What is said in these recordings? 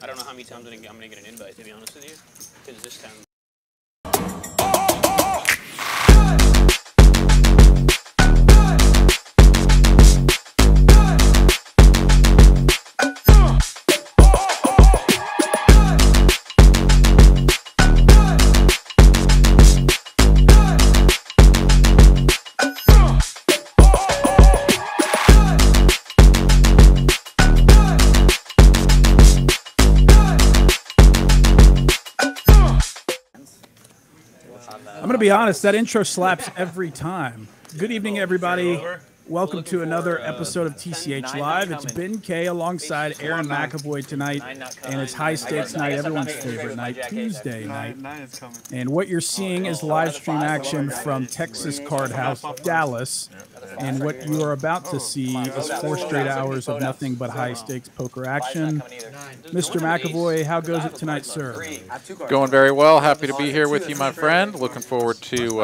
I don't know how many times I'm going to get an invite, to be honest with you, because this time. I'm going to be honest, that intro slaps every time. Good evening, everybody. Welcome to another episode of TCH Live. It's Ben K alongside Aaron McAvoy tonight, and it's high stakes night, everyone's favorite night, Tuesday night. And what you're seeing is live stream action from Texas Card House, Dallas. And what you are about to see is 4 straight hours of nothing but high stakes poker action. Mr. McAvoy, how goes it tonight, sir? Going very well. Happy to be here with you, my friend. Looking forward to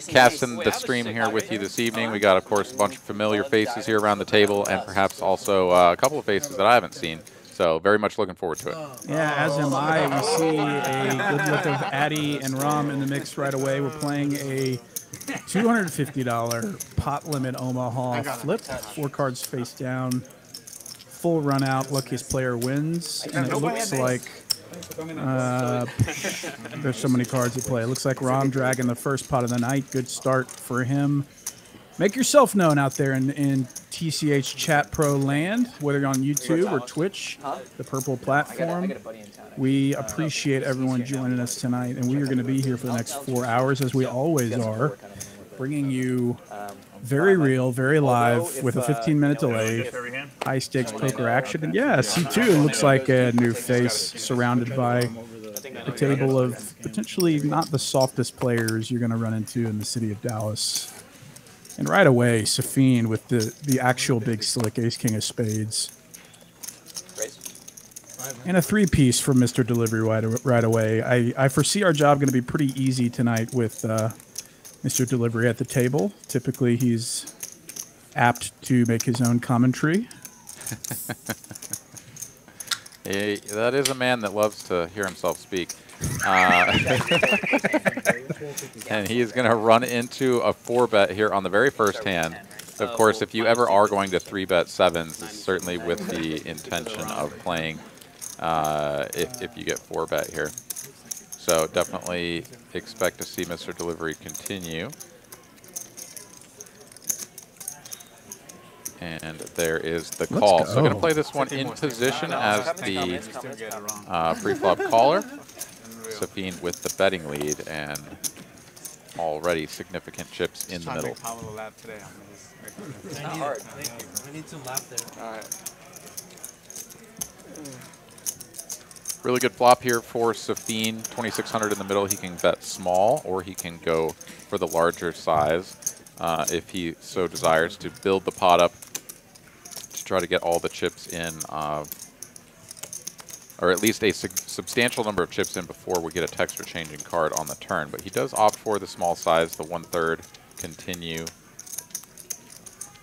casting the stream here with you this evening. We got, of course, a bunch of familiar faces here around the table, and perhaps also a couple of faces that I haven't seen. So very much looking forward to it. Yeah, as am I. We see a good look of Addy and Rom in the mix right away. We're playing a $250 pot limit Omaha flip. 4 cards face down. Full run out. Luckiest player wins. And it looks like there's so many cards to play. It looks like Rom dragging the first pot of the night. Good start for him. Make yourself known out there in TCH Chat Pro land, whether you're on YouTube or Twitch, the purple platform. We appreciate everyone joining us tonight, and we are going to be here for the next 4 hours, as we always are, bringing you very real, very live, with a 15-minute delay, high-stakes poker action. And yeah, C2 looks like a new face surrounded by a table of potentially not the softest players you're going to run into in the city of Dallas. And right away, Safine with the actual big slick ace-king of spades. And a 3-piece from Mr. Delivery right away. I foresee our job going to be pretty easy tonight with Mr. Delivery at the table. Typically, he's apt to make his own commentary. Hey, that is a man that loves to hear himself speak. And he is going to run into a 4-bet here on the very first hand. Of course, if you ever are going to 3-bet 7s, it's certainly with the intention of playing if you get 4-bet here. So definitely expect to see Mr. Delivery continue. And there is the call. So going to play this one in position as the pre-flop caller. Safine with the betting lead, and already significant chips in the middle. It's not hard. I need some lap there. All right. Really good flop here for Safine. 2,600 in the middle. He can bet small, or he can go for the larger size if he so desires to build the pot up to try to get all the chips in, or at least a substantial number of chips in before we get a texture changing card on the turn. But he does opt for the small size, the 1/3 continue.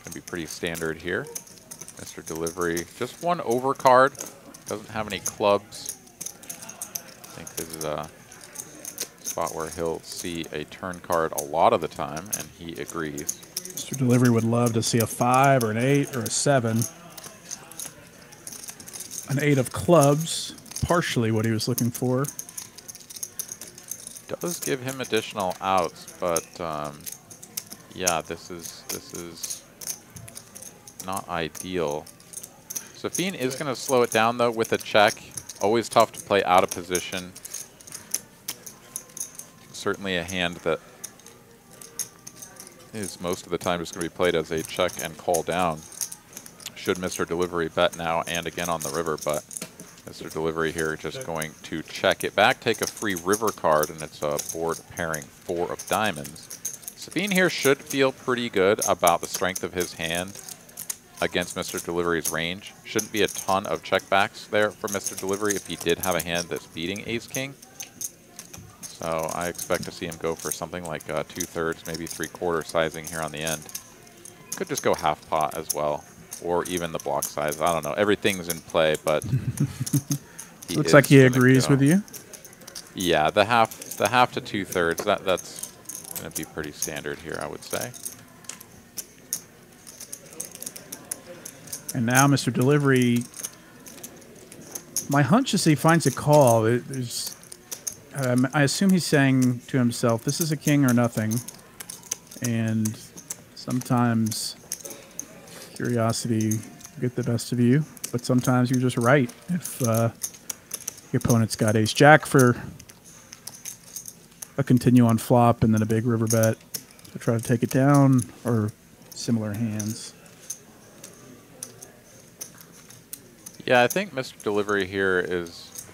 Gonna be pretty standard here. Mr. Delivery, just 1 overcard. Doesn't have any clubs. I think this is a spot where he'll see a turn card a lot of the time, and he agrees. Mr. Delivery would love to see a 5 or an 8 or a 7. An 8 of clubs, partially what he was looking for. Does give him additional outs, but yeah, this is not ideal. Safine is going to slow it down though with a check. Always tough to play out of position. Certainly a hand that is most of the time just going to be played as a check and call down. Should Mr. Delivery bet now and again on the river, but Mr. Delivery here just going to check it back, take a free river card, and it's a board pairing 4 of diamonds. Safine here should feel pretty good about the strength of his hand against Mr. Delivery's range. Shouldn't be a ton of checkbacks there for Mr. Delivery if he did have a hand that's beating ace-king. So I expect to see him go for something like 2/3, maybe 3/4 sizing here on the end. Could just go half pot as well, or even the block size. I don't know. Everything's in play, but Looks like he agrees with you. Yeah, the half to 2/3. That's going to be pretty standard here, I would say. And now Mr. Delivery. My hunch is he finds a call. I assume he's saying to himself, "This is a king or nothing," and sometimes curiosity will get the best of you, but sometimes you're just right. If your opponent's got ace jack for a continue on flop and then a big river bet to try to take it down, or similar hands. Yeah, I think Mr. Delivery here is,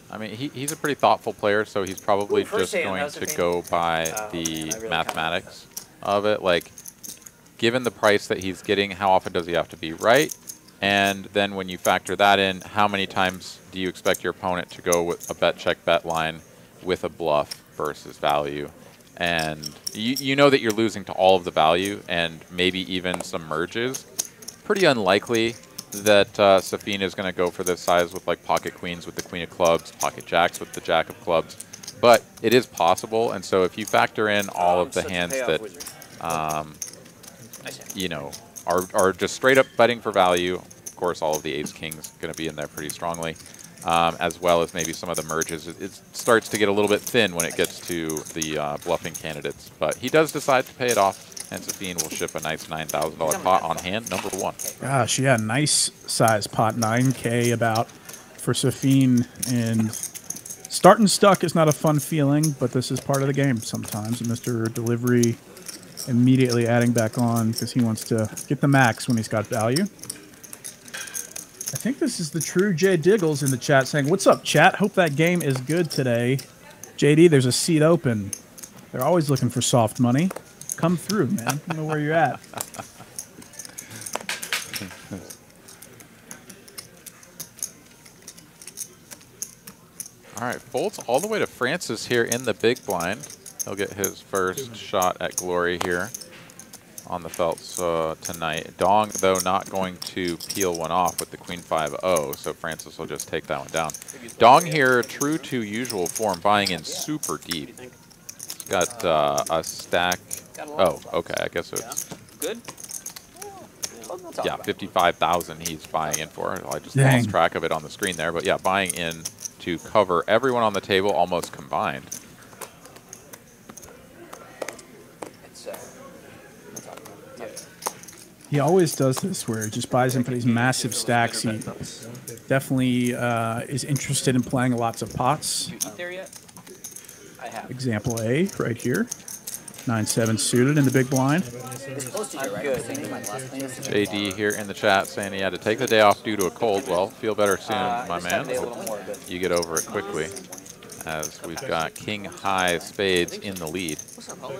I mean, he's a pretty thoughtful player, so he's probably just going to go by the mathematics of it. Like, given the price that he's getting, how often does he have to be right? And then when you factor that in, how many times do you expect your opponent to go with a bet check bet line with a bluff versus value? And you know that you're losing to all of the value and maybe even some merges. Pretty unlikely that Safin is going to go for this size with like pocket queens with the queen of clubs, pocket jacks with the jack of clubs. But it is possible, and so if you factor in all of the hands that you know, are just straight up betting for value, of course all of the ace kings going to be in there pretty strongly, as well as maybe some of the merges. It starts to get a little bit thin when it gets to the bluffing candidates. But he does decide to pay it off, and Safin will ship a nice $9,000 pot on hand number 1. Gosh, yeah, nice size pot, 9K about for Safin. And starting stuck is not a fun feeling, but this is part of the game sometimes. And Mr. Delivery immediately adding back on because he wants to get the max when he's got value. I think this is the true Jay Diggles in the chat saying, "What's up, chat? Hope that game is good today." JD, there's a seat open. They're always looking for soft money. Come through, man. I don't know where you're at. All right, folds all the way to Francis here in the big blind. He'll get his first shot at glory here on the felts tonight. Dong, though, not going to peel one off with the queen 5-0, so Francis will just take that one down. Dong here, true to usual form, buying in super deep. He's got a stack. Oh, okay, I guess it's good. Yeah, 55,000 he's buying in for. I just Dang. lost track of it on the screen there, but yeah, buying in to cover everyone on the table almost combined. He always does this where he just buys in for these massive stacks. He definitely is interested in playing lots of pots. You eat there yet? I have. Example A right here. 9-7 suited in the big blind. JD here in the chat saying he had to take the day off due to a cold. Well, feel better soon, my man. Hope you get over it quickly, as we've got king high spades in the lead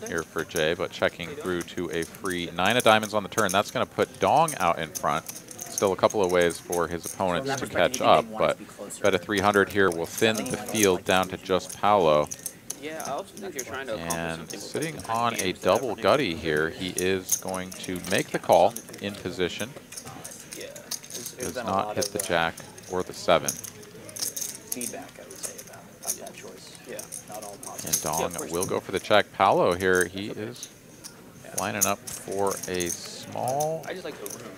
here for Jay, but checking through to a free 9 of diamonds on the turn. That's going to put Dong out in front. Still a couple of ways for his opponents to catch up, but bet a 300 here will thin the field down to just Paolo. Yeah, I also think you're trying to And sitting on a double gutty here, he is going to make the call in position. Does not hit the jack or the 7. Feedback, I would say, about that choice. Yeah. Not all possible. And Dong will go for the check. Paolo here, he is lining up for a small, I just like the room.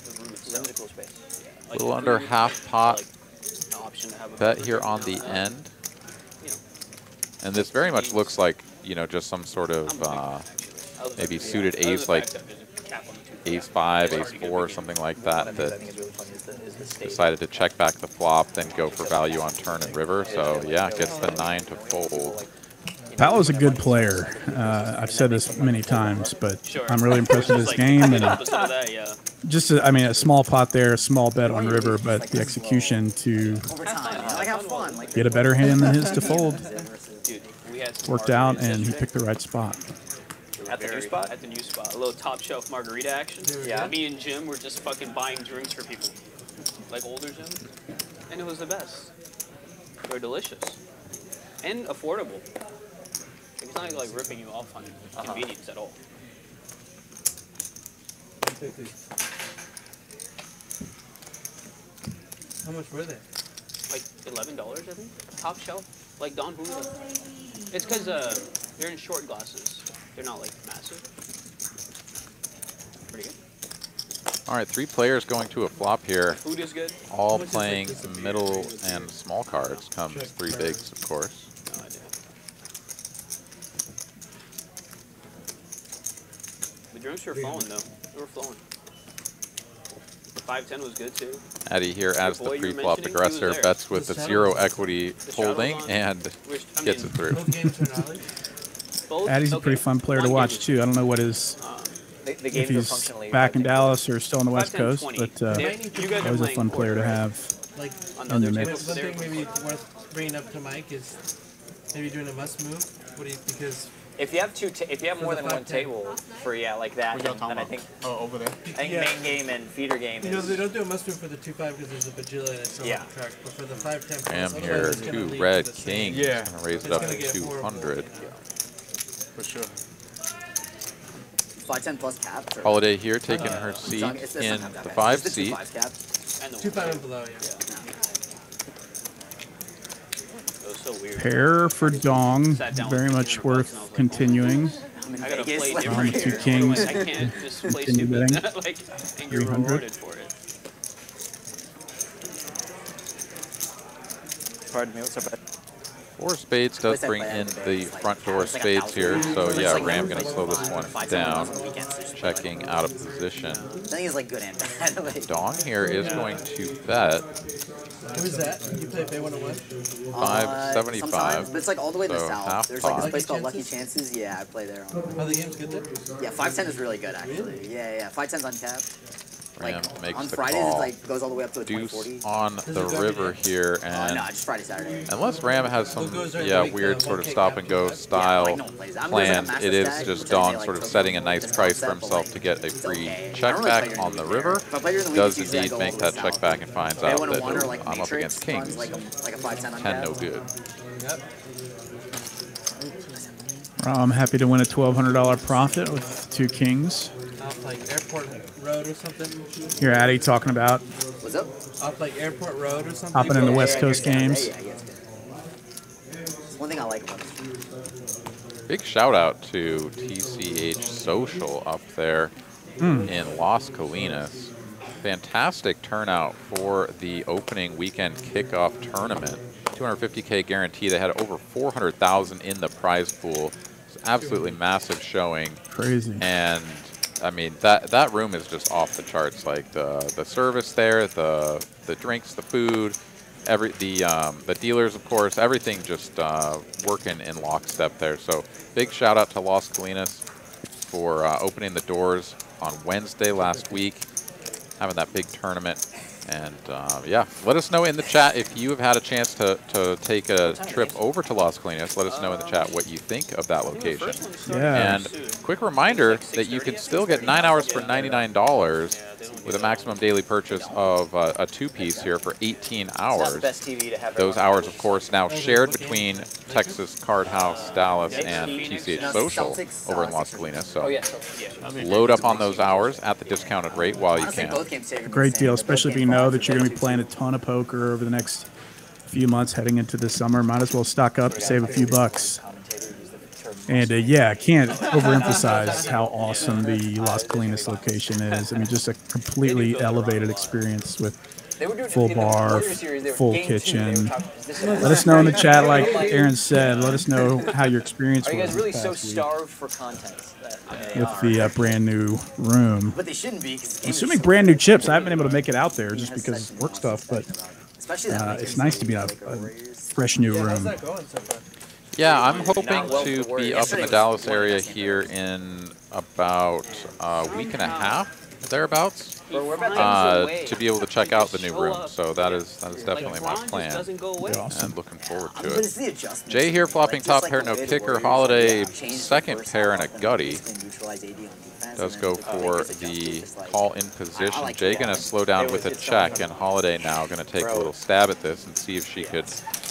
The room itself. Limited cool space. Yeah. a little under half pot An option to have a bet here on the end. And this very much looks like, you know, just some sort of maybe suited ace, like ace 5, ace 4, something like that, that decided to check back the flop, then go for value on turn and river. So yeah, gets the 9 to fold. Paolo's a good player. I've said this many times, but I'm really impressed with his game. And just, I mean, a small pot there, a small bet on river, but the execution to get a better hand than his to fold worked out, and he picked the right spot. At the new spot? At the new spot. A little top shelf margarita action. Yeah. Me and Jim were just fucking buying drinks for people. Like older Jim. And it was the best. They were delicious. And affordable. It's not like ripping you off on convenience at all. How much were they? Like $11, I think. Top shelf, like Don Julio. It's because they're in short glasses. They're not like massive. Pretty good. All right, 3 players going to a flop here. Food is good. All playing middle and small cards. Comes 3 bigs, of course. No idea. The drinks were flowing though. They were flowing. The 5-10 was good too. Eddie here as the boy you were pre-flop mentioning, he was aggressor there. bets with the 0 equity holding on. and gets it through. Both games are knowledge. Both? Addie's a pretty fun player to One watch game too. I don't know what his The if games are he's functionally back in identical. Dallas or still on the West 5-10, Coast, 20. but You guys are always a playing fun player to quarter, right? have Like, On in the other mix. tables, one they're- thing maybe worth bringing up to Mike is maybe doing a must move. What do you, because If you have if you have more than one 5-10. table for like that, then I think over there. I think main game and feeder game you know is they don't do a must move for the 2-5 because there's a bajillion that's on Yeah. the track, but for the 5-10, Ram otherwise here, it's gonna 2 lead to red the same. kings. Yeah. Gonna raise it It's up gonna to get horrible. 200. For sure. 5-10 plus capped. or- Holiday here taking her seat It's in not capped, the okay. 5 It's the seat. 2-5 capped. And the 2-5 and below, yeah. It was so weird. pair for Dong. Sat down Very with much 200 bucks and I was worth like, continuing. I'm in I gotta Vegas. play like, different two here. kings. I can't just play Continue stupid betting. like, and get 300. rewarded for it. Pardon me, what's up? 4 spades does bring in the front door spades here, so yeah, Ram gonna slow this one down, checking out of position. I think it's like good and bad. Like, Dong here is going to bet Who is that? You play Bay 101? 575. sometimes, but it's like all the way in the So south. half There's like pot. this place called Lucky Lucky Chances. Yeah, I play there. Are the games good there? Yeah, 5-10 is really good actually. Yeah. 5-10's uncapped. Ram Like makes on the Fridays, call. it like goes all the way up to a Deuce 20-40. on the river here, No, and just Friday, Saturday. unless Ram has some Who goes during the yeah week, weird the sort of 1K stop and go captain? style like, no one plays that. I'm going plan, to like a it is master just stack, which I Dong say, like, sort of totally setting a nice the price for concept, but, himself like, to get a it's free okay. I check don't really back play on during the the week river. there. If I play during the week, Does it's usually I indeed go make all that the check south. back and finds Bay out 101 or that like I'm up Matrix against kings. runs like a 5-10 on 10 no cap. good. Yep. I'm happy to win a $1,200 profit with 2 kings. Off like Airport Road or something? Here, Addie talking about What's up? Off like Airport Road or something? hopping in the Yeah, West yeah, Coast yeah, games. Yeah, it's one thing I like about it. Big shout out to TCH Social up there in Las Colinas. Fantastic turnout for the opening weekend kickoff tournament. 250K guarantee. They had over 400,000 in the prize pool. It's absolutely massive showing. Crazy. And I mean that room is just off the charts. Like the service there, the drinks, the food, the dealers, of course, everything just working in lockstep there. So big shout out to Las Colinas for opening the doors on Wednesday last week, having that big tournament. And yeah, let us know in the chat if you have had a chance to take a trip over to Las Colinas. Let us know in the chat what you think of that location. Yeah. And quick reminder that you can still get 9 hours for $99 with a maximum daily purchase of a 2-piece here for 18 It's not the hours. best TV to have. Those hours, of course, now shared between Texas Card House, Dallas, and TCH Social over in Las Colinas. Oh So yeah, so, load up on those hours at the discounted rate while you Honestly, can. both games saved me Great the deal, same. especially if you know that you're going to be playing a ton of poker over the next few months heading into the summer. Might as well stock up, save a few bucks. And yeah, I can't overemphasize how awesome the Las Colinas location is. I mean, just a completely elevated experience with they were doing full in the bar, Warriors series, they were full game 2, they were kitchen. talking- this is- Let us know in the chat, like Aaron said, let us know how your experience Are you was guys really this so past week starved for content that with the brand new room. But they shouldn't be. 'Cause the game is Assuming so brand new good. chips, I haven't been able to make it out there It just has because such of work stuff, but especially that it's nice to be in a fresh new How's room. that going so far? Yeah, I'm hoping Not well to for the be Warriors. up in Yesterday the was Dallas one area against here in about a week and a half, thereabouts, But we're about to be able to check out the new room. So that is definitely my plan, Doesn't go away. Awesome. and looking forward But to it's it. the adjustments. Jay here flopping Like, top just pair, like no the way the kicker. Warriors, Holiday like, changed the second first pair half and a and gutty. basically neutralized AD on defense, Does and go then for it gets the adjusted, just like- call in position. like Jay that. gonna slow down with a check, and Holiday now gonna take a little stab at this and see if she could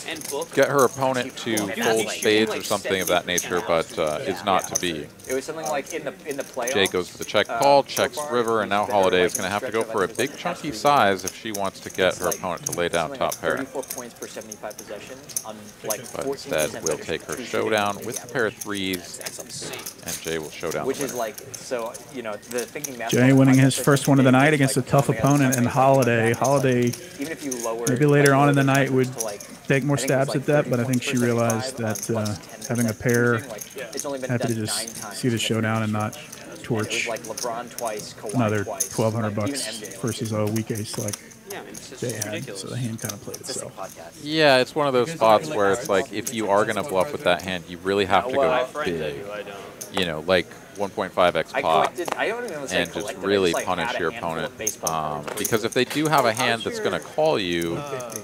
And book. get her opponent to Dude, fold like spades or something of that nature, but is not to be. It was something like in the playoffs. Jay goes for the check call, checks so far, river, and now he's better, Holiday like, is going to in have to the go stretch for a of, I think big it was chunky last size if she wants to get It's her like opponent to lay down something top like pair. 34 points per 75 possession on like But 14% instead, we'll better take her true showdown shooting with than the pair of average. threes, That's insane. and Jay will showdown Which the is winner. like, so, you know, the thinking math. Jay winning his first one of the night against a tough opponent and Holiday. Holiday even if you lower, maybe later on in the night would to like, take more I think it was stabs like at that, 30 but I think points she per realized 75 on that plus 10% having a pair, shooting, like, it's only been happy to done 9 just times see the in showdown and not It was torch like LeBron twice, Kawhi another twice, $1,200 like, bucks even MJ, like, versus a weak ace like Yeah, I mean, it's just Jay had. ridiculous. So the hand kind of played it's a sick itself. podcast. Yeah, it's one of those You guys spots like where it's cards? like if you are going to bluff with that hand, you really have to My go friends, I big. do. I don't. You know, like 1.5x I pot. collected, I don't even say And just collected, I really like, punish had a your handful of opponent. baseball cards. Because if they do have a hand that's going to call you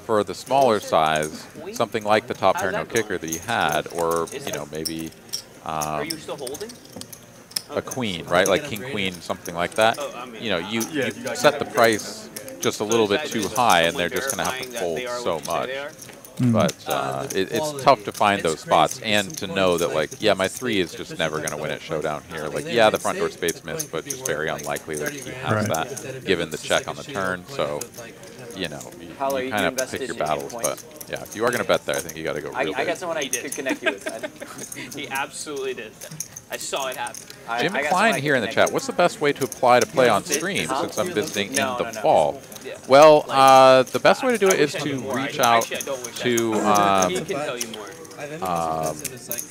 for the smaller size, something like the top pair no kicker that you had, or, you know, maybe Are you still holding? a queen, right? Like king, queen, something like that. Oh, I mean, You know, you Yeah, you got set the price just a little bit too high, and they're just going to have to fold so much. But it's tough to find those spots and to know that, like, yeah, my 3 is just never going to win at showdown here. Like, yeah, the front door spades missed, but just very unlikely that he has Right. that given the check on the turn. So, you know, Paolo, you you kind of invested pick your in your battles. points? But yeah, if you are going to bet there, I think you got to go real I big. got someone I He did. could connect you with. He absolutely did. I saw it happen. Jim I got someone Klein I here could in the connect chat. you What's the best way to apply to play on Huh? stream since I'm visiting No, in the no, no. fall? Yeah. Well, Like, the best way to do it I is wish I knew to more. reach I out actually, I don't wish I to knew. He can tell you more.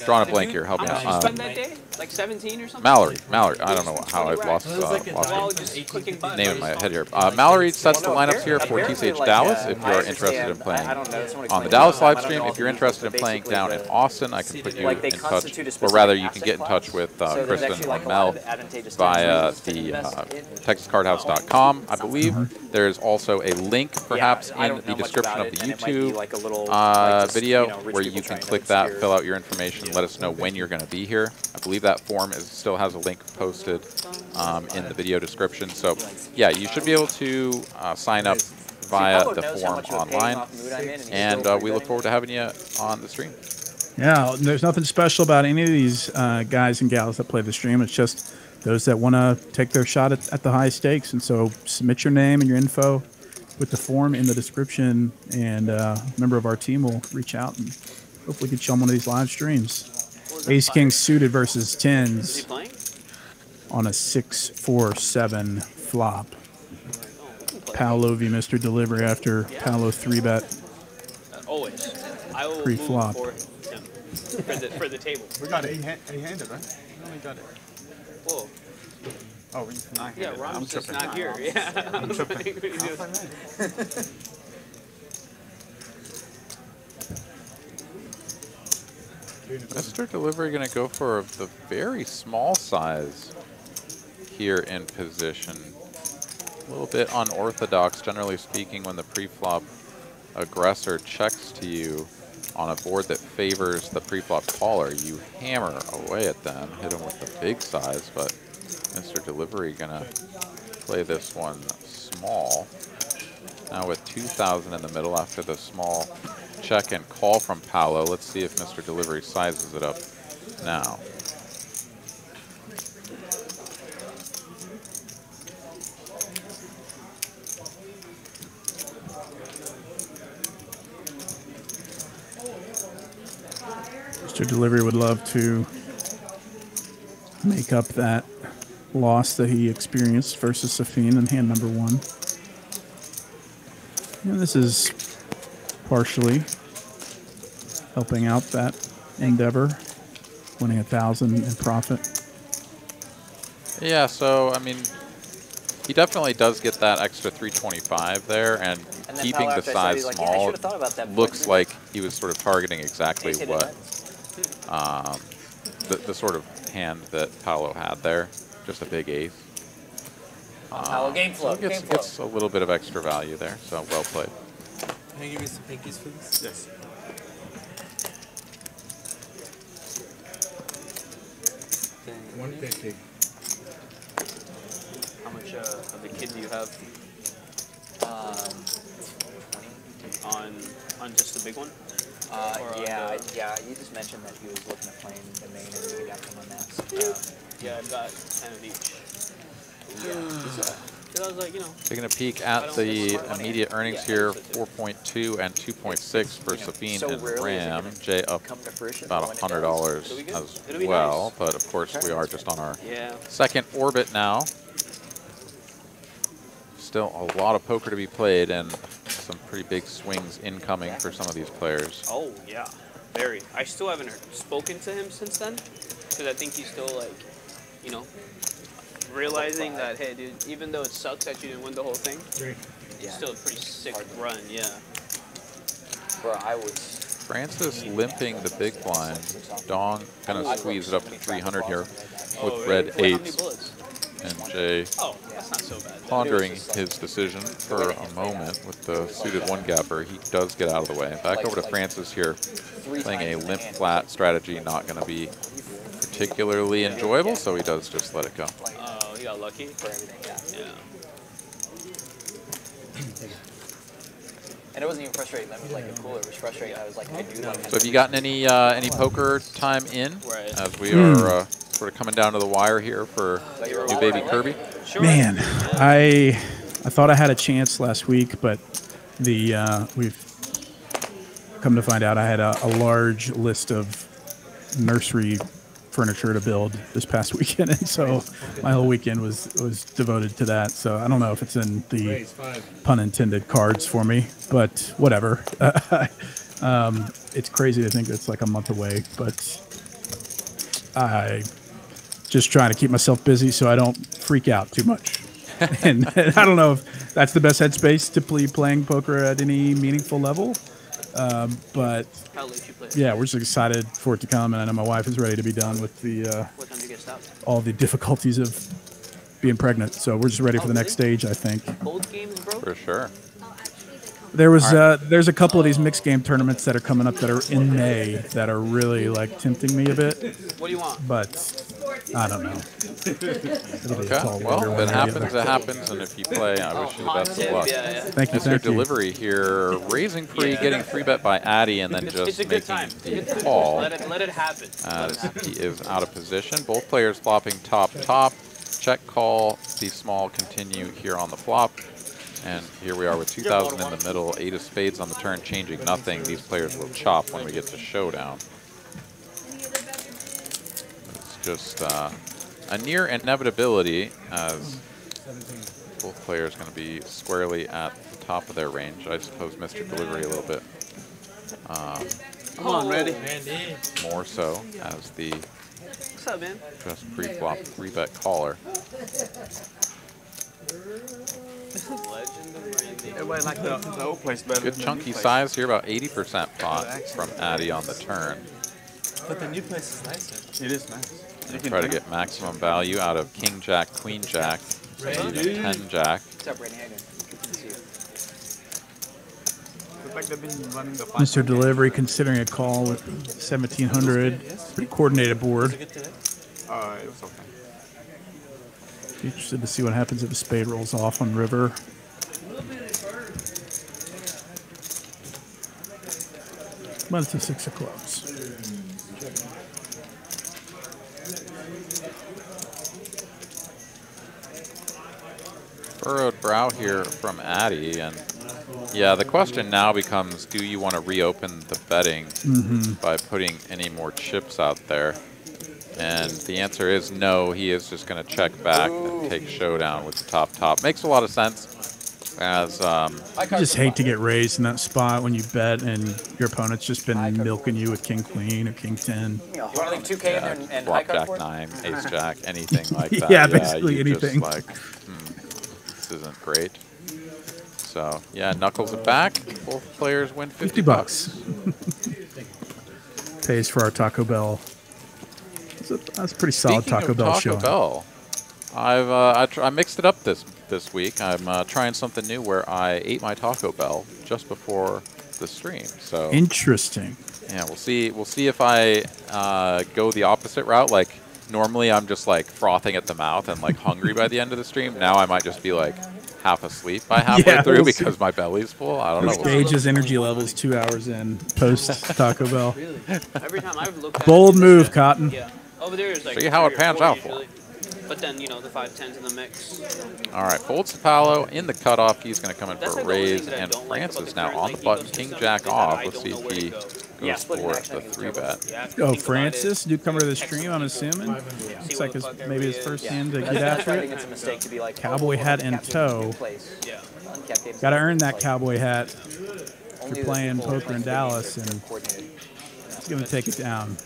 drawing a blank here. Help me How much did you out. spend that day? Like 17 or something? Mallory. I don't know how I've lost Well, the just clicking buttons. name in my head here. Mallory sets the lineups here for Apparently, TCH like, Dallas if I you're interested in understand- playing I don't know, someone on the explained Dallas it. I live don't stream. know If you're all the interested in details, playing but down in basically Austin, I can put you like they in touch, constitute a or specific rather you can asset get in class. touch with So there's Kristen actually, or like, a Mel lot of advantageous via terms to the invest in. TexasCardHouse.com, I believe. There's also a link, perhaps, I in don't the know much description about of the it, and it might be YouTube like a little, like just, video you know, rich where people you can trying to click that, obscure- fill out your information, let us know when you're going to be here. I believe that form still has a link posted in the video description. So, yeah, you should be able to sign up via Paolo the knows how form much of a paying online, off mood I'm in, he's and still we look free forward to having you on the stream. Yeah, there's nothing special about any of these guys and gals that play the stream. It's just those that want to take their shot at the high stakes. And so submit your name and your info with the form in the description, and a member of our team will reach out and hopefully get you on one of these live streams. Ace King suited versus Is he tens playing? on a 6-4-7 flop. Paolo v. Mr. Delivery after Paolo 3-bet. Always. I will Pre-flop. move for him. For the table. We got eight-handed, right? We only got it. Whoa. Oh, we nine-handed. Yeah, I'm Rob's just tripping. not here. Yeah. I'm tripping. What do you do? Mr. Delivery going to go for the very small size here in position. A little bit unorthodox, generally speaking, when the pre-flop aggressor checks to you on a board that favors the pre-flop caller. You hammer away at them, hit them with the big size, but Mr. Delivery going to play this one small. Now with 2,000 in the middle after the small check and call from Paolo. Let's see if Mr. Delivery sizes it up now. Mr. Delivery would love to make up that loss that he experienced versus Safine in hand number 1. And this is partially helping out that endeavor, winning 1,000 in profit. Yeah, so, I mean, he definitely does get that extra 325 there, and then keeping Paolo, the after I saw it, size he's like, yeah, I small should've thought about that looks before. like he was sort of targeting exactly Ace hit what it, the sort of hand that Paolo had there, just a big ace. Paolo, game flow, So it gets a little bit of extra value there, so well played. Can I give you some pinkies for this? Yes. Then 150. How much of the kid do you have 20. on just the big one? Yeah, you just mentioned that he was looking at playing the main and he got him on that. Yeah, I've got 10 of each. Because I was like, you know. Taking a peek at the immediate earnings here, 4.2 and 2.6 for Sabine and Ram. Jay up about $100 as well, but of course we are just on our second orbit now. Still a lot of poker to be played and some pretty big swings incoming for some of these players. Oh, yeah. Very. I still haven't spoken to him since then, because I think he's still, like, you know, realizing that, hey, dude, even though it sucks that you didn't win the whole thing, it's still a pretty sick run, Bro, I was... Francis limping the big blind. Dong gonna squeeze it up to 300 here with red 8s. And Jay pondering his decision for a moment with the suited one gapper. He does get out of the way. Back over to Francis here, playing a limp flat strategy, not going to be particularly enjoyable, so he does just let it go. Oh, he got lucky for everything. Yeah. And it wasn't even frustrating. That was like a cooler. It was frustrating. I was like, I knew that. So have you gotten any poker time in as we are sort of coming down to the wire here for new baby Kirby? Man, I thought I had a chance last week, but we've come to find out I had a large list of nursery furniture to build this past weekend, and so my whole weekend was devoted to that. So I don't know if it's in the pun intended cards for me, but whatever. It's crazy to think it's like a month away, but I just trying to keep myself busy so I don't freak out too much. And I don't know if that's the best headspace to be playing poker at any meaningful level. But yeah, we're just excited for it to come, and I know my wife is ready to be done with the all the difficulties of being pregnant. So we're just ready for the next stage, I think. For sure. There was there's a couple of these mixed game tournaments that are coming up that are in May that are really like tempting me a bit. What do you want? But I don't know. Okay. Well, if it happens, and if you play, I wish you the best of luck. Thank you. Mr. Delivery here, raising free, getting free bet by Addy, and then just making the call. Let it happen. As he is out of position. Both players flopping top. Check call, the small continue here on the flop. And here we are with 2,000 in the middle, 8 of spades on the turn, changing nothing. These players will chop when we get to showdown. It's just a near inevitability as both players going to be squarely at the top of their range. I suppose Mr. Delivery a little bit Come on, ready? more so as the What's up, man? just pre-flop 3-bet caller. Everybody like the old place better. Good chunky size here, about 80% pot from Addy on the turn. But the new place is nicer. It is nice. You try to get maximum value out of King Jack, Queen Jack, even 10 Jack. Mr. Delivery considering a call with 1,700. Pretty coordinated board. It was okay. Interested to see what happens if a spade rolls off on river. But it's a 6 of clubs. Furrowed brow here from Addy, and yeah, the question now becomes, do you want to reopen the betting by putting any more chips out there? And the answer is no. He is just going to check back and take showdown with the top. Makes a lot of sense. As I just hate to get raised in that spot when you bet and your opponent's just been milking you with king queen or king 10. You want to leave 2K in there and flop high card jack for it? 9, ace jack, anything like that. Yeah, basically anything. Just like, this isn't great. So yeah, knuckles it back. Both players win 50 bucks. Pays for our Taco Bell. That's a pretty solid Taco Bell show. Bell, I mixed it up this week. I'm trying something new where I ate my Taco Bell just before the stream. So interesting. Yeah, we'll see if I go the opposite route. Like normally I'm just like frothing at the mouth and like hungry by the end of the stream. Now I might just be like half asleep by halfway Yeah, through we'll see. because my belly's full. I don't Let's know. gauge his energy levels 2 hours in post Taco Bell. Really? Every time I've looked at Bold it, move, shit. Cotton. Yeah. Over there is like See how it 3 or pans 4 out for usually. But then, you know, the 5-10s in the mix. All right, folds to Paolo in the cutoff. He's going to come in That's for a like the only raise, thing that I and don't like about Francis the now current on the league button. ecosystem King is jack that off. I Let's don't see know if where to he go. goes splitting for action, I the think, is 3 terrible. bet. You have to Oh, think about Francis, it. newcomer to the Text stream, some I'm people. assuming. See Looks what like the his, fuck maybe his everybody first is. hand to That's, get that's after why I it. think it's a mistake to be like Cowboy hat in uncapped games tow. in place. Yeah. Uncapped games Got to in earn that place, cowboy hat. only you're the playing people poker in playing good Dallas, games are and coordinated. He's going to take it down.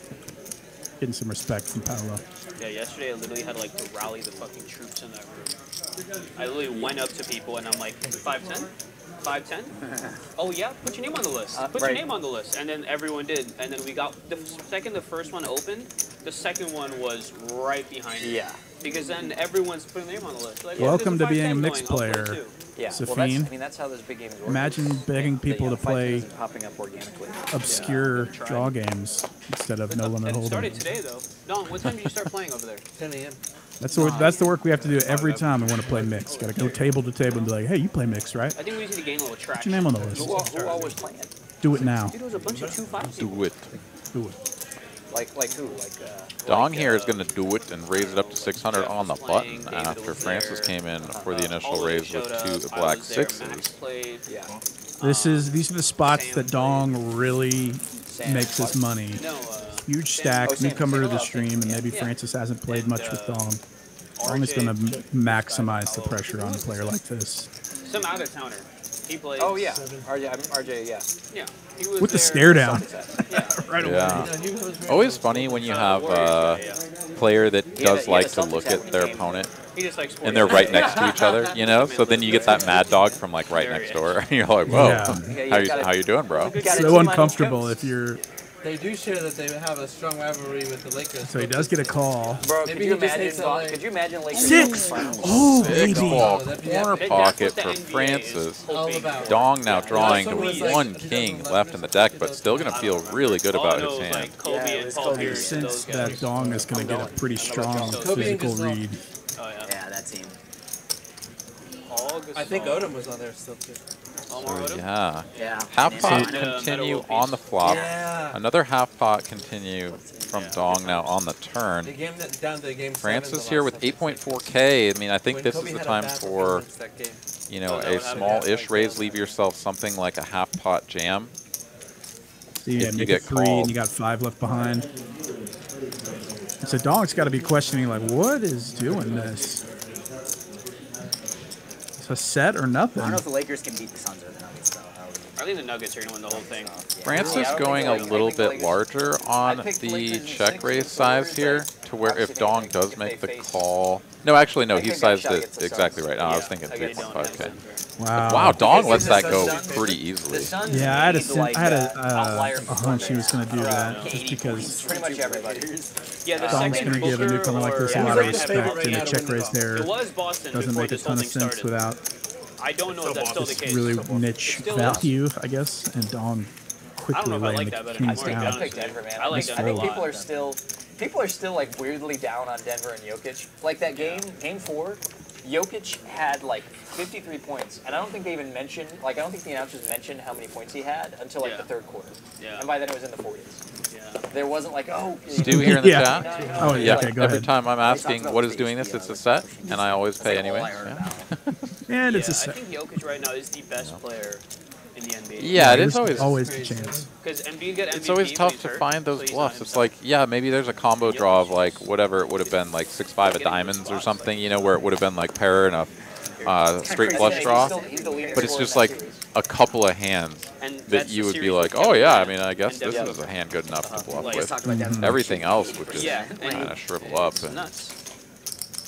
Getting some respect from Paolo. Yeah, yesterday I literally had like to rally the fucking troops in that room. I literally went up to people and I'm like, 510? 510? Oh yeah, put your name on the list. Put your right. name on the list. And then everyone did. And then we got, the second the first one opened, the second one was right behind it. Yeah. Because then everyone's putting their name on the list. Like, Welcome there's to being a 510 mixed going, I'll play player. too. Yeah, well, Safine. I mean, that's how those big games work. Imagine is begging the, people to 510 play isn't popping up organically. obscure Try. draw games instead of no limit And it hold'em. started today though. Don, what time did you start playing over there? 10 a.m. That's the work we have to do every time we want to play mix. Got to go table to table and be like, hey, you play mix, right? I think we need to gain a little Put traction. your name on the list. Who all was playing? Do it now. Dude, it was a bunch of 2-5 Do it. Do it. Like who? Like Dong here is going to do it and raise it up to 600 on the button after Francis came in for the initial raise with 2 black 6s. yeah. These are the spots that Dong really makes his money. No, Huge stack, Sam. newcomer to the Sam. stream, and maybe Yeah. Francis hasn't played much with Dong. Dong is going to maximize the pressure on a player like this. some out of towner. He played. Oh yeah. RJ, yeah. Yeah. He was With the there. stare down. Yeah. Right away. Yeah. Yeah, he was very Always close. funny when you have Warriors, a player that He had does a like to Celtics look hat at when he their came. opponent He just likes and they're right next to each other, you know? So then you get that mad dog from like right next door. And you're like, whoa, Yeah. how you doing, bro? So uncomfortable if you're. They do share that they have a strong rivalry with the Lakers. So he does get a call. Bro, Maybe could you he just hates imagine? LA. Could you imagine Lakers? 6. Finals? Oh, Big baby. ball, that'd be corner epic. pocket That's for what the NBA Francis. is All hoping about. for. Dong now drawing someone was like, one it doesn't king let left me in the deck, it but doesn't- still going to feel really good All I about know his is, hand. like Kobe Yeah, and it's Paul Kobe. Pierce. Sense those that guys. Dong is going to get a pretty strong Kobe and physical Gasol. read. Oh yeah. Yeah, that team. All I think Gasol. Odom was on there still too. Omar Odom? Yeah. Yeah. Half pot See, the continue metal on the flop. Yeah. Another half pot continue from Dong now on the turn. They came down to game 7 Francis the here last with time. 8.4K. I mean, I think When this Kobe is the had a time bad for, performance that game. you know, Oh, that a would have small-ish like raise. that. Leave yourself something like a half pot jam. So yeah, If you make get it 3 called. and you got 5 left behind. So Dong's got to be questioning, like, what is doing this? It's a set or nothing? I don't know if the Lakers can beat the Suns or the Nuggets though. I think the Nuggets are gonna win the whole thing. Francis I don't going a think the little Lakers- I bit think larger on I picked the Lakers in check 6 raise for size Lakers, here, but to where obviously if Dong if does they make the face- call. No, actually, no, I he think they got a sized shot it against the exactly Suns. right. I was Yeah, thinking against the 3.5K. Suns. Wow. Wow, Dong Because lets the that go Suns- pretty The easily. Suns Yeah, I had need, like, outlier a hunch he was going to do that, just 80 because points. Pretty much everybody. Yeah, the Dong's second going to give a Booker newcomer like this a or- lot of Yeah. respect, Favorite and right a now to check win the raise ball. there It was Boston doesn't before make a this whole ton of thing sense started. without I don't know if that's still the this case. really niche Still is. value, I guess, and Dong I don't quickly know if I laying like the that better. kings I'm gonna be down. I honest picked with you. Denver, man. I like Just Denver I think a lot. people are still like weirdly down on Denver and Jokic. Like that game 4, Jokic had like 53 points, and I don't think they even mentioned, like I don't think the announcers mentioned how many points he had until like Yeah. the third quarter. Yeah. And by then it was in the 40s. Yeah. There wasn't like, oh, Stu here in the Yeah. chat. Oh, yeah, okay, go Every ahead. time I'm We talked asking about what the is doing base, this, it's yeah, a set, pushing and I always That's, like, pay all anyway. I heard Yeah. about. And it's a I set. think Jokic right now is the best player in the NBA. Yeah, it There's is always. the chance. Because Embiid got MVP. It's always but tough he's to hurt, find so those he's bluffs. not It's himself. like, yeah, maybe there's a combo draw of like whatever it would have been, like 6-5 at diamonds or something, you know, where it would have been like pair and a straight flush draw. He's the leading But it's scorer just in like that series. a couple of hands And that that's you the would be series like, with oh Kevin yeah, I Durant mean, I guess and this Devin. is a hand good enough to bluff Like, with. Talked about Devin. Everything else would just Yeah, kind of shrivel up. It's And, nuts.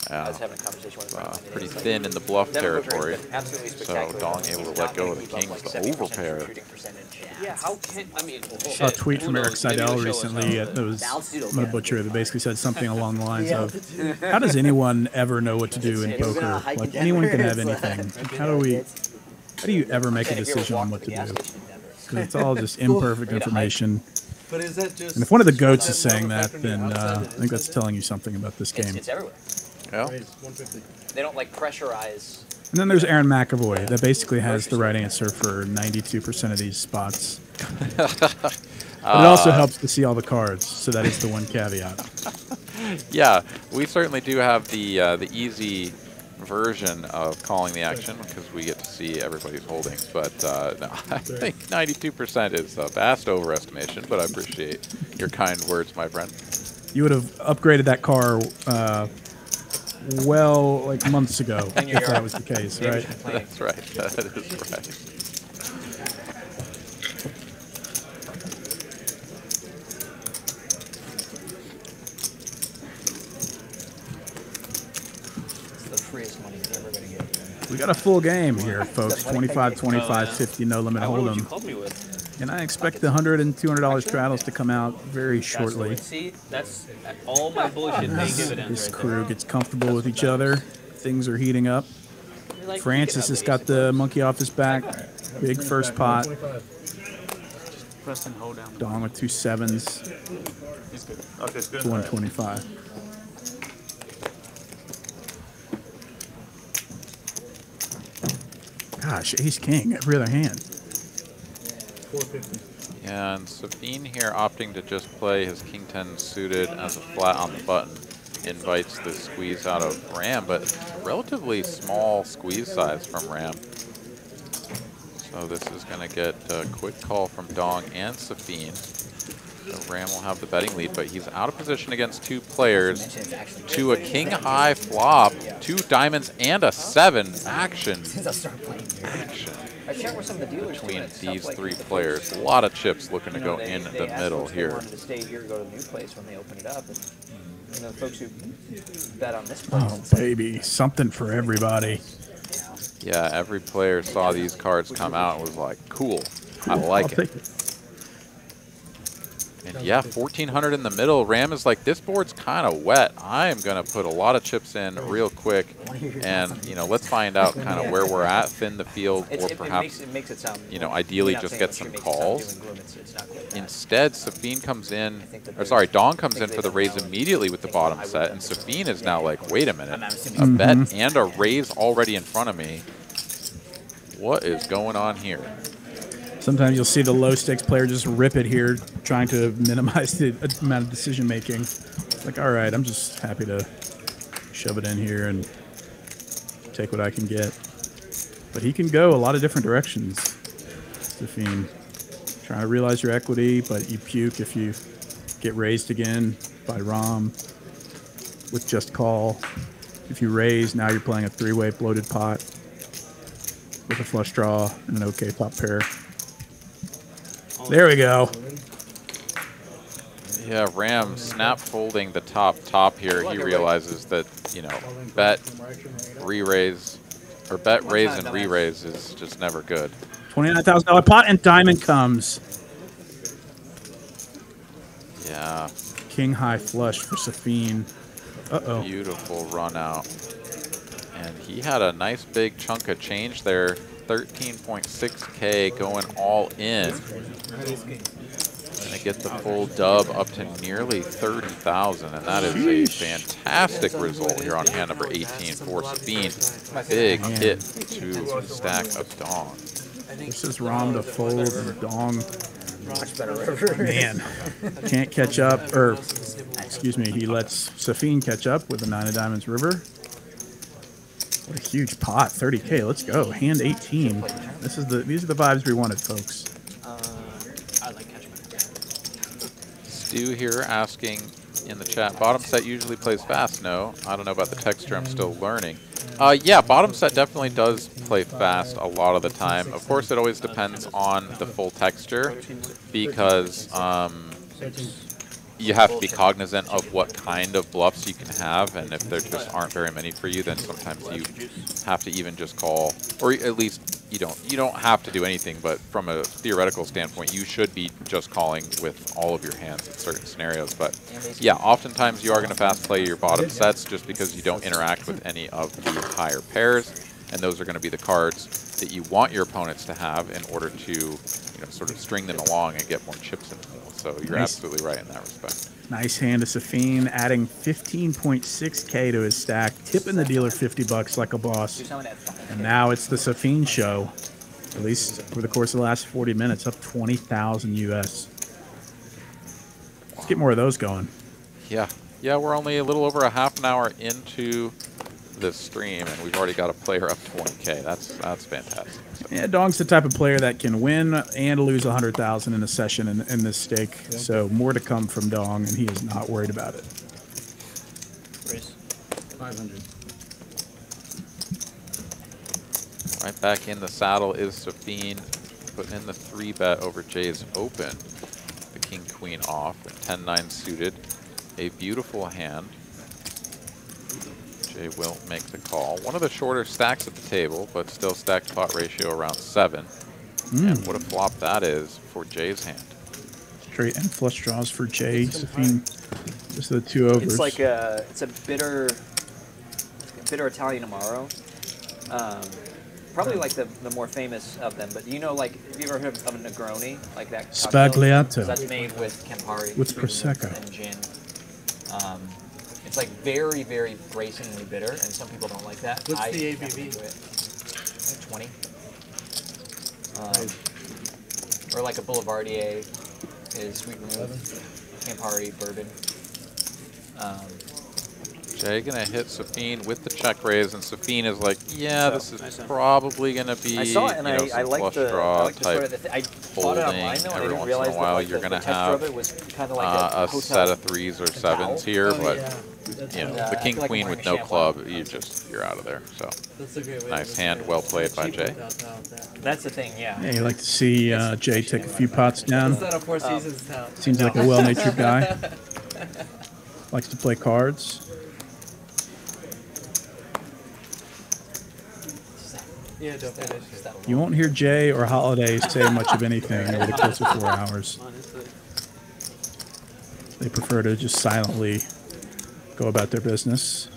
I was yeah, having a conversation with him. pretty thin in the bluff Devin Booker has territory. been absolutely So spectacular. Dong He's able to not let go gonna of the keep up, kings like, to 70% overpair. shooting percentage. Yeah, how can I mean? Saw a tweet from Eric Seidel recently At that was, Dallas did I'm going to okay. butcher it, that basically said something along the lines of, how does anyone ever know what to do in It was poker? hike in Like, Denver. anyone can have It's, anything. Like, how do you ever make a And if you ever decision on walked what to to the do? gas station in Denver. Because it's all just imperfect information. But is that just? And if one of the goats is is that saying more that, effective than then outside I than think that's inside? telling you something about this game. It's everywhere. Yeah. Raise 150. They don't like pressurize And then there's Aaron McAvoy that basically has the right answer for 92% of these spots. But it also helps to see all the cards, so that is the one caveat. Yeah, we certainly do have the easy version of calling the action because we get to see everybody's holdings. But no, I think 92% is a vast overestimation, but I appreciate your kind words, my friend. You would have upgraded that car well, like months ago, if that was the case, right? That's right. That is right. We got a full game here, folks. 25, 25, 50, no limit hold'em. And I expect the $100 and $200 straddles to come out very shortly. See, that's all my bullshit paying dividends. This crew gets comfortable with each other. Things are heating up. Francis has got the monkey off his back. Big first pot. Dong with 2 7s. 125. Gosh, ace king every other hand. 450. Yeah, and Sabine here opting to just play his king 10 suited as a flat on the button invites the squeeze out of Ram, but relatively small squeeze size from Ram. So this is going to get a quick call from Dong and Sabine. So Ram will have the betting lead, but he's out of position against 2 players to a king high flop, 2 diamonds and a 7 action. Between these 3 players, a lot of chips looking to go in the middle here. To stay here, go to a new place when they open it up. And, you know, folks who bet on this place. Oh, baby, something for everybody. Yeah, every player saw these cards come out and was like, cool, I like it. And yeah, 1,400 in the middle. Ram is like, this board's kind of wet. I am going to put a lot of chips in real quick. And, you know, let's find out kind of where we're at, thin the field, or perhaps, you know, ideally just get some calls. Instead, Sabine comes in, or sorry, Dong comes in for the raise immediately with the bottom set. And Sabine is now like, wait a minute, a bet and a raise already in front of me. What is going on here? Sometimes you'll see the low-stakes player just rip it here, trying to minimize the amount of decision-making. It's like, all right, I'm just happy to shove it in here and take what I can get. But he can go a lot of different directions, Safine. Trying to realize your equity, but you puke if you get raised again by Rom with just call. If you raise, now you're playing a 3-way bloated pot with a flush draw and an okay top pair. There we go. Yeah, Ram snap folding the top here. He realizes that, you know, bet, re-raise, or bet, raise, and re-raise is just never good. $29,000 pot and diamond comes. Yeah. King high flush for Safine. Uh-oh. Beautiful run out. And he had a nice big chunk of change there. 13.6K going all in. Gonna get the full dub up to nearly 30,000, and that is a fantastic result here on hand number 18 for Sabine. Big hit to stack of Dong. This is Rom to fold and Dong. Man, can't catch up, or excuse me, he lets Safine catch up with the 9 of diamonds river. What a huge pot, 30K. Let's go. Hand 18. These are the vibes we wanted, folks. I like catching. Stu here asking in the chat, bottom set usually plays fast. No, I don't know about the texture. I'm still learning. Yeah, bottom set definitely does play fast a lot of the time. Of course, it always depends on the full texture because you have to be cognizant of what kind of bluffs you can have, and if there just aren't very many for you, then sometimes you have to even just call, or at least you don't have to do anything, but from a theoretical standpoint, you should be just calling with all of your hands in certain scenarios. But yeah, oftentimes you are going to fast play your bottom sets just because you don't interact with any of the higher pairs, and those are going to be the cards that you want your opponents to have in order to, you know, sort of string them along and get more chips in the middle. So you're absolutely right in that respect. Nice hand to Safine, adding 15.6K to his stack, tipping the dealer $50 like a boss. And now it's the Safin show, at least over the course of the last 40 minutes, up 20,000 US. Let's get more of those going. Yeah. Yeah, we're only a little over a half an hour into this stream, and we've already got a player up 20K. That's fantastic. So. Yeah, Dong's the type of player that can win and lose 100,000 in a session in this stake. Yeah. So more to come from Dong, and he is not worried about it. Raise. 500. Right back in the saddle is Safin, putting in the 3-bet over Jay's open. The king-queen off, and 10-9 suited. A beautiful hand. Jay will make the call. One of the shorter stacks at the table, but still stacked pot ratio around 7. And what a flop that is for Jay's hand. Straight and flush draws for Jay. Safin, just the 2 overs. It's like it's a bitter Italian Amaro. Probably like the more famous of them, but you know, like, have you ever heard of a Negroni? Like that Spagliato. That's made with Campari. With Prosecco. And gin. It's like very, very bracingly bitter, and some people don't like that. What's the ABV? 20. Or like a Boulevardier is sweet vermouth, Campari, bourbon. Jay gonna hit Safin with the check raise, and Safin is like, yeah, this is probably gonna be, I saw it, and I like flush the draw I type bought it online though, and I every didn't once realize in a while that, you're the gonna texture of have it was kind of like a set of 3s or 7s here, but you know, the king queen with no club, you're out of there. So that's a great way nice hand, well played by Jay. That's the thing, yeah. Yeah, you like to see Jay take a few pots down. It's not a Four Seasons town. Seems like a well-natured guy. Likes to play cards. Yeah, don't finish. You won't hear Jay or Holiday say much of anything over the course of 4 hours. They prefer to just silently go about their business.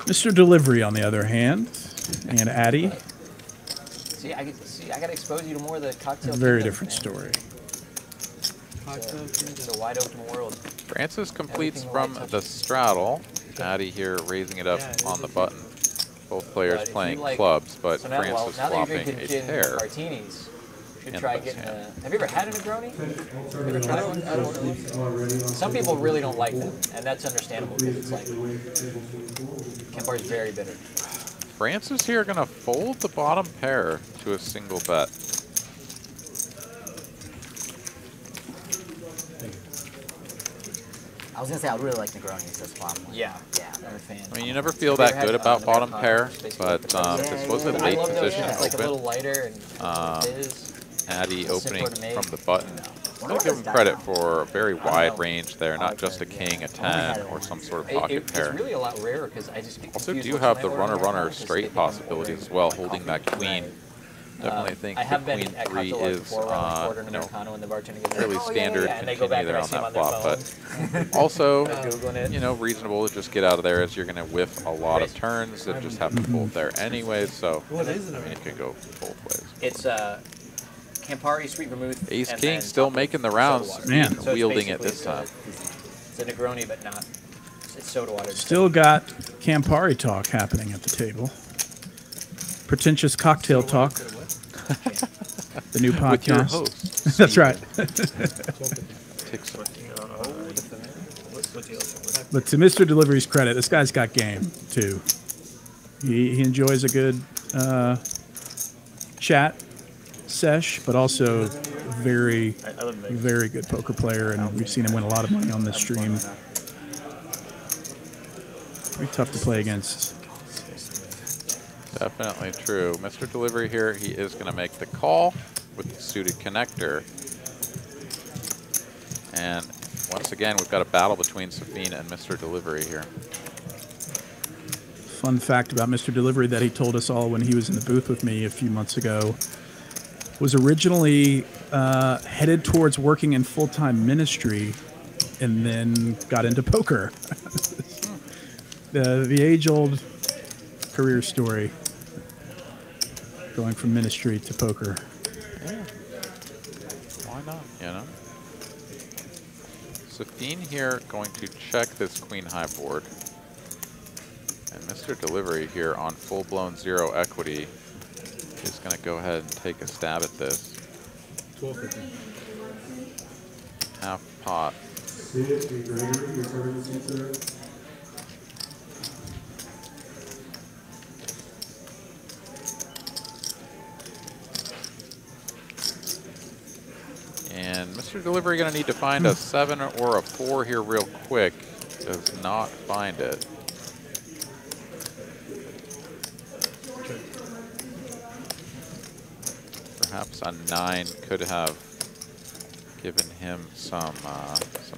Mr. Delivery, on the other hand, and Addy. See, I got to expose you to more of the cocktail. Very different story. It's a wide open world. Francis completes from the straddle. Addy here raising it up on the button. Both players playing clubs, but so now, Francis now flopping a pair. Martinis, you should try getting a. Have you ever had a Negroni? Have you ever tried one? I don't know. Some people really don't like them, and that's understandable because it's like Campari's very bitter. Francis here going to fold the bottom pair to a single bet. I was gonna say I really like Negroni. It's just fun. Yeah, I'm a fan. I mean, you never feel that good about bottom pair, but this was a late position It's like a little open. lighter and Addy opening from the button. I want to give him credit for a very wide range there, not just a king, a 10, or some sort of pocket pair. It's really a lot rarer because I just Also do have the runner-runner straight possibility as well, holding that queen. Definitely think the queen 3 is, you know, fairly standard continue there on that flop, but also, you know, reasonable to just get out of there as you're going to whiff a lot of turns and just have to fold there anyway, so I mean, it could go both ways. It's Campari, sweet vermouth. Ace King still making the rounds, man, wielding it this time. It's a Negroni, but not. It's soda water. Still got Campari talk happening at the table. Pretentious cocktail talk. The new podcast. With your host. That's right. But to Mr. Delivery's credit, this guy's got game too. He enjoys a good chat sesh, but also very, very good poker player, and we've seen him win a lot of money on this stream. Pretty tough to play against. Definitely true. Mr. Delivery here, he is going to make the call with the suited connector. And once again, we've got a battle between Safin and Mr. Delivery here. Fun fact about Mr. Delivery that he told us all when he was in the booth with me a few months ago was originally headed towards working in full-time ministry and then got into poker. The age-old career story, going from ministry to poker. Yeah. Why not, you know? Safin here going to check this queen high board. And Mr. Delivery here on full-blown zero equity is going to go ahead and take a stab at this. 12.50. Half pot. And Mr. Delivery going to need to find a 7 or a 4 here real quick. Does not find it. Perhaps a 9 could have given him some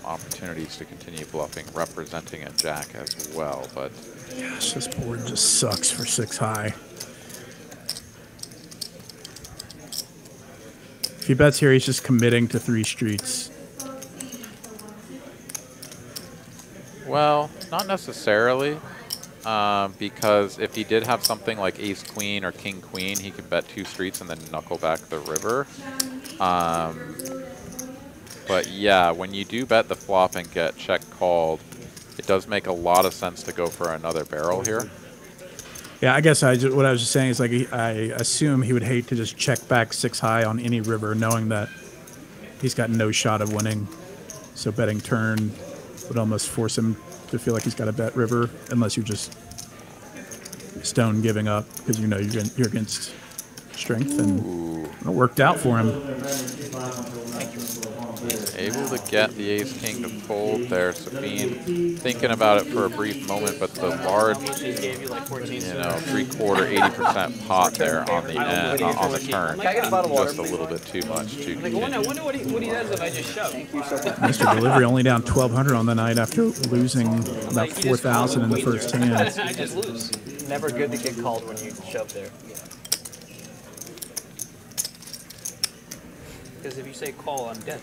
opportunities to continue bluffing, representing a jack as well. But gosh, this board just sucks for 6 high. If he bets here, he's just committing to 3 streets. well, not necessarily. Because if he did have something like ace-queen or king-queen, he could bet 2 streets and then knuckle back the river. But yeah, when you do bet the flop and get check called, it does make a lot of sense to go for another barrel here. Yeah, I guess what I was just saying is, like, I assume he would hate to just check back 6 high on any river, knowing that he's got no shot of winning. So betting turn would almost force him to feel like he's got to bet river, unless you're just stone giving up because you know you're against strength, and it worked out for him. Able to get the ace-king to fold there. Sabine thinking about it for a brief moment, but the large, you know, 3/4, 80% pot there on the end, on the turn, just a little bit too much to continue. I wonder what he does if I just shove. Mr. Delivery only down 1,200 on the night after losing about 4,000 in the first hand. I just lose. Never good to get called when you shove there. Because if you say call, I'm dead.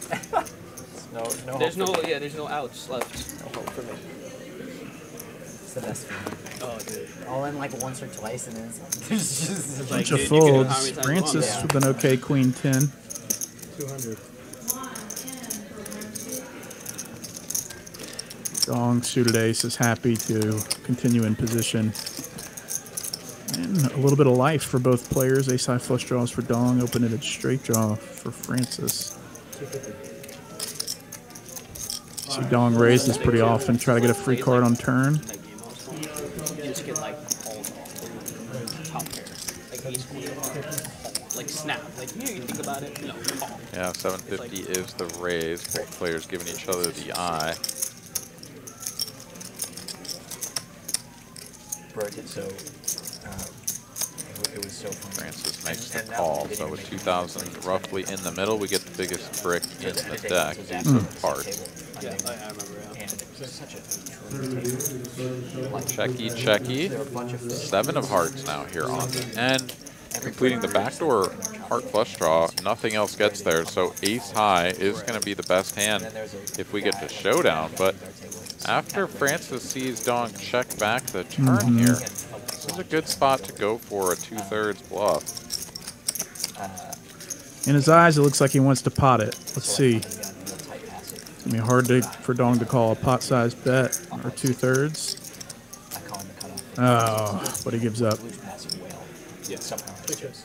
There's there's no outs left. no hope for me. It's the best feeling. Oh, dude. All in like once or twice, and then it's like, there's just Bunch Like, of dude, you can do it how folds. many times Francis you want. with an okay queen 10. 200. Dong suited ace is happy to continue in position. And a little bit of life for both players. Ace high flush draws for Dong, open-ended straight draw for Francis. See Dong raise this pretty often, try to get a free card on turn. That game also, you just get like called off top pair, like ace queen, like snap, like you think about it, no call. Yeah, 750 is the raise. Both players giving each other the eye. Broke it, so it was so fun. Francis makes the And now call, we didn't so even with make 2,000 roughly in the middle, we get the biggest brick in the deck. Part. Yeah, I remember. Yeah. And it was such a table. Like, Checky, checky. there were a bunch of 7 of hearts now here on the end. Completing the backdoor heart flush draw, nothing else gets there, so ace high is going to be the best hand if we get to showdown. But after Francis sees Dong check back the turn here, this is a good spot to go for a 2/3 bluff. In his eyes, it looks like he wants to pot it. Let's see. It's going to be hard for Dong to call a pot-sized bet or 2/3. Oh, but he gives up. Yeah, somehow it shows.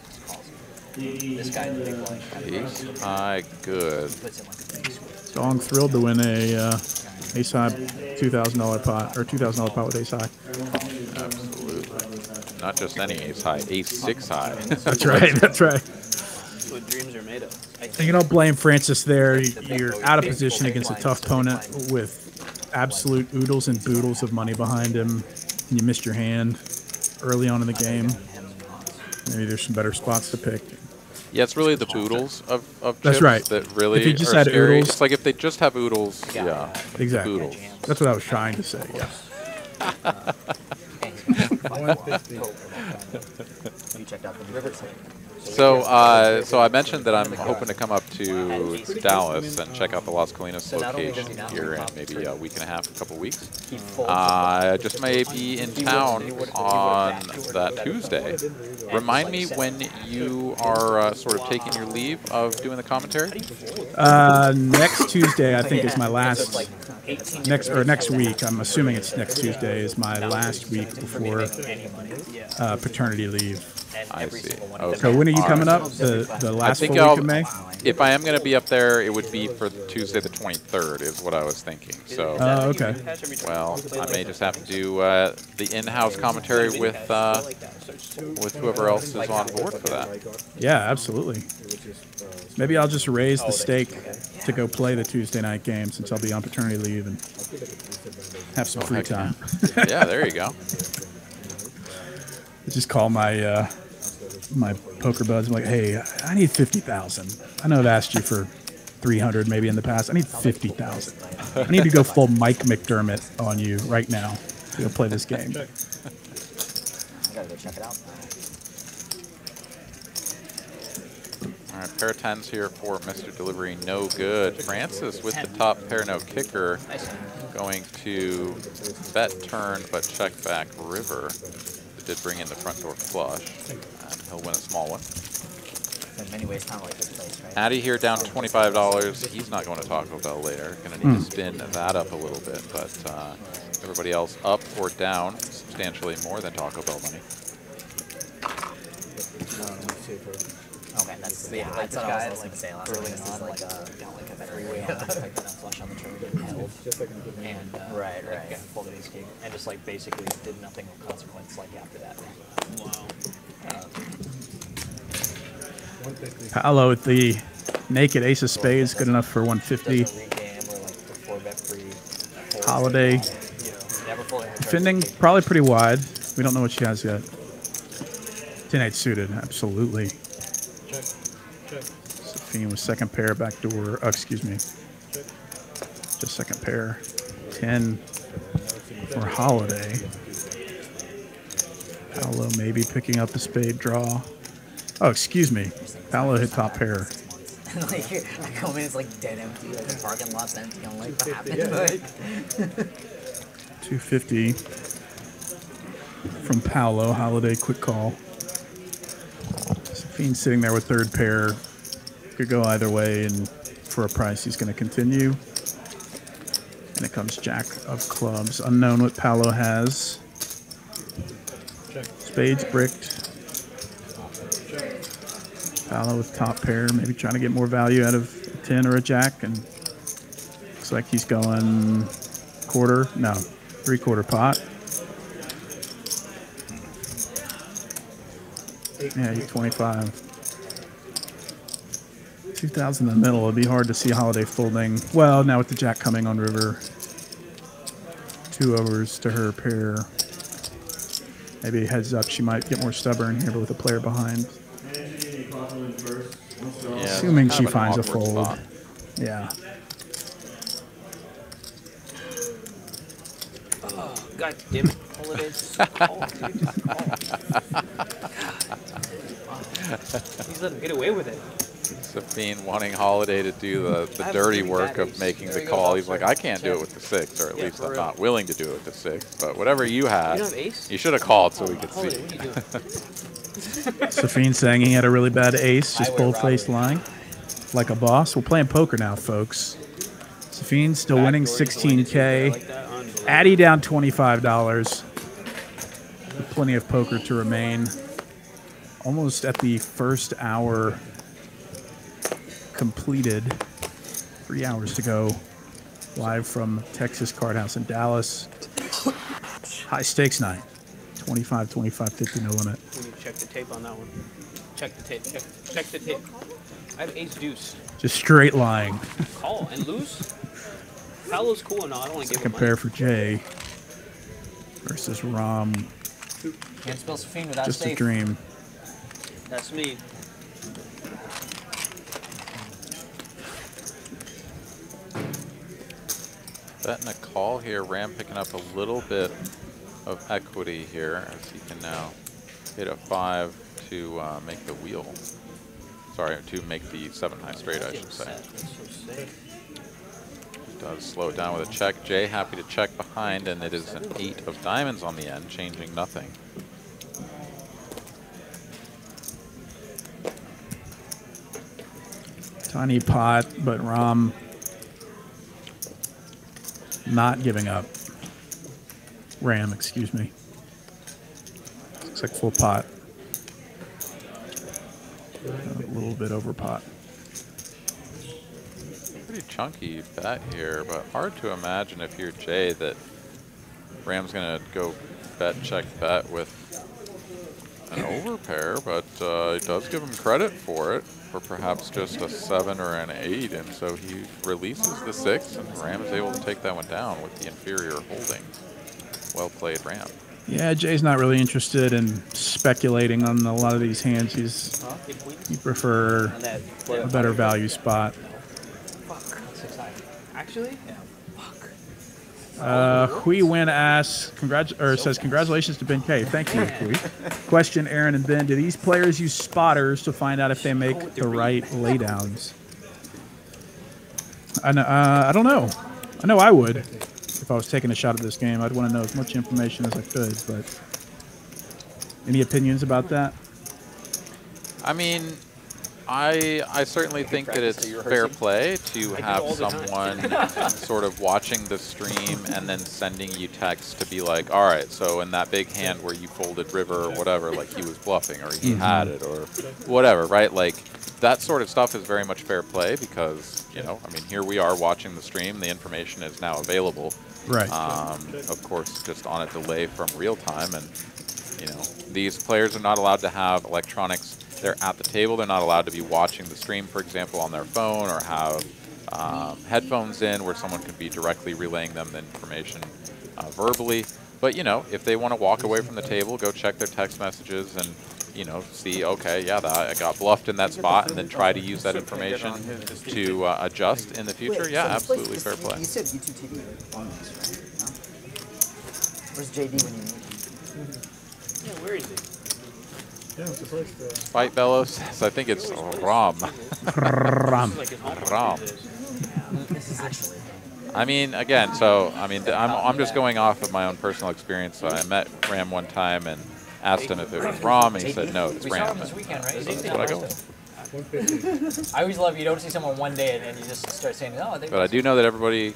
This guy in the big blind. Ace high, good. Puts in like a big square. Dong thrilled to win a ace high $2,000 pot, or $2,000 pot with ace high. Absolutely. Not just any ace high, ace 6 high. That's right, that's right. That's what dreams are made of. And you don't blame Francis there. You're out of position against a tough opponent with absolute oodles and boodles of money behind him, and you missed your hand early on in the game. Maybe there's some better spots to pick. Yeah, it's really the boodles of That's chips right. that really If you just are had scary. oodles- It's like if they just have oodles, yeah. Exactly. Oodles. That's what I was trying to say, yeah. 150. You checked out the river side. So, so I mentioned that I'm hoping to come up to Dallas and check out the Las Colinas location here in maybe a week and a half, a couple weeks. I just may be in town on that Tuesday. Remind me when you are sort of taking your leave of doing the commentary. Next Tuesday, I think, is my last. Next week. I'm assuming it's next Tuesday is my last week before paternity leave. I see. Okay. So when are you coming up? The last full week of May? If I am going to be up there, it would be for Tuesday the 23rd is what I was thinking. So, okay. Well, I may just have to do the in-house commentary with whoever else is on board for that. Yeah, absolutely. Maybe I'll just raise the stake to go play the Tuesday night game since I'll be on paternity leave and have some free time. Yeah, there you go. I just call my my poker buds. I'm like, hey, I need 50,000. I know I've asked you for 300 maybe in the past. I need 50,000. I need to go full Mike McDermott on you right now to go play this game. I gotta go check it out. All right, pair of 10s here for Mr. Delivery, no good. Francis with the top pair, no kicker. Going to bet turn, but check back river. It did bring in the front door flush, and he'll win a small one. In many ways, kind of like this place, right? Addy here down $25. He's not going to Taco Bell later. Going to need to spin that up a little bit, but everybody else up or down substantially more than Taco Bell money. Okay, that's I thought I was listening to say last time. This is like a three-way flush on the turn and held, and right. Folded ace king, and just like basically did nothing of consequence like after that. Wow. Paolo with the naked ace of spades, good enough for 150. Holiday defending probably pretty wide. We don't know what she has yet. 10-8 suited, absolutely. Sophine with second pair, back door. Oh, excuse me. Just second pair. 10 for Holiday. Paolo maybe picking up a spade draw. Oh, excuse me. Paolo hit top pair. Like, I come in, it's like dead empty, like the parking lot's empty. I'm like, what happened? Like, 250 from Paolo. Holiday, quick call. Sophine sitting there with third pair. Could go either way, and for a price, he's going to continue. And it comes Jack of clubs. Unknown what Paolo has. Spades bricked. Paolo with top pair, maybe trying to get more value out of a 10 or a jack, and looks like he's going quarter, no, three-quarter pot. Yeah, he's 25. 2,000 in the middle, it'd be hard to see Holiday folding. Well, now with the jack coming on river, 2 overs to her pair. Maybe heads up, she might get more stubborn here, but with a player behind. Yeah, assuming she finds a fold. Spot. Yeah. Oh, God damn it. Holidays. He's letting him get away with it. Sophine wanting Holiday to do the dirty work of making the call. He's like, I can't do it with the 6, or at least I'm not willing to do it with the 6. But whatever you have, you should have called so we could see. Sophine saying he had a really bad ace, just bold-faced lying. Like a boss. We're playing poker now, folks. Sophine still winning 16K. Addy down $25. With plenty of poker to remain. Almost at the first hour completed. 3 hours to go. Live from Texas Card House in Dallas. High stakes night. 25, 25, 50, no limit. We need to check the tape on that one. Check the tape. Check the tape. I have ace deuce. Just straight lying. Call and lose? Paolo's cool and all. I don't want to give him Compare for Jay versus Rom. Can't spell Sophine without just safe. A dream. That's me. Betting a call here. Ram picking up a little bit of equity here as he can now hit a 5 to make the wheel. Sorry, to make the 7 high straight, I should say. Does slow it down with a check. Jay happy to check behind, and it is an 8 of diamonds on the end, changing nothing. Tiny pot, but Rom not giving up. Ram, excuse me. Looks like full pot. A little bit over pot. Pretty chunky bet here, but hard to imagine if you're Jay that Ram's going to go bet, check, bet with an overpair, but he does give him credit for it, for perhaps just a 7 or an 8, and so he releases the 6, and Ram is able to take that one down with the inferior holding. Well played, Ram. Yeah, Jay's not really interested in speculating on a lot of these hands. He prefer a better value spot. Actually? Yeah. Hui Win asks, says, congratulations to Ben K. Thank you, Hui. Question, Aaron and Ben, do these players use spotters to find out if they make the right laydowns? I don't know. I know I would. If I was taking a shot at this game, I'd want to know as much information as I could, but any opinions about that? I mean, I certainly think that it's fair play to have someone sort of watching the stream and then sending you text to be like, all right, so in that big hand where you folded river or whatever, like he was bluffing or he had it or whatever, right? Like that sort of stuff is very much fair play because, you know, I mean, here we are watching the stream. The information is now available. Right. Of course, just on a delay from real time. And, you know, these players are not allowed to have electronics. They're at the table. They're not allowed to be watching the stream, for example, on their phone or have headphones in where someone could be directly relaying them the information verbally. But, you know, if they want to walk away from the table, go check their text messages and, you know, see, okay, yeah, I got bluffed in that spot, and then try to use that information to adjust in the future. Yeah, absolutely fair play. You said YouTube TV on this, right? No? Where's JD when you need him? Yeah, where is he? Fight Bellows says, I think it's Ram. Ram. Ram. This is actually. I mean, again, so, I mean, I'm just going off of my own personal experience. So I met Ram one time and asked him if it was Ram, and he said, no, it's We saw Ram. him this weekend, right? That's what I go with. I always love you don't see someone one day and then you just start saying, oh, they But I do know that everybody,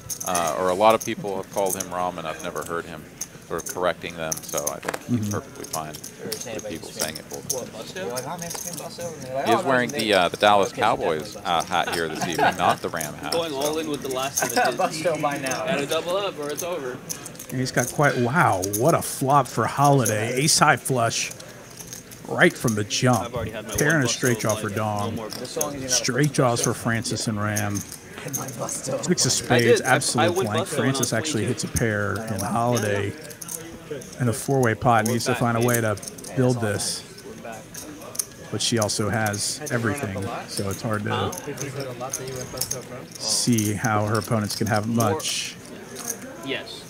or a lot of people have called him Ram, and I've never heard him sort of correcting them, so I think he's perfectly fine with people saying it both ways. You're like, oh, man, it's Busto. And they're like, He oh, is no, wearing they- the Dallas Okay, so Cowboys definitely hat here this evening, not the Ram hat. Going all in with the last of it. Busto by now. Gotta double up or it's over. And he's got quite, wow, what a flop for Holiday. Ace high flush right from the jump. I've already had my Pair one and a Busto, straight draw for like, Dom. no more Just so long as you're not a Straight draws for Francis and Ram. And my Busto. Six of I spades, did. absolute I went blank. Busto when I Francis was actually 22. hits a pair, and Holiday and a four-way pot needs to find a way to build this. But she also has everything, so it's hard to see how her opponents can have much. Yes.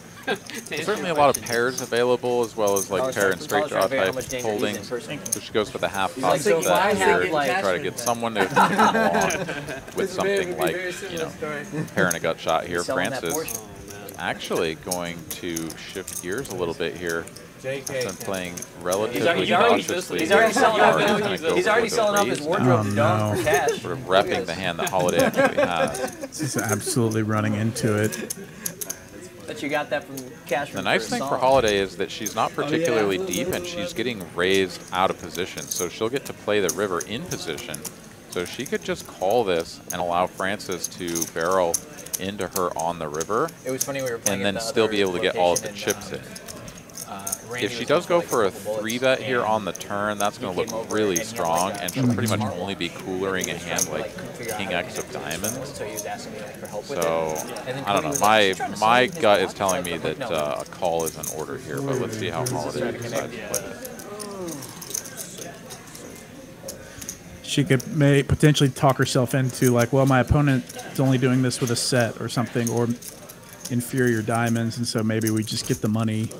Certainly a lot of pairs available, as well as like pair and straight draw How type much danger holdings. he's in person. So she goes for the half pot like, so if I bet had, here like- to try to get someone to come along with something like, you know, pair and a gut shot here. Selling that Francis Porsche. actually going to shift gears a little bit here. Been playing He's relatively already cautiously. selling up He's his, gonna go he's already for the selling up his raise wardrobe Oh, to Dom no. for cash. Sort of repping the hand that Holiday actually has. This is absolutely running into it. That you got that from cash. The nice thing for Holiday is that she's not particularly deep, and she's getting raised out of position, so she'll get to play the river in position. So she could just call this and allow Francis to barrel into her on the river, It was funny we were playing and then at the still other be able to get all of the location chips in. Randy If she was does go like for a couple bullets, 3-bet here and on the turn, that's going to came look over really and he had strong, like a and she'll pretty much smart only be coolering a hand like couldn't figure out King how X to of make it. diamonds. So he was asking me like for help with So, it. And then I don't Cody know. was like, "She's trying to My sell his gut is watch." telling I me was like, that "No." a call is in order here, but let's see how Holiday decides to play this. She may potentially talk herself into like, well, my opponent is only doing this with a set or something, or inferior diamonds, and so maybe we just get the money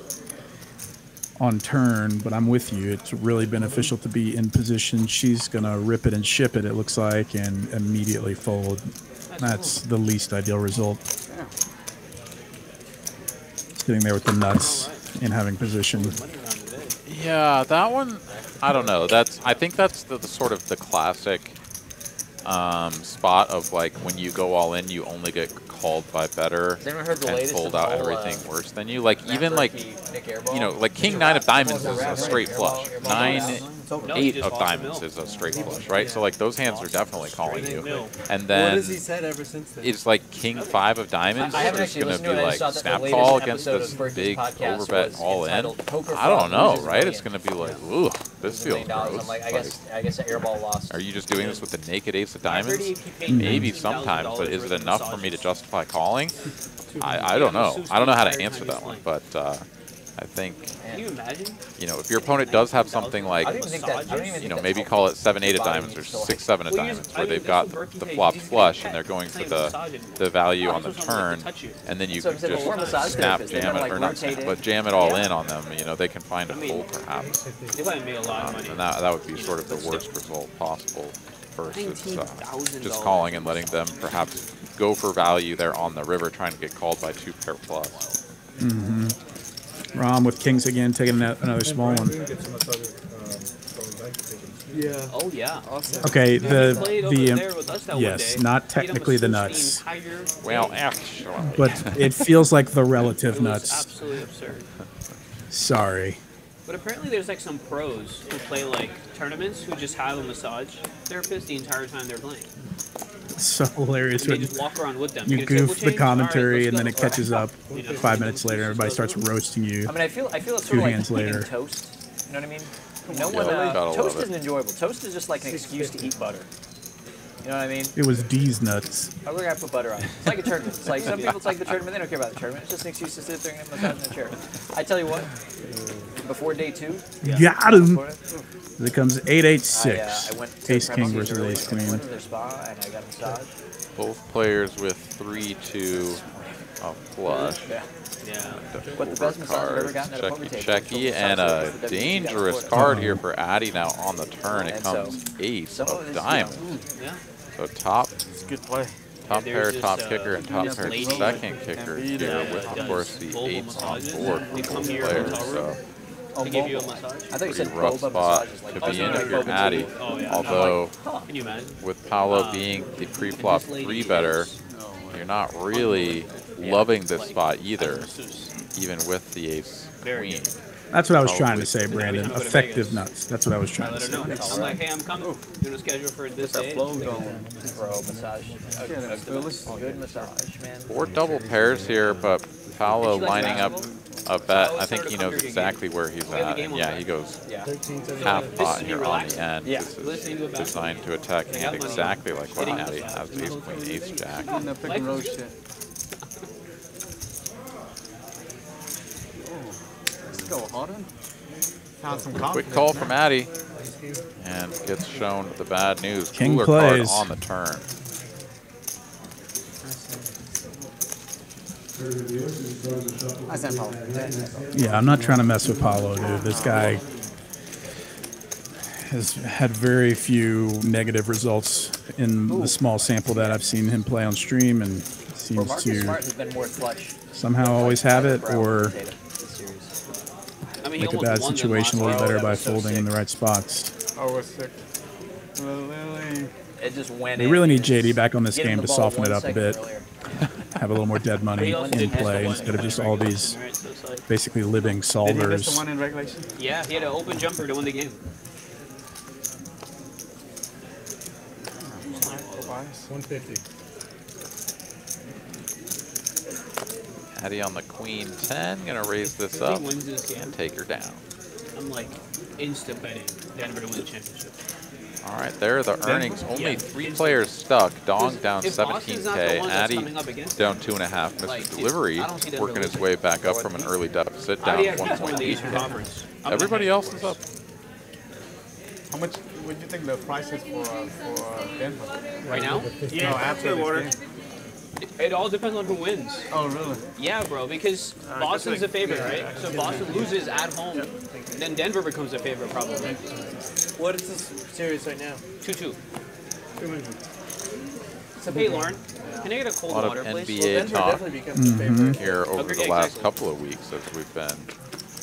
on turn, but I'm with you. It's really beneficial to be in position. She's going to rip it and ship it, it looks like, and immediately fold. That's the least ideal result. Sitting there with the nuts and having position. Yeah, that one, I don't know. I think that's the sort of the classic spot of like when you go all in, you only get called by better and fold out everything worse than you. Like even like, you know, like King 9 of Diamonds is a straight flush. 9-8 of Diamonds is a straight flush, right? So like those hands are definitely calling you. And then what has he said ever since then? It's like King 5 of Diamonds is going to be like snap call against this big overbet all in. I don't know, right? It's going to be like, ooh, this feels gross. I guess the airball lost. Are you just doing this with the naked ace of diamonds? Maybe sometimes, but is it enough for me to justify calling? I don't know. I don't know how to answer that one, but I think, Can you imagine? you know, if your opponent does have something like, you know, maybe call it 7-8 of diamonds or 6-7 of diamonds, where they've got the flop flush and they're going for the value on the turn, and then you can just snap, jam it, or not snap, but jam it all in on them, you know, they can find a fold perhaps. They might make a lot of money. And that would be sort of the worst result possible versus just calling and letting them perhaps go for value there on the river, trying to get called by 2 pair plus. Rom with kings again, taking another small one. Yeah. Oh yeah. Okay, the yes, not technically the nuts, Well, actually, but it feels like the relative nuts. Absolutely absurd. Sorry. But apparently there's like some pros who play like tournaments who just have a massage therapist the entire time they're playing. It's so hilarious And they when just walk around with them. you can say, goof "We'll the change." commentary All right, and then let's it go. catches up. 5 minutes later, everybody starts roasting you. I mean, I feel it's sort 2 of like hands eating later. toast. You know what I mean? No Yeah, one. gotta love Toast it. isn't enjoyable. Toast is just like an excuse to eat butter. You know what I mean? It was D's nuts. Oh, we're gonna put butter on it. It's like a tournament. It's like some people it's like the tournament. They don't care about the tournament. It's just an excuse to sit there and massage in a chair. I tell you what. Before day 2. Got him. Before it, It comes 8-8-6. I went to Ace king Premises versus early, ace and I queen. went to their spa and I got a massage. both players with 3-2 of flush. Yeah. Yeah. But the best massage I've ever gotten at a poker table. Checky, and a dangerous card here for Addy now on the turn. It comes ace of diamonds. Yeah. So top It's a good play. top Yeah, pair, there's top this, kicker, and top this pair lady second kicker here that with, of does course, the boba eights on massages. board They for come both here in players. hotel So to give you a massage. I thought you pretty said rough boba spot massages. to Like, be no, in no, if you're boba Addy. tea. Oh, yeah. Although Can you imagine? with Paolo being the pre-flop This lady 3-better, is you're not really loving this like spot either, masseuse. even with the ace Very queen. good. That's what I was trying to Probably. say, Brandon. Every time I go to Effective Vegas, nuts. That's what I was I trying to let her say. know. I'm like, hey, I'm coming. Doing a schedule for this day. Bro, massage. A good massage, man. 4 double pairs here, but Paolo lining up a bet. I think he knows exactly where he's at. And yeah, he goes Yeah. half pot here on the end. Yeah. This is designed to attack hand exactly like what Addy has ace queen, ace jack. Let's go, Harden. Found some Quick call from Addy, and gets shown the bad news. King Cooler card plays. on the turn. I sent Paolo. Yeah, I'm not trying to mess with Paolo, dude. This guy has had very few negative results in the small sample that I've seen him play on stream, and Or seems Marcus to Smart has been more clutch. somehow always have it or This series. I mean, he make a almost bad won the situation a last little round. better that by was so folding in sick. the right spots. Oh, we're sick. Lily. It just went They in. really need JD back on this Get him game the to ball soften it 1 up a second bit, earlier. have a little more dead money He also in didn't miss the play one instead of in just all regulation, these right? So it's like, basically living Did he miss the solvers. one in regulation? yeah, he had an open jumper to win the game. 150. Addy on the queen 10, gonna raise this If up he wins this game, and take her down. I'm like insta betting Denver to win the championship. All right, there are the earnings. Only 3 players stuck. Dong down If Boston's not the 17K. one that's Addy coming up against down 2.5. Mr. Like, if- Delivery I don't see Denver working his losing. way back up from an early deficit, I down already have to win the Eastern 1.8K. Conference. I'm Everybody gonna else have is to up. How much would you think the price is for Denver? right now. No, after the game. It all depends on who wins. Oh, really? Yeah, bro, because Boston's a favorite, right? So if Boston loses at home, then Denver becomes a favorite probably. What is this series right now? 2-2. 200. Hey, Lauren, can I get a A cold lot water, of please? NBA Denver talk definitely becomes a favorite. here over the Okay, last exactly. couple of weeks as we've been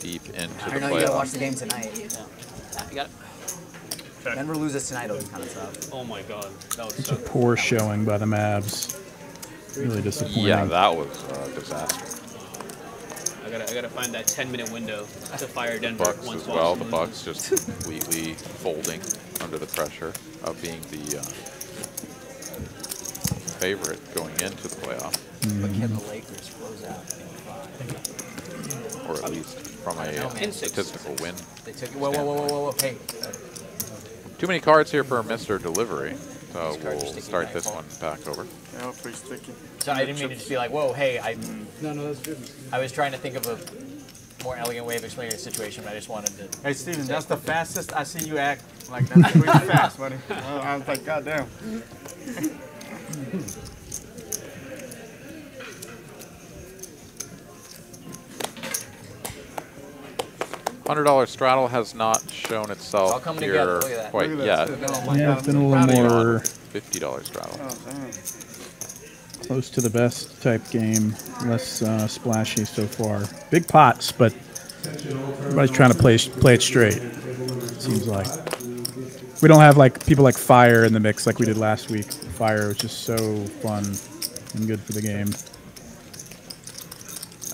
deep into I the know you gotta watch playoffs. the game tonight. Ah, you got it. Denver loses tonight, it'll be kind of tough. Oh my god, that was It's so a poor showing by the Mavs. Really disappointing. Yeah, that was a disaster. I gotta find that 10-minute window to fire Denver Bucks once as well. The Boston Bucks just completely folding under the pressure of being the favorite going into the playoff, But can the Lakers close out in 5? or at least from a In 6. statistical win. They took. Whoa. Hey. Too many cards here for Mr. Delivery, so These cards are we'll sticky start knife this hole. one back over. Yeah, pretty sticky. So I didn't mean to just be like, whoa, hey, No, that's good. I was trying to think of a more elegant way of explaining the situation, but I just wanted to. Hey, Steven, that's the fastest I seen you act. Like, that's pretty fast, buddy. I was like, goddamn. $100 straddle has not shown all itself coming here together, look at that. quite Look at yet. that. Oh, my Yeah, God. it's been a little more $50 straddle. Oh, damn. close to the best type game, less splashy so far. Big pots, but everybody's trying to play it straight. Seems like we don't have like people like Fire in the mix like we did last week. Fire was just so fun and good for the game.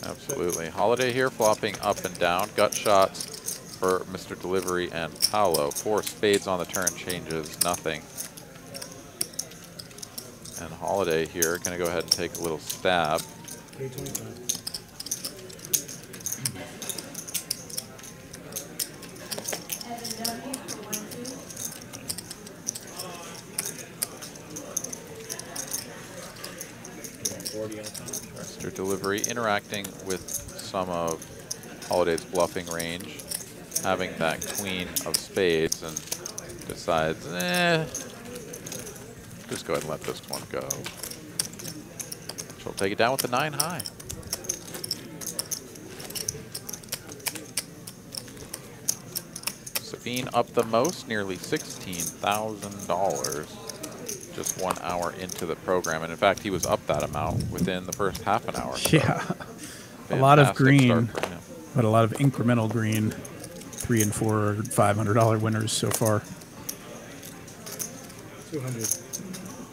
Absolutely. Holiday here flopping up and down. Gut shots for Mr. Delivery and Paolo. 4 spades on the turn changes nothing. And Holiday here going to go ahead and take a little stab. 325. Mr. Delivery interacting with some of Holiday's bluffing range, having that queen of spades, and decides, just go ahead and let this one go. She'll take it down with the 9 high. Sabine up the most, nearly $16,000. Just 1 hour into the program, and in fact, he was up that amount within the first half an hour. So Yeah, a lot of fantastic green, start for him. but a lot of incremental green. $300 and $400 winners so far. 200.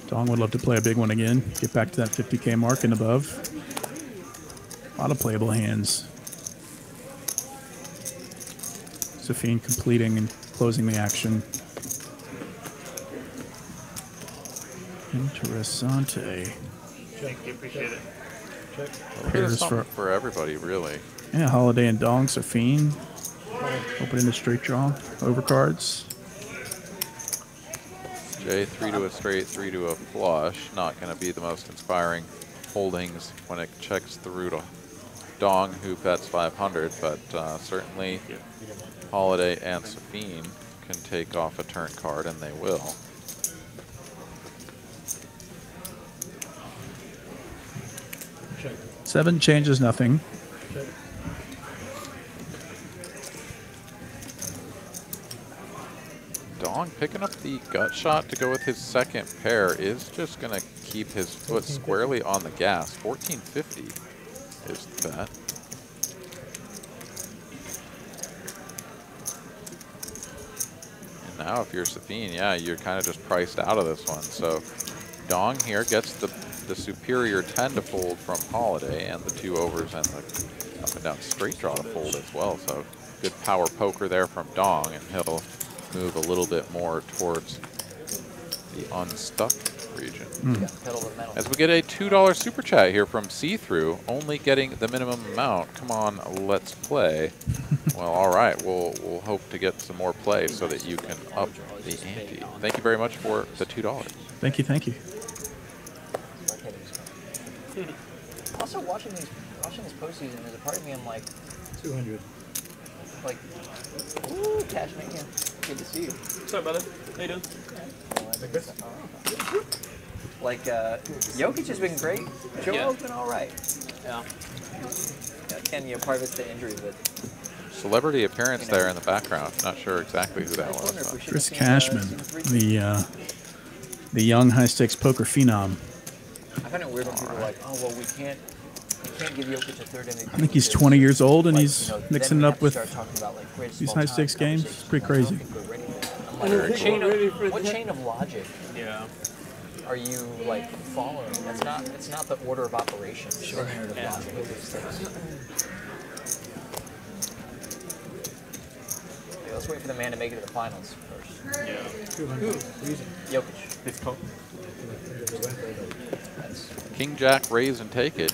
Dong would love to play a big one again, get back to that 50K mark and above. A lot of playable hands. Safine completing and closing the action. Interessante. Thank you, appreciate it. Check. Here's Something for for everybody, really. yeah, Holiday and Dong, Safine. Opening the straight draw, overcards. Jay, 3 to a straight, 3 to a flush. Not going to be the most inspiring holdings when it checks through to Dong, who bets 500, but certainly Holiday and Safine can take off a turn card, and they will. Check. 7 changes nothing. Check. Dong picking up the gut shot to go with his second pair is just going to keep his foot squarely on the gas. 1450 is the bet. And now if you're Safine, yeah, you're kind of just priced out of this one. So Dong here gets the superior 10 to fold from Holiday, and the 2 overs and the up and down straight draw to fold as well. So good power poker there from Dong, and he'll move a little bit more towards the unstuck region. Pedal to the metal. As we get a $2 super chat here from See-Through, only getting the minimum amount. Come on, let's play. Well, all right, we'll hope to get some more play so that you can up the ante. Thank you very much for the $2. Thank you, thank you. Also, watching this postseason, there's a part of me I'm like, 200. ooh, cash making. Good to see you. What's up, brother? How you doing? Like, Jokic has been great. Joel's been all right. Yeah. Ken, part of it's the injury, but... Celebrity appearance there in the background. Not sure exactly who that was. Chris Cashman, the young high-stakes poker phenom. I find it weird when people are like, oh, well, we can't give Jokic a third MVP. I think he's 20 years old, and like, he's mixing it up with these high-stakes games. It's pretty crazy. What chain of logic are you, like, following? It's not the order of operations. Sure. Yeah. Let's wait for the man to make it to the finals first. Yeah. Jokic. It's cold. King Jack, raise and take it.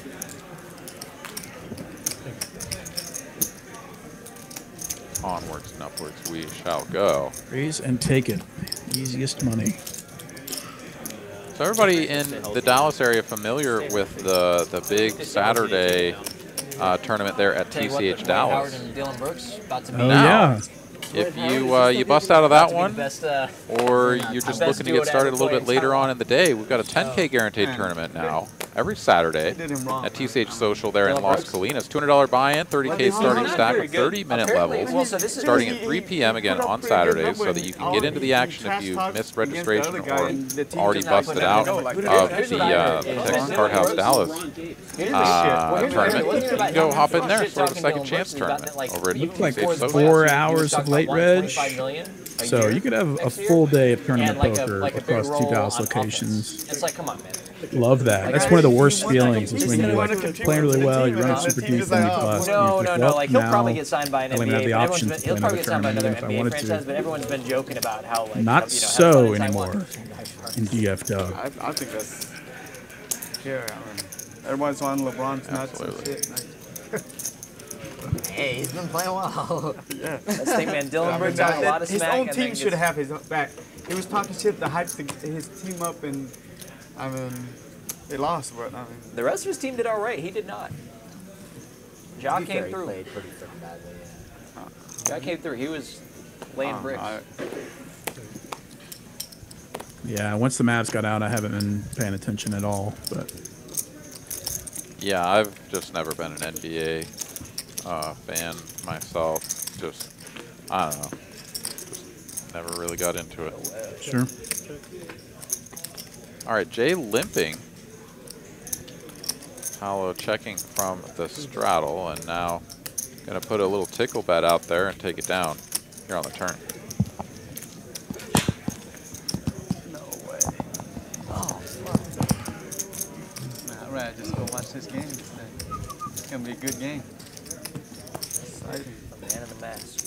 Onwards and upwards we shall go. Raise and take it. Easiest money. So everybody in the Dallas area familiar with the big Saturday tournament there at TCH Dallas? Howard and Dylan Brooks about to meet. Oh, yeah. If you bust out of that one, or you're just looking to get started a little bit later on in the day, we've got a 10K guaranteed tournament now every Saturday at TCH Social there in Las Colinas. $200 buy-in, 30K starting stack with 30-minute levels, starting at 3 p.m. again on Saturdays, so that you can get into the action if you missed registration or already busted out of the Texas Card House Dallas tournament. You can go hop in there, sort of a second chance tournament over at Like TCH Social. 4 hours of late reg. So you could have a full day of tournament poker across 2 Dallas locations. It's like, come on, man. Love that. That's one of the worst feelings is when you're like playing really well, you run up super deep, and you bust. No. Well, like he'll probably get signed by an I wouldn't have the NBA. option to play He'll probably get signed by another if I NBA wanted franchise, to. but everyone's been joking about how like Not so anymore in DFW. I think that's scary. I mean, everyone's on LeBron's nuts and shit. Hey, he's been playing well. Yeah. That's the thing, man. Dylan Brooks got a lot of his smack. own team should have his back. He was talking shit to hype his team up, and I mean, they lost, but I mean. The rest of his team did all right. He did not. Ja came through. Played pretty freaking badly. Ja came through. He was laying bricks. Yeah, once the Mavs got out, I haven't been paying attention at all. But Yeah, I've just never been an NBA fan myself. Just, I don't know. Just never really got into it. sure. All right, Jay limping. Paolo checking from the straddle, and now going to put a little tickle bet out there and take it down here on the turn. No way. Oh, fuck. I'd rather just go watch this game instead. It's going to be a good game. Exciting. The man in the mask.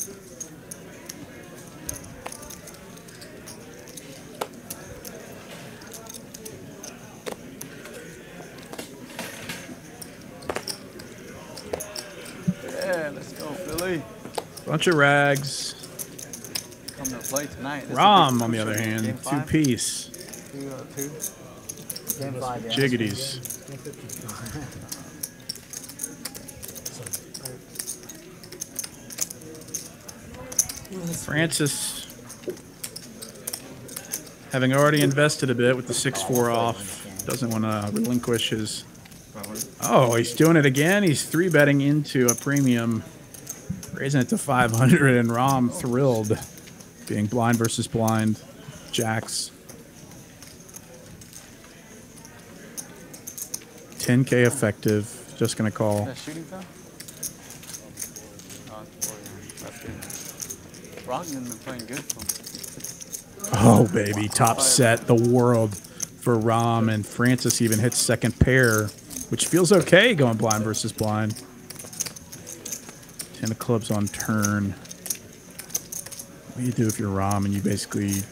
Yeah, let's go, Philly. Bunch of rags. Come to play tonight. Rom, on the other hand, 2-piece. 2. Game 5, yeah. Jiggities. Francis, having already invested a bit with the 6-4 off, doesn't want to relinquish his. Oh, he's doing it again. He's 3-betting into a premium, raising it to 500, and Rom thrilled, being blind versus blind. Jacks. 10K effective. Just gonna call. That shooting time? Oh, that's good. Brogdon's been playing good for him. Oh, baby. Top set, the world for Rom, and Francis even hits second pair, which feels okay going blind versus blind. 10 of clubs on turn. What do you do if you're Rom and you basically,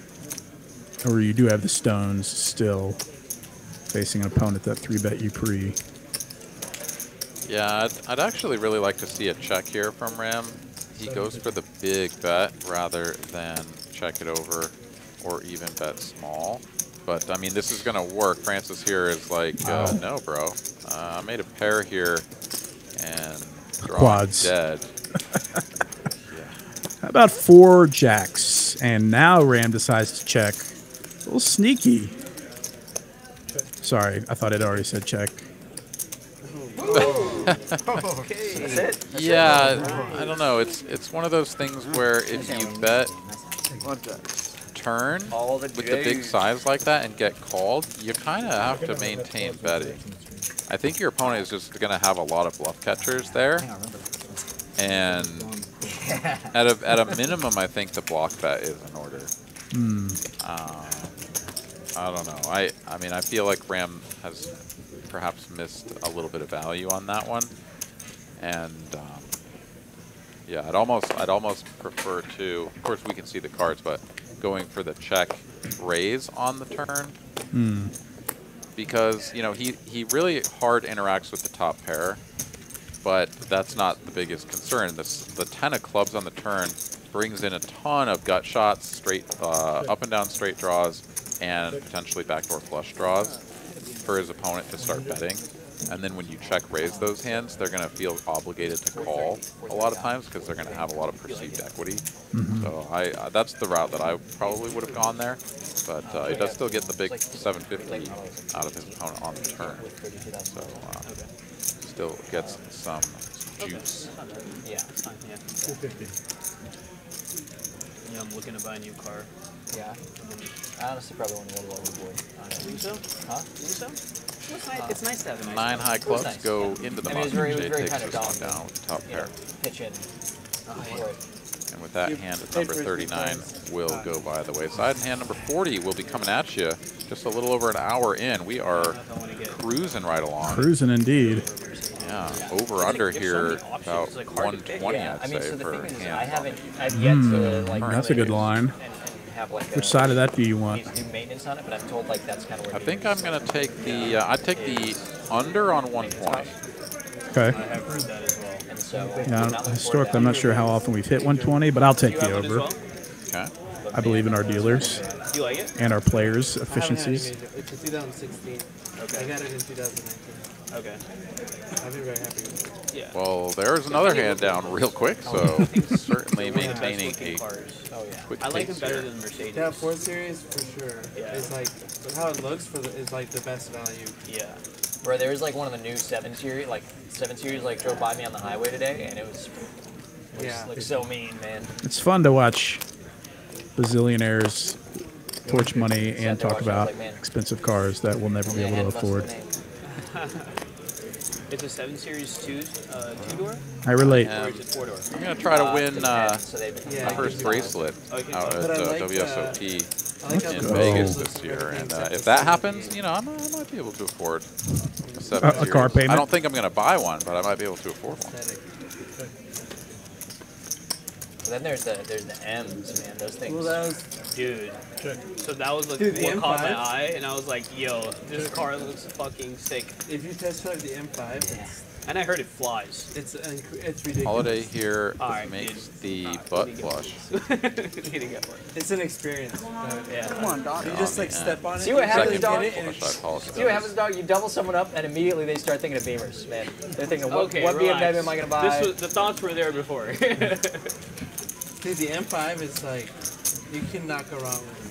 or you do have the stones still, facing an opponent that 3-bet you pre? Yeah, I'd actually really like to see a check here from Ram. He goes for the big bet rather than check it over or even bet small. But, I mean, this is going to work. Francis here is like, no, bro. I made a pair here and Quads. dead. How about 4 jacks? And now Ram decides to check. A little sneaky. Sorry, I thought it already said check. Okay. That's it? Yeah, I don't know. It's one of those things where if you bet turn with the big size like that and get called, you kind of have to maintain betting. I think your opponent is just going to have a lot of bluff catchers there, and at a minimum, I think the block bet is in order. I don't know. I mean, I feel like Ram has perhaps missed a little bit of value on that one, and yeah, I'd almost prefer to. Of course, we can see the cards, but going for the check raise on the turn, because you know he really hard interacts with the top pair, but that's not the biggest concern. The 10 of clubs on the turn brings in a ton of gut shots, straight up and down straight draws, and potentially backdoor flush draws for his opponent to start betting. And then when you check raise those hands, they're going to feel obligated to call a lot of times because they're going to have a lot of perceived equity. So that's the route that I probably would have gone there. But he does still get the big 750 out of his opponent on the turn. So still gets some juice. Yeah, it's fine. Yeah. 250. Yeah, I'm looking to buy a new car. Yeah. I honestly probably want to go overboard. Think so? Huh? Think so? It's nice to have a nice 9 high clubs nice, go into the I mean, it was monster. very Jay takes kind of this one dominant, down with the top pair. Pitch in. And with that hand at number 39 will go by the wayside. And hand number 40 will be coming at you just a little over an hour in. We are cruising right along. Cruising indeed. Yeah, over under here about 120, Yeah, I'd I mean, say, so the for thing is, hand. I've yet to like. That's a good line. And have like Which side of that do you want? do maintenance on it, but I'm told like that's kind of where. I think I'm going to take the, I'd take the under on 120. Okay. I have heard that as well. And so. Yeah, historically, I'm not sure how often we've hit 120, but I'll take You the have one as over. well? Okay. I believe in our dealers You like it? and our players' I haven't had efficiencies. any major- It's a 2016. Okay. I got it in 2019. Okay. I've been very happy with it. Yeah. Well, there's another hand down real quick, so certainly maintaining a Oh yeah. quick I like pace them better here. than Mercedes. Yeah, 4 Series for sure. Yeah. It's like how it looks is like the best value. Yeah. Bro, there was like one of the new 7 Series, like drove by me on the highway today, and it was Yeah. looks so mean, man. It's fun to watch bazillionaires torch money and talk about expensive cars that we'll never be able to afford. It's a 7 Series 2-door? I relate. Or is it 4-door? I'm going to try to win Yeah. my first bracelet out at But I like WSOP I like how in the Vegas looks this year. everything's And at if the that same happens, you know, I might be able to afford a 7 A car Series. payment? I don't think I'm going to buy one, but I might be able to afford one. aesthetic. Then there's the M's, man. Those things. Well, that was Dude. So that was like Dude, the what caught M5? my eye, and I was like, yo, this car looks fucking sick. if you test drive the M5, And I heard it flies. it's ridiculous. Holiday here Alright, makes dude. the butt flush. Getting it one. It's an experience. Yeah. Come on, dog. You just like step on it. See what you happens, get dog? it, and Flush, I it's- apologize. See what happens, dog? You double someone up, and immediately they start thinking of Beamers, man. They're thinking, what Okay, BMW relax. am I gonna buy? The thoughts were there before. Dude, the M5 is like you cannot go wrong with it.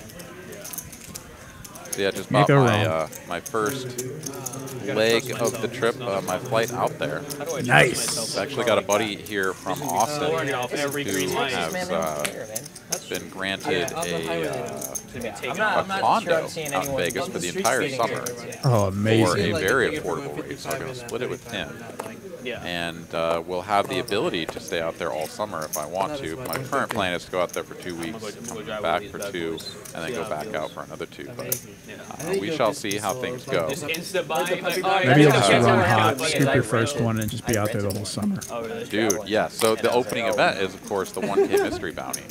So yeah, I just Can't bought go my wrong. My first leg of the trip, my flight out there. How do I trust Nice. myself? I've actually got a buddy here from Austin Learning off every who green light. has Man, they don't care, man. been granted on the highway, I'm a not sure condo I'm seeing out in anyone Vegas on for the streets entire speeding summer here. Yeah. Oh, for amazing. a Like, very take it from affordable rate. So 155 I'm going to and split it with 35 him. and not, like, Yeah. And we'll have the ability to stay out there all summer if I want to. My current plan is to go out there for 2 weeks, come back for 2, and then go back out for another 2. But we shall see how things go. Just instant buying. Like, Maybe That's you'll what just I'm run saying. hot, Like, scoop I your first rented- one, and just be out there the whole summer. Oh, really? Dude, yeah. So the opening like, oh. event is, of course, the 1K mystery bounty.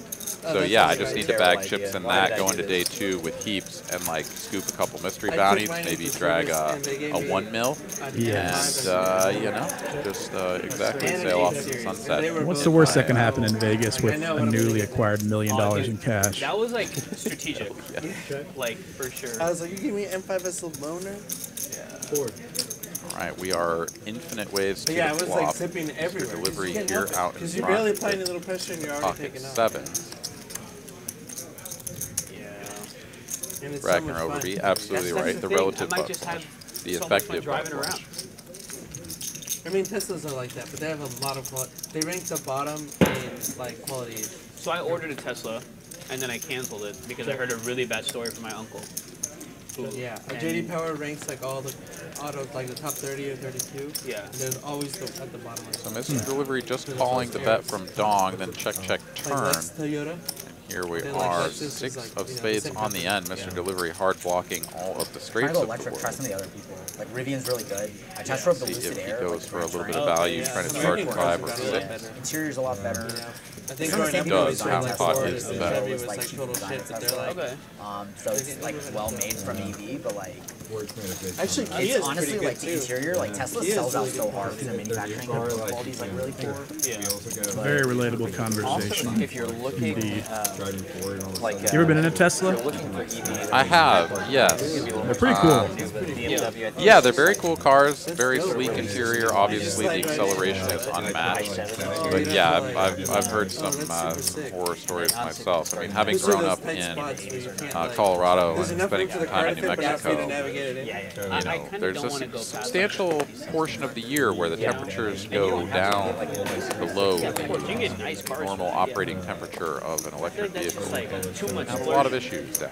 So yeah, I just need to bag chips in that, go into day 2 with heaps, and like scoop a couple mystery I took bounties, mine maybe into drag service, a and they gave 1 mil, Yes. and you know, just exactly sail off to the sunset. What's the worst that can happen in Vegas with a newly acquired $1 million in cash? That was like strategic. Like, for sure. I was like, you give me an M5 as a loaner? All right, we are infinite ways to But yeah, I the was like flop. zipping everywhere. Delivery here out in Because you front. barely apply any little pressure and you're already Pocket taking off. 7s. Yeah. And it's Ragnar so much Overby, fun. absolutely That's right. the The thing. relative I might butt just flush. have The so much fun effective driving butt around. flush. I mean, Teslas are like that, but they have a lot of they rank the bottom in like quality. So I ordered a Tesla, and then I canceled it because I heard a really bad story from my uncle. Yeah, JD Power ranks like all the autos, like the top 30 or 32. Yeah. And there's always at the bottom. Like, So Mr. Delivery just calling the bet from Dong, then check, check, turn. Like Lex Toyota. Here we Then, like, are, Lexus is, 6 like, of you know, spades the same on the end. Mr. Delivery hard blocking all of the Try straights to of the electric, try board. some of the other people. Like Rivian's really good. I test drove the See Lucid if he Air. goes like, for a little bit train. of value, yeah. trying to Some start American 5 or cars are 6. better. Interior's a lot better. I think Some of the same growing people up, does we have like pot Ford is and better. Chevy It's was like like cheap total design shit, and but stuff, they're so, like. Okay. So it's like well made from EV, but like Actually, Kia it's is honestly pretty like good the too. interior, like Tesla Kia is sells out really so good. hard because the manufacturing quality is like really poor. Yeah. Very relatable conversation. Also, if you're looking, Indeed. like, You ever been in a Tesla? if you're looking for EVs, I have, yes. They're pretty cool. BMW, I think Yeah, they're very cool cars, very sleek interior. Obviously, the acceleration is unmatched. But yeah, I've heard some horror stories myself. I mean, having grown up in Colorado and spending some time in New Mexico, you know, there's a substantial portion of the year where the temperatures go down below the normal operating temperature of an electric vehicle. Too much. Have a lot of issues down.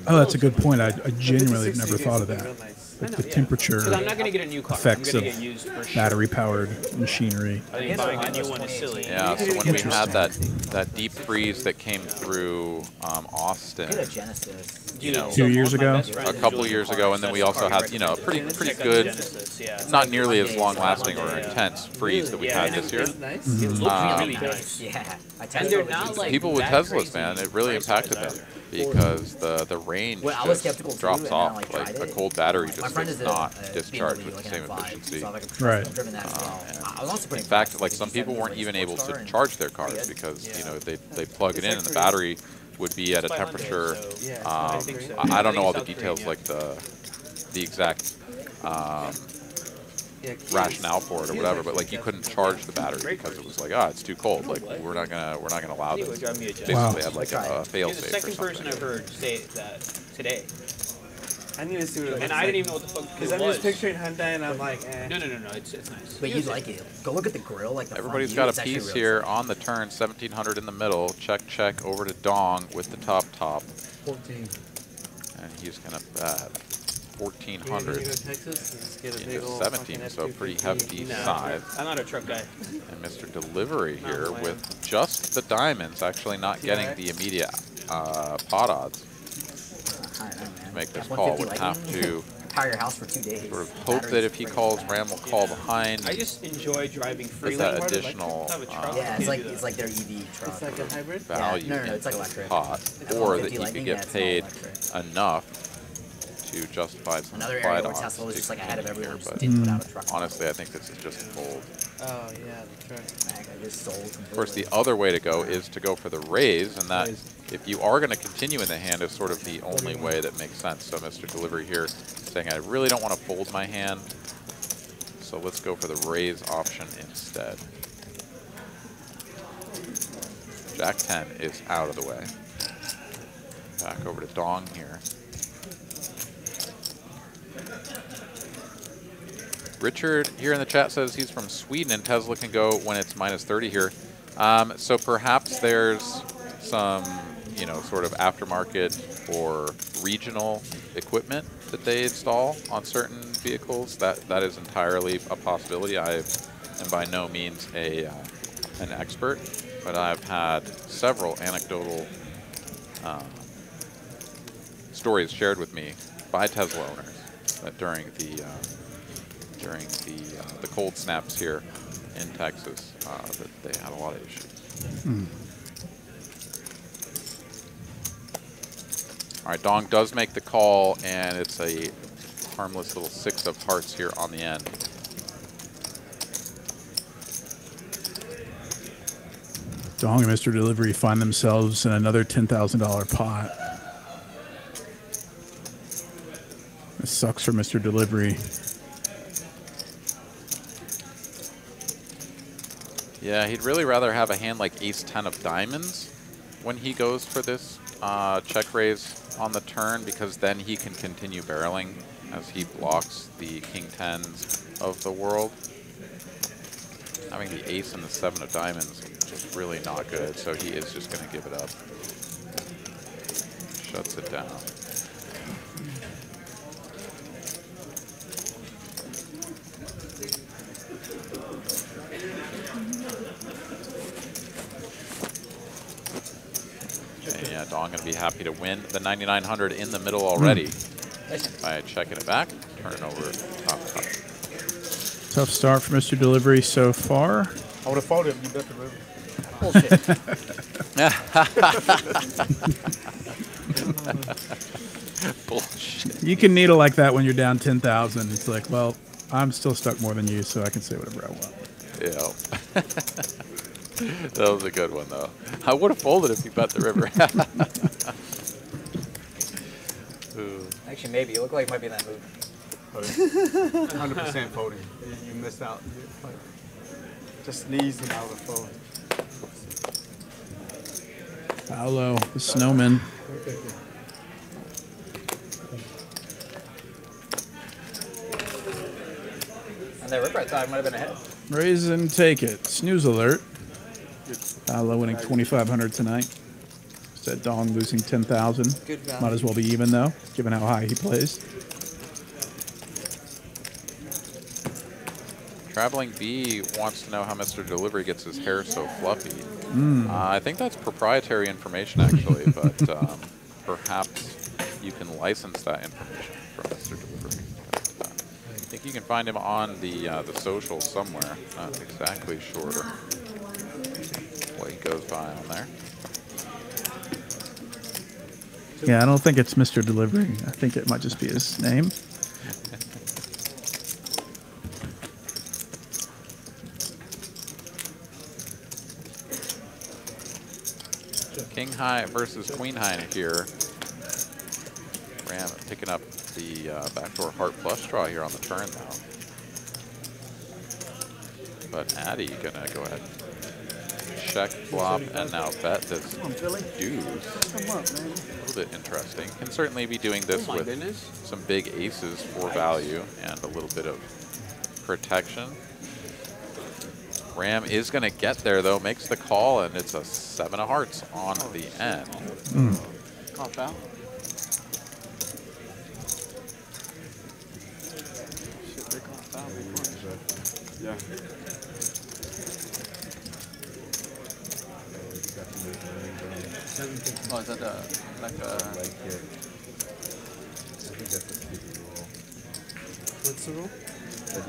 Oh, that's a good point. I genuinely have never thought of that. Like the temperature Because I'm not going to get a new car. effects I'm of going to get used for sure. battery-powered machinery. I think buying a new one is silly. Yeah, so when we had that deep freeze that came through Austin, Get a Genesis. you know, 2 years ago? a couple years ago, and then we also had, you know, a pretty good, not nearly as long-lasting or intense freeze that we had this year. Nice. It looks really Yeah, I And tested they're it. not like People with that Teslas, crazy man, it really impacted them because the range Well, I was just skeptical too, drops and then I, off. like, Like tried a it. cold battery My just friend does is not a discharge BMW, with the like same an M5, efficiency. So I've Right. driven that as well. I was also pretty In fact, impressed, like the some people GT70 weren't was even a able sports to car, and charge their cars because you know they plug it in and the battery would be at a temperature. I don't know all the details like the exact rationale for it or whatever, but like you couldn't charge the battery because it was like, it's too cold. Like we're not gonna allow this. Basically, had like a fail You're the safe or second person I've something. heard say that today. I need to see what it looks And I didn't even know what the fuck Because it I'm was. just picturing Hyundai and I'm like, No, it's nice. But you'd like it. Go look at the grill, like the Everybody's front got view, a it's actually piece really here sick. on the turn, 1700 in the middle. Check over to Dong with the top. 14. And he's gonna bet You're 1400 gonna go to Texas and just get a big into old 17, fucking so F250. pretty hefty size. I'm not a truck guy. And Mr. Delivery here man. with just the diamonds, actually not getting the immediate pot odds I don't know, man. to make this F-150 call. Would have Lightning? to Power your house for 2 days. sort of hope that if he calls, Ram will call behind. I just enjoy driving With freely. that additional I have a truck. Yeah, it's like their EV truck. It's like a hybrid. value no, in it's like the electric. pot, F-150 or that he Lightning, could yeah, get it's all paid electric. enough to justify some Another implied area where odds Tesla was to just like come ahead of in everyone, here, just but didn't put out a truck. honestly, I think this is just fold. Oh yeah, the truck. I just sold completely. Of course, the other way to go is to go for the raise, and that, if you are going to continue in the hand, is sort of the only way that makes sense. So Mr. Delivery here saying, I really don't want to fold my hand, so let's go for the raise option instead. Jack 10 is out of the way. Back over to Dong here. Richard here in the chat says he's from Sweden and Tesla can go when it's -30 here. So perhaps there's some, you know, sort of aftermarket or regional equipment that they install on certain vehicles. That is entirely a possibility. I am by no means an expert, but I've had several anecdotal stories shared with me by Tesla owners that during the cold snaps here in Texas, that they had a lot of issues. All right, Dong does make the call, and it's a harmless little 6 of hearts here on the end. Dong and Mr. Delivery find themselves in another $10,000 pot. This sucks for Mr. Delivery. Yeah, he'd really rather have a hand like ace-10 of diamonds when he goes for this check raise on the turn because then he can continue barreling as he blocks the king 10s of the world. Having the ace and the 7 of diamonds is just really not good, so he is just going to give it up. Shuts it down. And yeah, Dong going to be happy to win the 9,900 in the middle already by checking it back, turning over top. Tough start for Mr. Delivery so far. I would have folded if you bet the river. Bullshit. Bullshit. You can needle like that when you're down 10,000. It's like, well, I'm still stuck more than you, so I can say whatever I want. Yeah. That was a good one, though. I would have folded if you bet the river. Actually, maybe. You look like it might be in that move. 100% folding. You missed out. Just sneezed and out of the fold. Paolo, the snowman. And that rip, I thought I might have been ahead. Raise and take it. Snooze alert. Paolo winning 2,500 tonight. Instead, Dong losing 10,000. Good value. Might as well be even though, given how high he plays. Traveling B wants to know how Mr. Delivery gets his hair so fluffy. I think that's proprietary information, actually, but perhaps you can license that information from Mr. Delivery. But, I think you can find him on the social somewhere. Not exactly sure what he goes by on there. Yeah, I don't think it's Mr. Delivery. I think it might just be his name. King high versus queen high here. Ram picking up the backdoor heart flush draw here on the turn, though. But Addy gonna go ahead, check, flop, and now bet this deuce. A little bit interesting. Can certainly be doing this with some big aces for value and a little bit of protection. Ram is going to get there, though, makes the call, and it's a 7 of hearts on the end. Cop out. Shit, they cop out. Yeah. Oh, is that like a... What's the rule?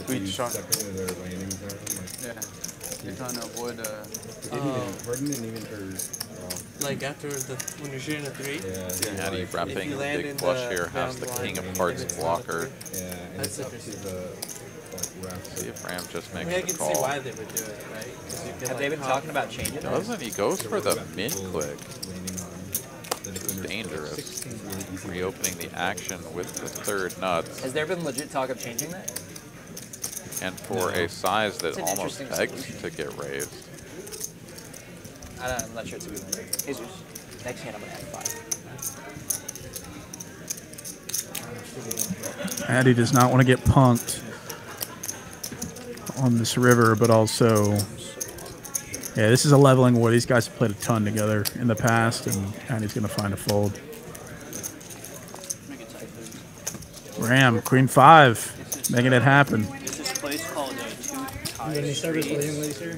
Sweet shot. Their landings are Yeah. You're trying to avoid Harden didn't even like after when you're shooting a 3? yeah. Addy If wrapping you the land big in flush the here, has the bound king line of and hearts it's not blocker. Yeah, and That's it's up to interesting. the ref. See if Ram just I makes mean, I the can see call. why they would do it, right? 'Cause you feel Have they like been talking about changing that? Doesn't he? Goes for the mid click. Landing on the defender's Dangerous. really easy. Reopening the action with the third nuts. Has there been legit talk of changing that? And for a size that It's an almost interesting begs solution. to get raised. I'm not sure it's a good one. Jesus. Next hand, I'm going to have 5. Addy does not want to get punked on this river, but also, yeah, this is a leveling war. These guys have played a ton together in the past, and Addy's going to find a fold. Make it tight, please. Ram, queen 5, making it happen. Is this place called a two tie Any service street? for young ladies here? I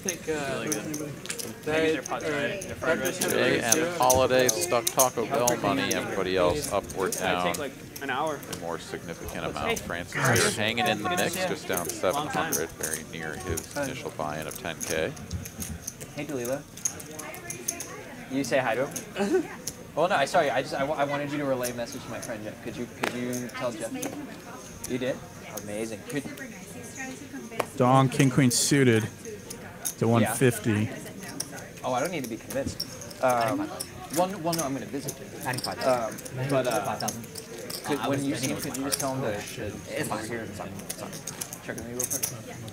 think Really good. that, Maybe they're pot or they're fried rice. Big and Holiday stuck Taco Bell money. Everybody else up or It's down. gonna take like an hour. A more significant amount. Francis here hanging in the mix, just down 700, very near his initial buy-in of 10K. Hey, Delila. You say hi to him? Well, no, sorry. I wanted you to relay a message to my friend Jeff. Could you tell Jeff? You did? Amazing. Could, Dong, king, queen suited to 150. oh, I don't need to be convinced. Well, no, I'm going to visit. 95. But 5,000. when you see him, could you just tell him to if I'm here, check with me real quick?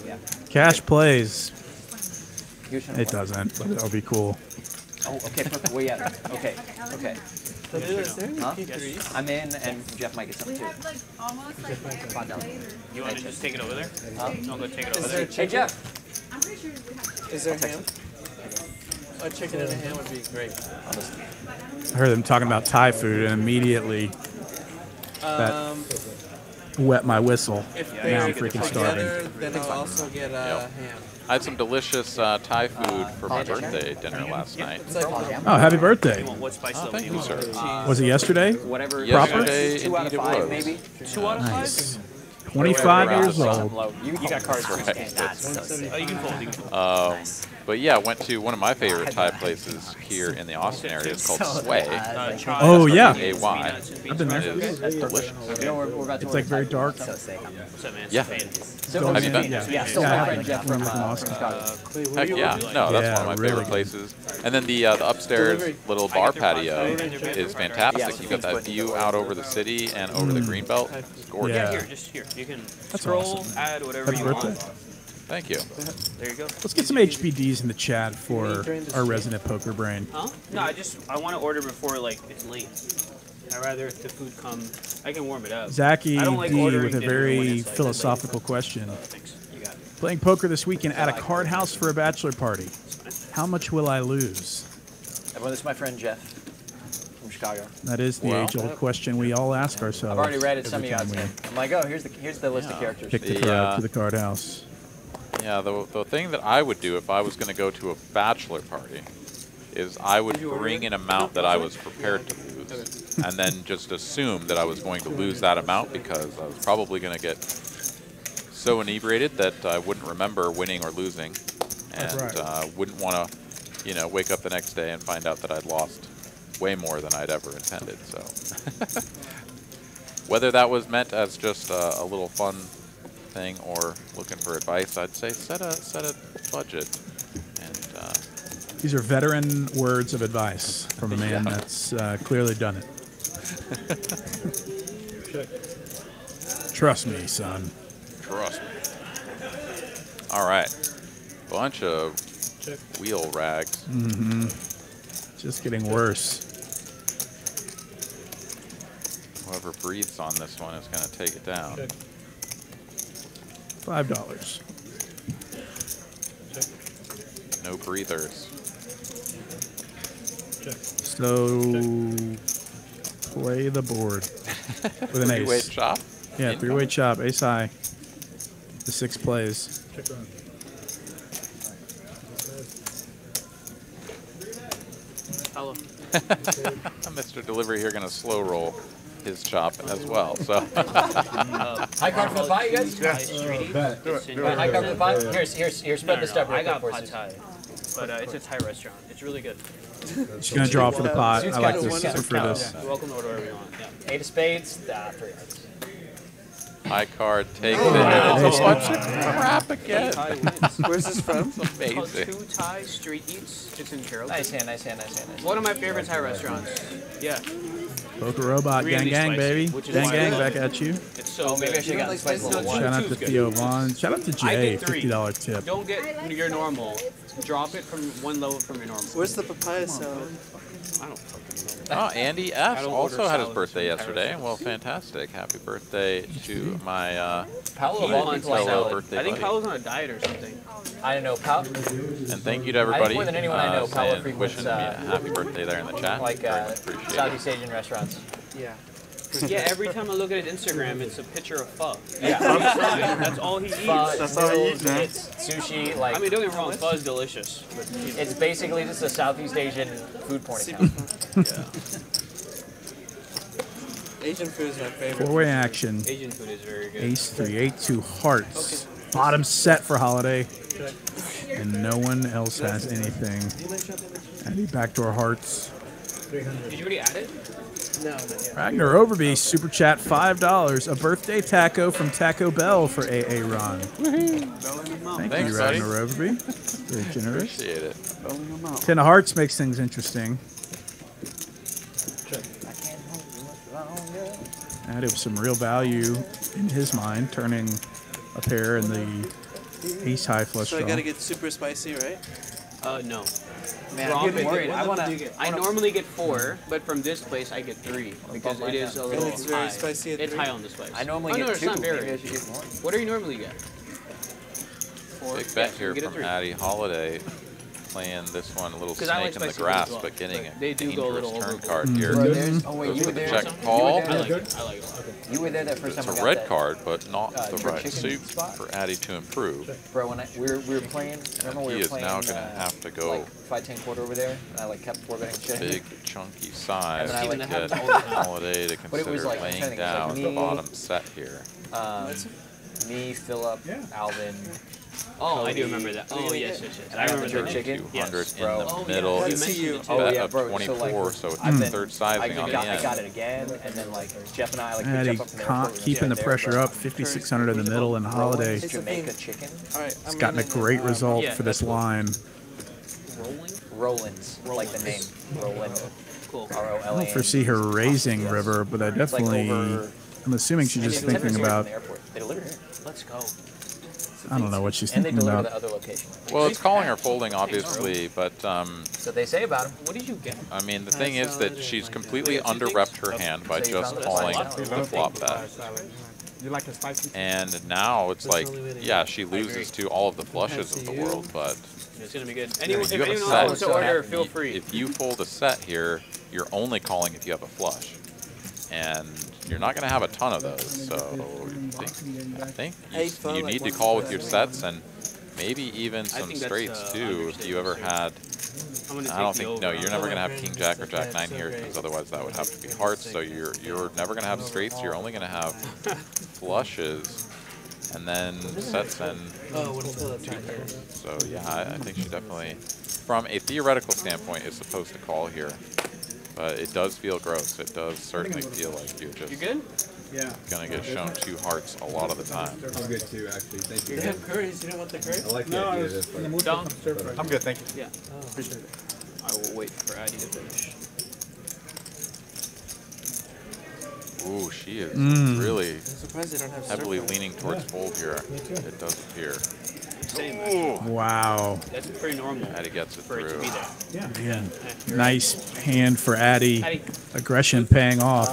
Yeah. Cash plays. He was trying to It what? doesn't, but it'll be cool. Oh, okay, perfect. Well, yeah. Okay. Is there any Huh? P3s? I'm in, and Jeff might get some We too. have like almost like $5. You want to just take it over there? Huh? I'll go take it over Is there. there Hey, Jeff. I'm pretty sure we have. Is there ham? A chicken and a ham would be great. I heard them talking about Thai food and immediately that wet my whistle. If Yeah, they now I'm you get the freaking together, starving. then I'll also get ham. I had some delicious Thai food for my birthday dinner last night. It's like Oh, happy birthday. You want what spice level? Thank do you you, want? sir. Was it yesterday? Whatever. Yesterday, 2 out of indeed, it 5, was. maybe. 2 out of 5? Nice. 25 years old. Low. You got cards for Right. me. That's so sick. Oh, you can fold. You can fold. But yeah, went to one of my favorite Thai places here in the Austin area. It's called Sway. Chai. Oh, yeah. A-Y. I've been there. That's delicious. You know, we're about to It's like very dark. So sick. What's up, man? Yeah. Still, Have you been? Yeah, still Yeah, my I friend have. Jeff From from Austin. Chicago. Heck yeah. No, that's Yeah, one of my really favorite good. places. And then the upstairs little bar patio is fantastic. You got that view out over the city and over the greenbelt. It's gorgeous. Yeah. Here, just here. You can That's scroll, awesome. add whatever Happy you birthday. want. Thank you. There you go. Let's get some HBDs in the chat for our resident poker brain. Huh? No, I want to order before like it's late. I'd rather if the food come, I can warm it up. Zachy I don't like D ordering with a dinner when very it's, like, philosophical question. Thanks. You got it. Playing poker this weekend at a card house for a bachelor party. How much will I lose? Everyone, this is my friend Jeff from Chicago. That is the age-old question we all ask ourselves. I've already read it. Some of every you guys time have. I'm like, oh, here's the list of characters. Pick the The, card to the card house. Yeah, the thing that I would do if I was going to go to a bachelor party is I would bring an amount that I was prepared to lose, and then just assume that I was going to lose that amount because I was probably going to get so inebriated that I wouldn't remember winning or losing, and wouldn't want to, wake up the next day and find out that I'd lost way more than I'd ever intended. So whether that was meant as just a little fun thing or looking for advice, I'd say set a budget. And These are veteran words of advice from a man that's clearly done it. Trust me, son. trust me. All right, bunch of wheel rags. Mm-hmm. Just getting worse. Whoever breathes on this one is going to take it down. $5. No breathers. So play the board with an ace. Three-way chop? Yeah, three-way chop, ace high. The 6 plays. Hello. Mr. Delivery here going to slow roll his chop as well. So High card for the pie, you guys? High card for the pie? Here, spread the stuff real I got quick pad for thai, but it's a Thai restaurant. It's really good. She's going to draw for the pot. I like this. Suits Prefer this. You're welcome to order whatever you want. Yeah. 8 of spades, 3 yards. high card takes it. And it's a bunch of crap again. Thai wins. Where's this from? It's It's called amazing. Two Thai Street Eats. It's in Carrollton. Nice hand, nice hand, nice hand. Nice hand. One of my favorite Thai restaurants. Yeah. Poker Robot, Really gang, spicy, baby. which is Gang, why I gang, love back it. at you. It's so Oh, maybe I good. should have gotten spice level 1. Shout out to Two's good. Theo Vaughn. Shout out to I Jay, get 3. $50 tip. Don't get your normal. Drop it from one level from your normal. Where's the papaya salad? I don't fucking know. Oh, Andy I F. don't also order had his salads birthday from yesterday. Paris. Well, fantastic. Happy birthday to my Paolo He of all wants people I fellow know. birthday I think buddy. Paolo's on a diet or something. I don't know, Paolo. And thank you to everybody more than anyone I know, Paolo saying, frequents, wishing me a happy birthday there in the chat. Like Very much appreciate Southeast Asian restaurants. Yeah. Yeah, every time I look at his Instagram, it's a picture of pho. Yeah. That's all he eats. Pho, That's all he eats, man. It's sushi, like, I mean, don't get me wrong, pho is delicious. But it's basically just a Southeast Asian food porn account. Asian food is my favorite. 4-way action. Asian food is very good. Ace 3, 8-2 hearts. Bottom set for holiday. And no one else has anything. Any backdoor hearts. Did you already add it? No, not yet. Ragnar Overby, super chat $5. A birthday taco from Taco Bell for AA Ron. Thank Thanks, you, buddy. Ragnar Overby. Very generous. Appreciate it. 10 of hearts makes things interesting. Added some real value in his mind, turning a pair in the ace high flush So I draw. gotta get super spicy, right? No. Man, Wrong. I'm worried. I normally get 4, but from this place I get 3 because it is a little it's very high. spicy at It's 3. high on the spice. I normally no, get it's 2. not very. Maybe I should get more. What do you normally get? 4. Big bet Yeah, here you get a from 3. Addie Holiday. Playing this one a little 'Cause I like snake in the spicy ones grass, as well. but getting a They do go a dangerous little turn overboard. card here. Bro, there's, oh wait, Goes you were with the there. check or something? call. I like it. I like it a lot. You were there that first It's time a I got red that. card, but not the jerk right chicken suit spot? for Addie to improve. Bro, when we were playing, remember we He were is playing now going to have to go like 5-10 quarter over there, and I like kept 4-betting shit. big chunky size And then I, to like, get all the time. Holiday to But it was consider like, I'm laying trying to think, it was down like the me- bottom set here. Me, Philip, Alvin. Oh, I do remember that. Oh, yes. And I remember the jerk chicken. 200 Bro. in the Oh, middle. yeah. It's You a mentioned it, bet too. Oh, yeah, of bro, so, 24, like, so it's I've the been- third sizing on the I end. got it again, and then like Jeff and I like picked Addie Jeff up from the airport. keeping the there, pressure bro. up. 5,600 in the middle, and Holiday. It's Jamaica chicken. All right, It's gotten a great result for this line. Rolling? Roland's, like the name. Roland. Cool. I R-O-L-A-N. don't foresee her raising River, but I definitely. I'm assuming she's just thinking about. They deliver here. Let's go. I don't know what she's And they thinking deliver to about. the other location. Well, it's calling her folding, obviously, but So they say about him. What did you get? I mean, the thing is that she's completely under-repped her hand by So you just found it? calling That's the flop bet. You like the spicy? And now it's like, the only way to yeah, get she loses to all of the flushes of the you. world, but It's gonna be good. you Anyone, if have a anyone set. wants to order, feel free. If you fold a set here, you're only calling if you have a flush. And you're not going to have a ton of those, so I think you need to call with your sets and maybe even some think that's, straights too. If you ever had, I'm gonna I don't take the think, no, over. you're never going to have King Jack or Jack 9 here because otherwise that would have to be hearts. So you're never going to have straights. You're only going to have flushes and then sets and Oh, what is that? Here. so yeah, I think she definitely, from a theoretical standpoint, is supposed to call here. But it does feel gross. It does certainly feel like you're just You good? Yeah. gonna get shown 2 hearts a lot of the time. I'm good too, actually. Thank you. They have curries. You don't want the curry? I like the No, I idea was of this. in the Like, mood for Dom? some stir fry. I'm good, thank you. Yeah. Appreciate it. I will wait for Addie to finish. Ooh, she is Mm. really I'm surprised they don't have heavily stir fry. leaning towards fold here. It does appear. Same. Actually. Wow. That's pretty normal Addie gets it for it to through. be there. Man, nice hand for Addie. Addie, Aggression paying off.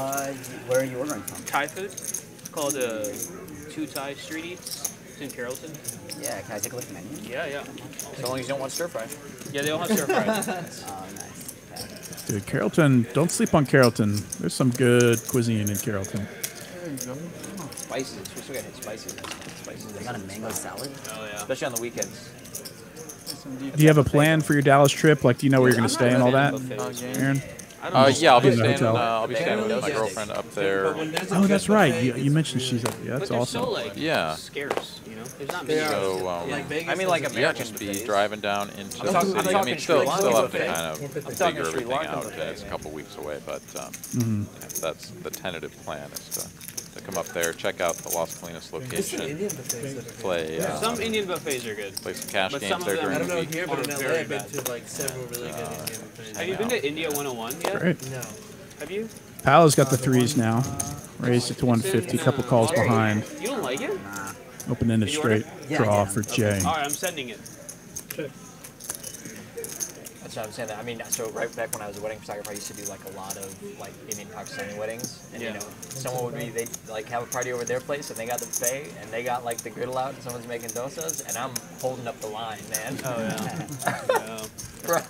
Where are you ordering from? Thai food. It's called 2 Thai Street Eats. It's in Carrollton. Yeah, can I take a look at the menu? Yeah, yeah. As long as you don't want stir fry. Yeah, they all have stir fries. Oh, nice. Dude, Carrollton, don't sleep on Carrollton. There's some good cuisine in Carrollton. Spices. We still got hit spices. Spices. They got a mango salad? Oh, yeah. Especially on the weekends. Do you have a plan for your Dallas trip? Like, do you know where you're going to stay and all that, Aaron? I don't know. Yeah, I'll be In the staying. hotel. I'll be staying with my Yeah. girlfriend up there. But when there's a Oh, good that's right. buffet, You mentioned she's up. Yeah, But that's they're awesome. so, like, Yeah. scarce, you know? There's not They many. are. So Like Vegas I mean, like has a- yeah, American just be buffets. driving down into I'm the talking- city. I'm I talking mean, still Sri have to Lanka kind buffet. of I'm talking figure Sri everything Lanka out. buffet, It's a man. couple weeks away, but Mm-hmm. that's the tentative plan is to come up there, check out the Las Colinas There's some location, Indian buffets that are play Some Indian buffets are good. play some cash But games some of there them- during I don't the know week. here, but in are LA, very I've been bad. to like several really good Indian buffets. Have you been to India 101 yet? Great. No. Have you? Paolo's got the threes now. Raised it to 150. Couple calls behind. You don't like it? Nah. Open-ended Did you order? straight Yeah, I draw did. for Jay. All right, I'm sending it. That's what I'm saying. I mean, so right back when I was a wedding photographer, I used to do like a lot of like Indian Pakistani weddings, and you Yeah. know, someone would be they'd like have a party over their place, and they got the buffet, and they got like the griddle out, and someone's making dosas, and I'm holding up the line, man. Oh, yeah. Bro.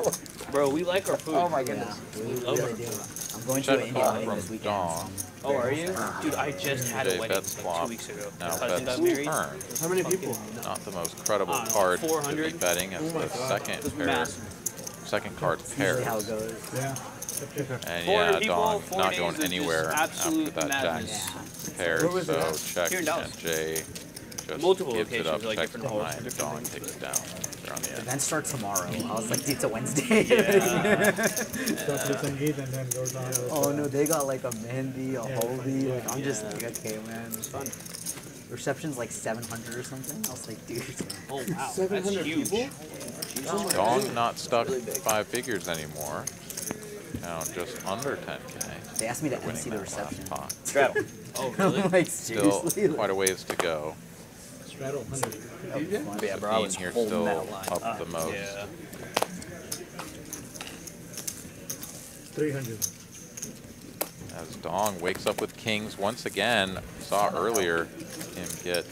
Bro, we like our food. Oh my Yeah, goodness. we love really our do. food. I'm going to Check an Indian call wedding from this weekend. Dawn. Oh, are you? Dude, I just had a Jay wedding bets like flop. 2 weeks ago. Now My cousin bets got married. turn. How many people? Not the most credible I don't know, card to be 400? betting as Oh my the God. second It was pair. massive. Second card That's usually pairs. how it goes. Yeah. And 400 yeah, people, Dawn 4 not days going of just anywhere after absolute that madness. Jack pairs. Where was So it at? check Here in Dallas. and Jay just Multiple gives it up, locations, like checks different halls, behind, different Dawn things, takes it but- down. They're on the end. Events start tomorrow. I was like, it's a Wednesday. Stuff with some heat and then goes on with, Oh no, they got like a mehndi, a Yeah, haldi. Like, I'm just yeah. like, okay, man. It's fun. Reception's like 700 or something. I was like, dude. Oh, wow. That's 700 huge. people? Dawn not stuck 5 figures anymore. Now just under 10K. They asked me to Winning MC the that last reception. pot. Straddle. Oh, really? I'm like, Still seriously? quite a ways to go. straddle 100. Yeah, bro, I Dean was here holding still that line up the most. Yeah. 300. As Dong wakes up with kings once again. Saw earlier him get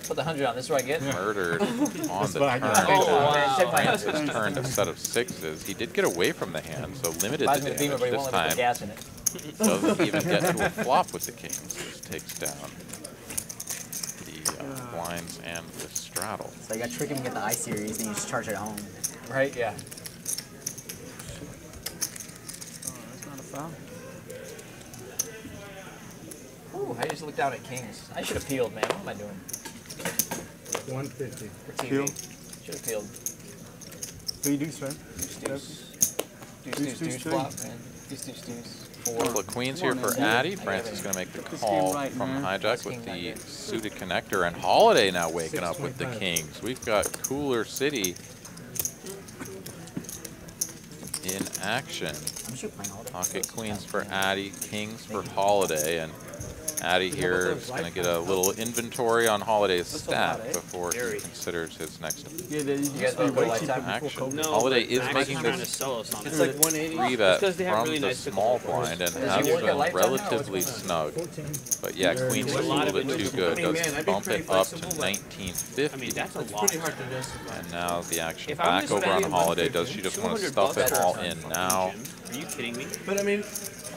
Put the 100 on. This is what I get. murdered on the what I turn. get. Oh, man. Check my Francis answers. turned a set of 6s. He did get away from the hand, so limited Buys the me the beamer, damage but he this won't let me put time. gas in it. Doesn't even get to a flop with the kings. Just takes down the blinds and the straddle. So you got to trick him to get the I-Series, and you just charge it at home. Right? Yeah. That's not a foul. Ooh, I just looked down at kings. I should have peeled, man. What am I doing? 150. For TV. Peel. Should have peeled. 3 deuce, right? Deuce flop, man. Deuce. Couple of queens here for Addy. Francis is going to make the call from hijack with the suited connector, and Holiday now waking up with the kings. We've got Cooler City in action. Pocket queens for Addy, kings for Holiday, and Addy here is going to get a little inventory on Holiday's stack before he considers his next Yeah, you guys both go lifetime? action. No, Holiday but is Max making is trying to this sell us on it. It's like 180. 3-bet because they have from really the nice small pickleball blind and Does has he work at been lifetime now? relatively snug. But yeah, queens There's is a a lot little of bit too individual- good. I mean, man, Does I'd be bump pretty it up to flexible, but- 1950. I mean, that's a It's lot. pretty hard to justify. And now the action If I'm back just over on spending Holiday. Does she just want to stuff it all in now? Are you kidding me? But I mean,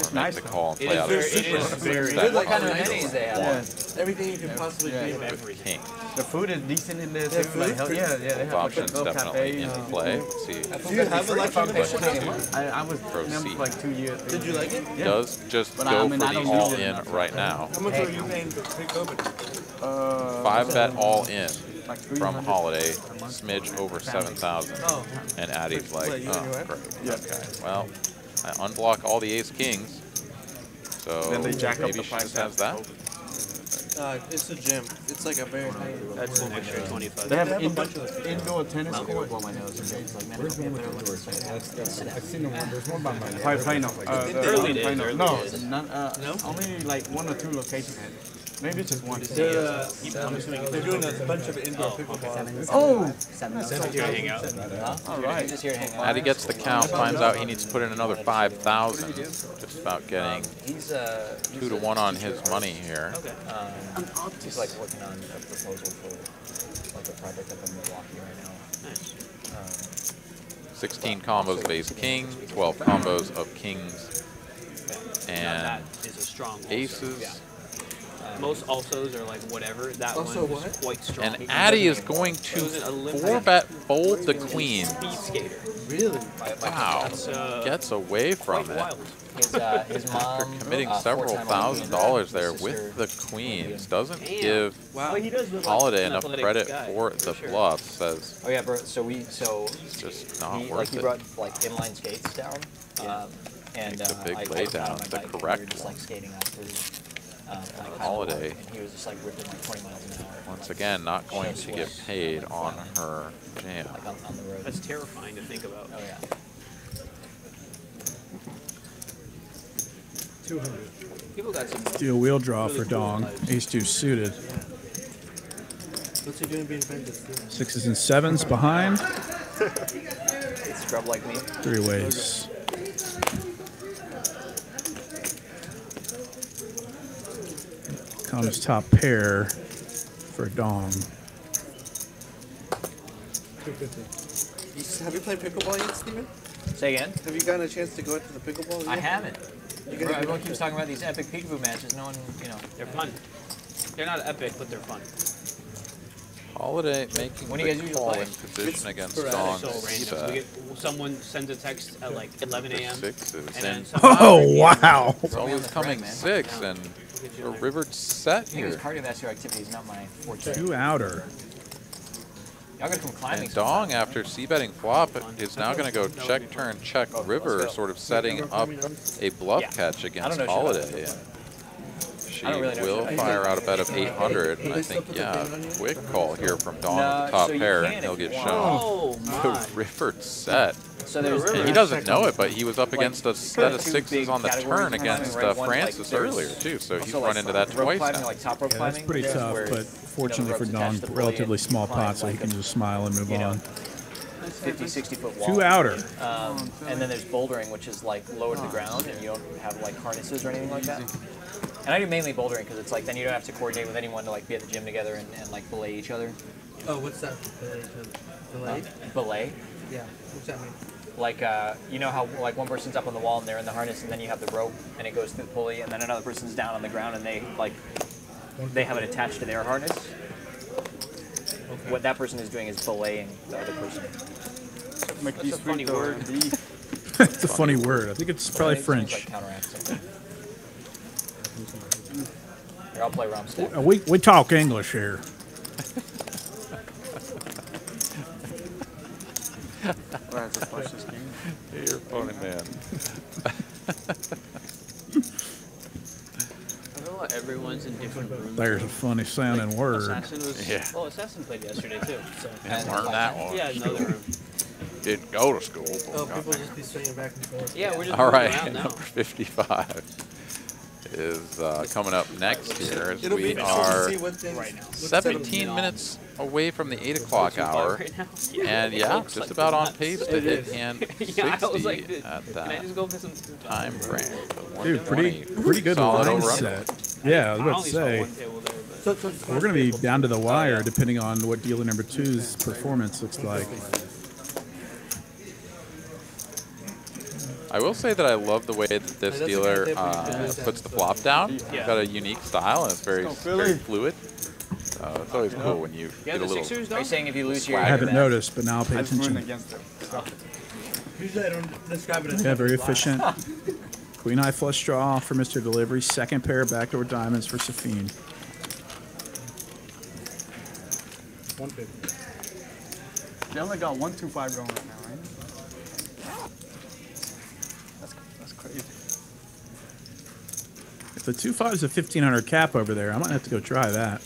Or make the call and It play is out very, of it is position? very Good, like, What kind of nice. minis they have? Yeah. everything you can possibly Yeah. dream of. With king. The food is decent in there Yeah, too. food Like, is hell, pretty- yeah, they have Both options little definitely cafes. in play. Let's see. Do you have a electric But I was in them for like 2 years. Did you like it? Yeah. does just But go I mean, for I the don't use all it in enough. right now. How much were you paying to pick open? 5-bet all in Like from 300 Holiday, a month. smidge over 7,000. Oh. And Addy's like, What, you and oh, your wife? great. Yeah. Okay, well, I unblock all the ace kings. So Then they jack up maybe the she price just has that. It's a gym. It's like a very high. That's an extra 25. They have They have a bunch of those. indoor tennis court. Blow my nose. And it's like, man, Where's I one don't with get indoors? there. I've seen the one. There's one by my Play, Plano. Early days, Plano. early No, days. none, only like 1 or 2 locations. Maybe just one. They're doing a bunch of indoor pickleball. Oh! Here to hang out. All right. Just here hanging out. Addy gets the count, finds out he needs to put in another 5,000. Just about getting He's 2 to 1 on his money here. he's like working on a proposal for like a project up in Milwaukee right now. Nice. 16 combos of ace king, 12 combos of kings and That is a strong also. aces. Most alsos are like whatever. That Also one what? is quite strong. And Addy is going to 4-bet fold the queen. Speed skater. Really? Wow. That's Gets away from quite it. wild. His mom After committing four-time several Olympian, $1,000s his there sister, with the queens. Doesn't Damn. give Wow. He does look Holiday like an enough athletic credit guy, for the sure. bluff. Says Oh yeah, bro. So it's just not he worth he it. brought like inline skates down, and Makes a big I lay was out down, on my the bike, and we correct were just one. like skating out through like Holiday. and he was just like ripping like 20 miles an hour. Once again, not going to get paid on her jam. Like on the road. That's terrifying to think about. Oh yeah. 200. People got some. Do a wheel draw really for cool Dong. lives. Ace-2 suited. What's he doing being friends? 6s and 7s behind. Scrub like me. 3 ways. Comes top pair for Dong. 250. Have you played pickleball yet, Steven? Say again. Have you gotten a chance to go out to the pickleball yet? I haven't. You Bro, gotta everyone go keeps talking about these epic peekaboo matches. No one, you know. They're fun. They're not epic, but they're fun. Holiday making When do you guys the usually call play? in position against sporadic, Dong. So random. We get, someone sends a text at like 11 a.m. Sixes and and then someone Oh, wow. it's always coming man. 6 and a rivered set I think his here. cardiovascular activity is not my forte. 2 outer. Y'all gotta come climbing. And Dong, after c-betting flop, is now going to go check, turn, check, river, sort of setting up a bluff Yeah. catch against know shit Holiday. And she I don't really know will shit. fire out a bet of 800, and I think, yeah, quick call here from Dong No, at the top so you pair, can and he'll if you get want. shown. Oh my. The rivered set. So there's And he doesn't know it, but he was up against a set of two 6s big on the categories turn of climbing, against right? One, like, Francis there's earlier, too, so he's also, run like, into that rope twice climbing, now. like top rope Yeah, climbing. that's pretty there's tough, where, but fortunately for ropes Dong, attached to the blade relatively and small climb pot, so he like can a, just smile and move you know, on. 50, 60-foot wall. 2 outer. And then there's bouldering, which is like lower to the ground, and you don't have like harnesses or anything like that. And I do mainly bouldering because it's like then you don't have to coordinate with anyone to like be at the gym together and like belay each other. Oh, what's that? Belay? Belay? Yeah. What's that mean? Like, you know how like one person's up on the wall and they're in the harness, and then you have the rope and it goes through the pulley, and then another person's down on the ground and they have it attached to their harness. Okay. What that person is doing is belaying the other person. That's a funny word. It's a funny word. I think it's probably French. Like counteracts. Here, I'll play Rom Stack. We talk English here. Hey, you're funny, man. I don't know, everyone's in different rooms. There's a funny sounding word. Assassin was, Yeah. well, Assassin played yesterday too. So. Yeah, learned that one. Yeah, another room. Didn't go to school. Oh, people just be swinging back and forth. Yeah, we're just All moving right, around now. number 55 is coming up next here as It'll be we interesting to are see what things, right now. 17 minutes away from the 8 o'clock hour. Right now. And yeah, just about on pace to hit hand Yeah, I was 60 like, dude, at can I that just go for some time frame. Dude, pretty good Solid line over set. Yeah, I was about to say. We're going to be down to the wire depending on what dealer number 2's performance looks like. I will say that I love the way that this dealer puts the flop down. He's got a unique style and it's very fluid. It's always cool when you get a little. Are you saying if you lose your? I haven't noticed, but now I'll pay attention. Usually I don't describe it as Yeah, very efficient. Queen high flush draw for Mr. Delivery. Second pair of backdoor diamonds for Safine. 150. They only got 125 going right now, right? That's crazy. If the 2.5 is a 1500 cap over there, I might have to go try that.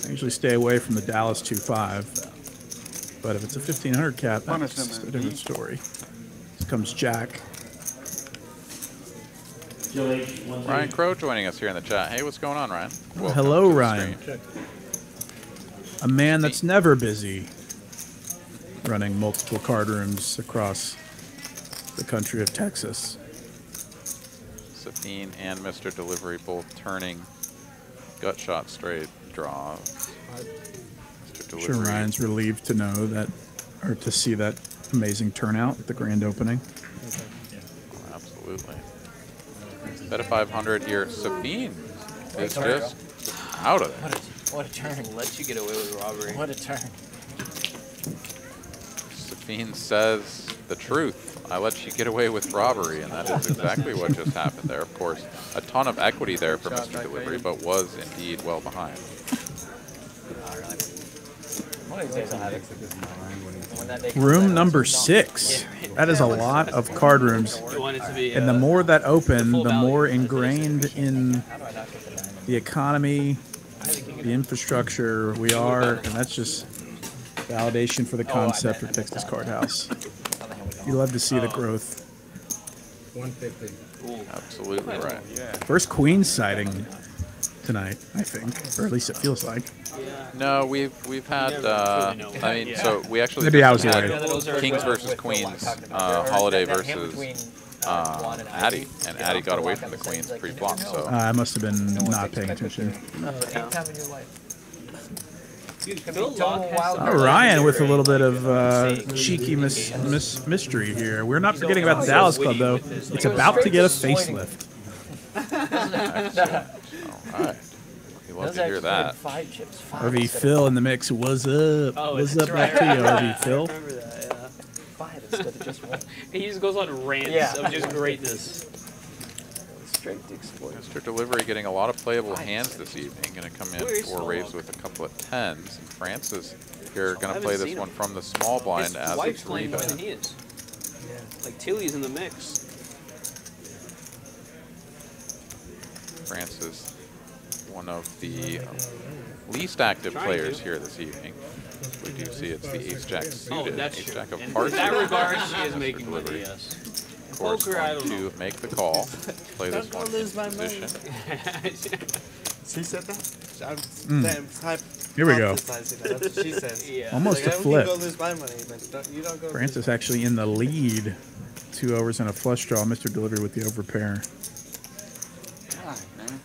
I usually stay away from the Dallas 2.5. But if it's a 1500 cap, that's a different story. Here comes Jack. Ryan Crow joining us here in the chat. Hey, what's going on, Ryan? Welcome Hello, to the Ryan. stream. A man that's never busy running multiple card rooms across the country of Texas. Safine and Mr. Delivery both turning gut shot straight draws. Mr. I'm sure Ryan's relieved to know that, or to see that amazing turnout at the grand opening. Oh, absolutely. Bet a 500 here. Safine is just out of it. What a turn. Let you get away with robbery. What a turn. Safine says the truth. I let you get away with robbery, and that is exactly what just happened there. Of course, a ton of equity there for Mr. Delivery, but was indeed well behind. Room number 6. That is a lot of card rooms. And the more that open, the more ingrained in the economy, the infrastructure we are, and that's just validation for the concept of Texas Card House. You love to see the growth. 150. Absolutely right. First Queen sighting tonight, I think, or at least it feels like. No, we've had. I mean, so we actually Maybe I was had away. Kings versus Queens, Holiday versus Addy, and Addy got away from the Queens pre-flop. So I must have been not paying attention. Ryan with a little bit of cheeky mystery here. We're not forgetting about the Dallas Club, though. It's about to get a facelift. all right. We love to hear that. RV Phil in the mix. What's up? What's up back to you, RV Phil? He just goes on rants of just greatness. Mr. Delivery getting a lot of playable hands this evening. Going to come in for raise with a couple of 10s. And Francis here going to play this one from the small blind as His wife's a playing more 3-bet. than he is. Like Tilly's in the mix. Francis, one of the least active players here this evening. We do see it's the ace-jack suited, ace-jack of hearts. In that regard, she is making money, yes. Of course, going to make the call, play this one in position. He said that? Here we go. That's what she says. Yeah. Almost Like, a we flip. can go lose my money, but you don't go. Francis actually in the lead. 2 overs and a flush draw. Mr. Delivery with the overpair. God, man.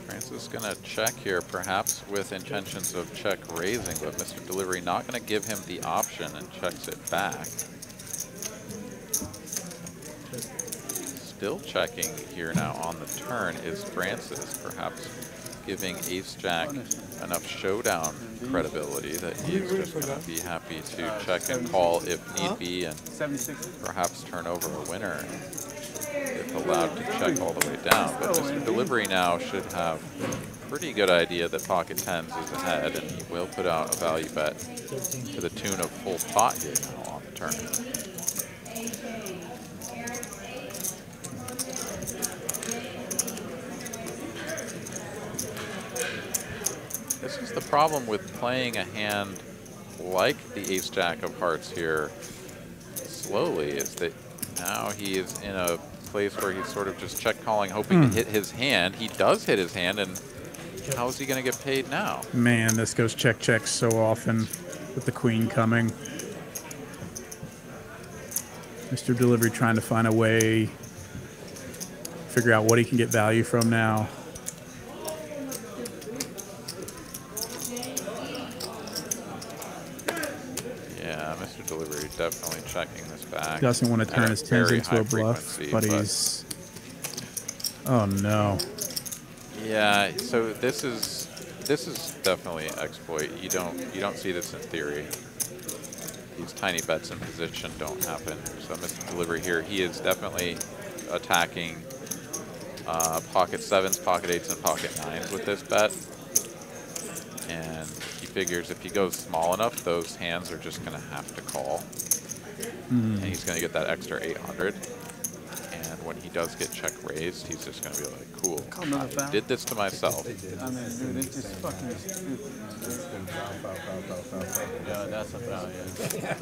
Francis going to check here, perhaps with intentions of check raising, but Mr. Delivery not going to give him the option and checks it back. Still checking here now on the turn is Francis, perhaps giving Ace-Jack enough showdown credibility that he's just going to be happy to check and call if need be, and perhaps turn over a winner if allowed to check all the way down. But Mr. Delivery now should have a pretty good idea that pocket tens is ahead, and he will put out a value bet to the tune of full pot here now on the turn. This is the problem with playing a hand like the Ace-Jack of Hearts here slowly, is that now he is in a place where he's sort of just check calling, hoping to hit his hand. He does hit his hand, and how is he going to get paid now? Man, this goes check so often with the queen coming. Mr. Delivery trying to find a way, figure out what he can get value from now. Yeah, Mr. Delivery definitely checking this back. Doesn't want to turn his tens very into a high bluff, frequency, but he's... Oh no. Yeah, so this is definitely exploit. You don't see this in theory. These tiny bets in position don't happen. So Mr. Delivery here, he is definitely attacking pocket sevens, pocket eights, and pocket nines with this bet. And he figures if he goes small enough, those hands are just going to have to call. And he's going to get that extra 800. And when he does get check raised, he's just going to be like, cool, I did this to myself. I mean, dude, it's just fucking stupid. Yeah, that's a foul, yeah.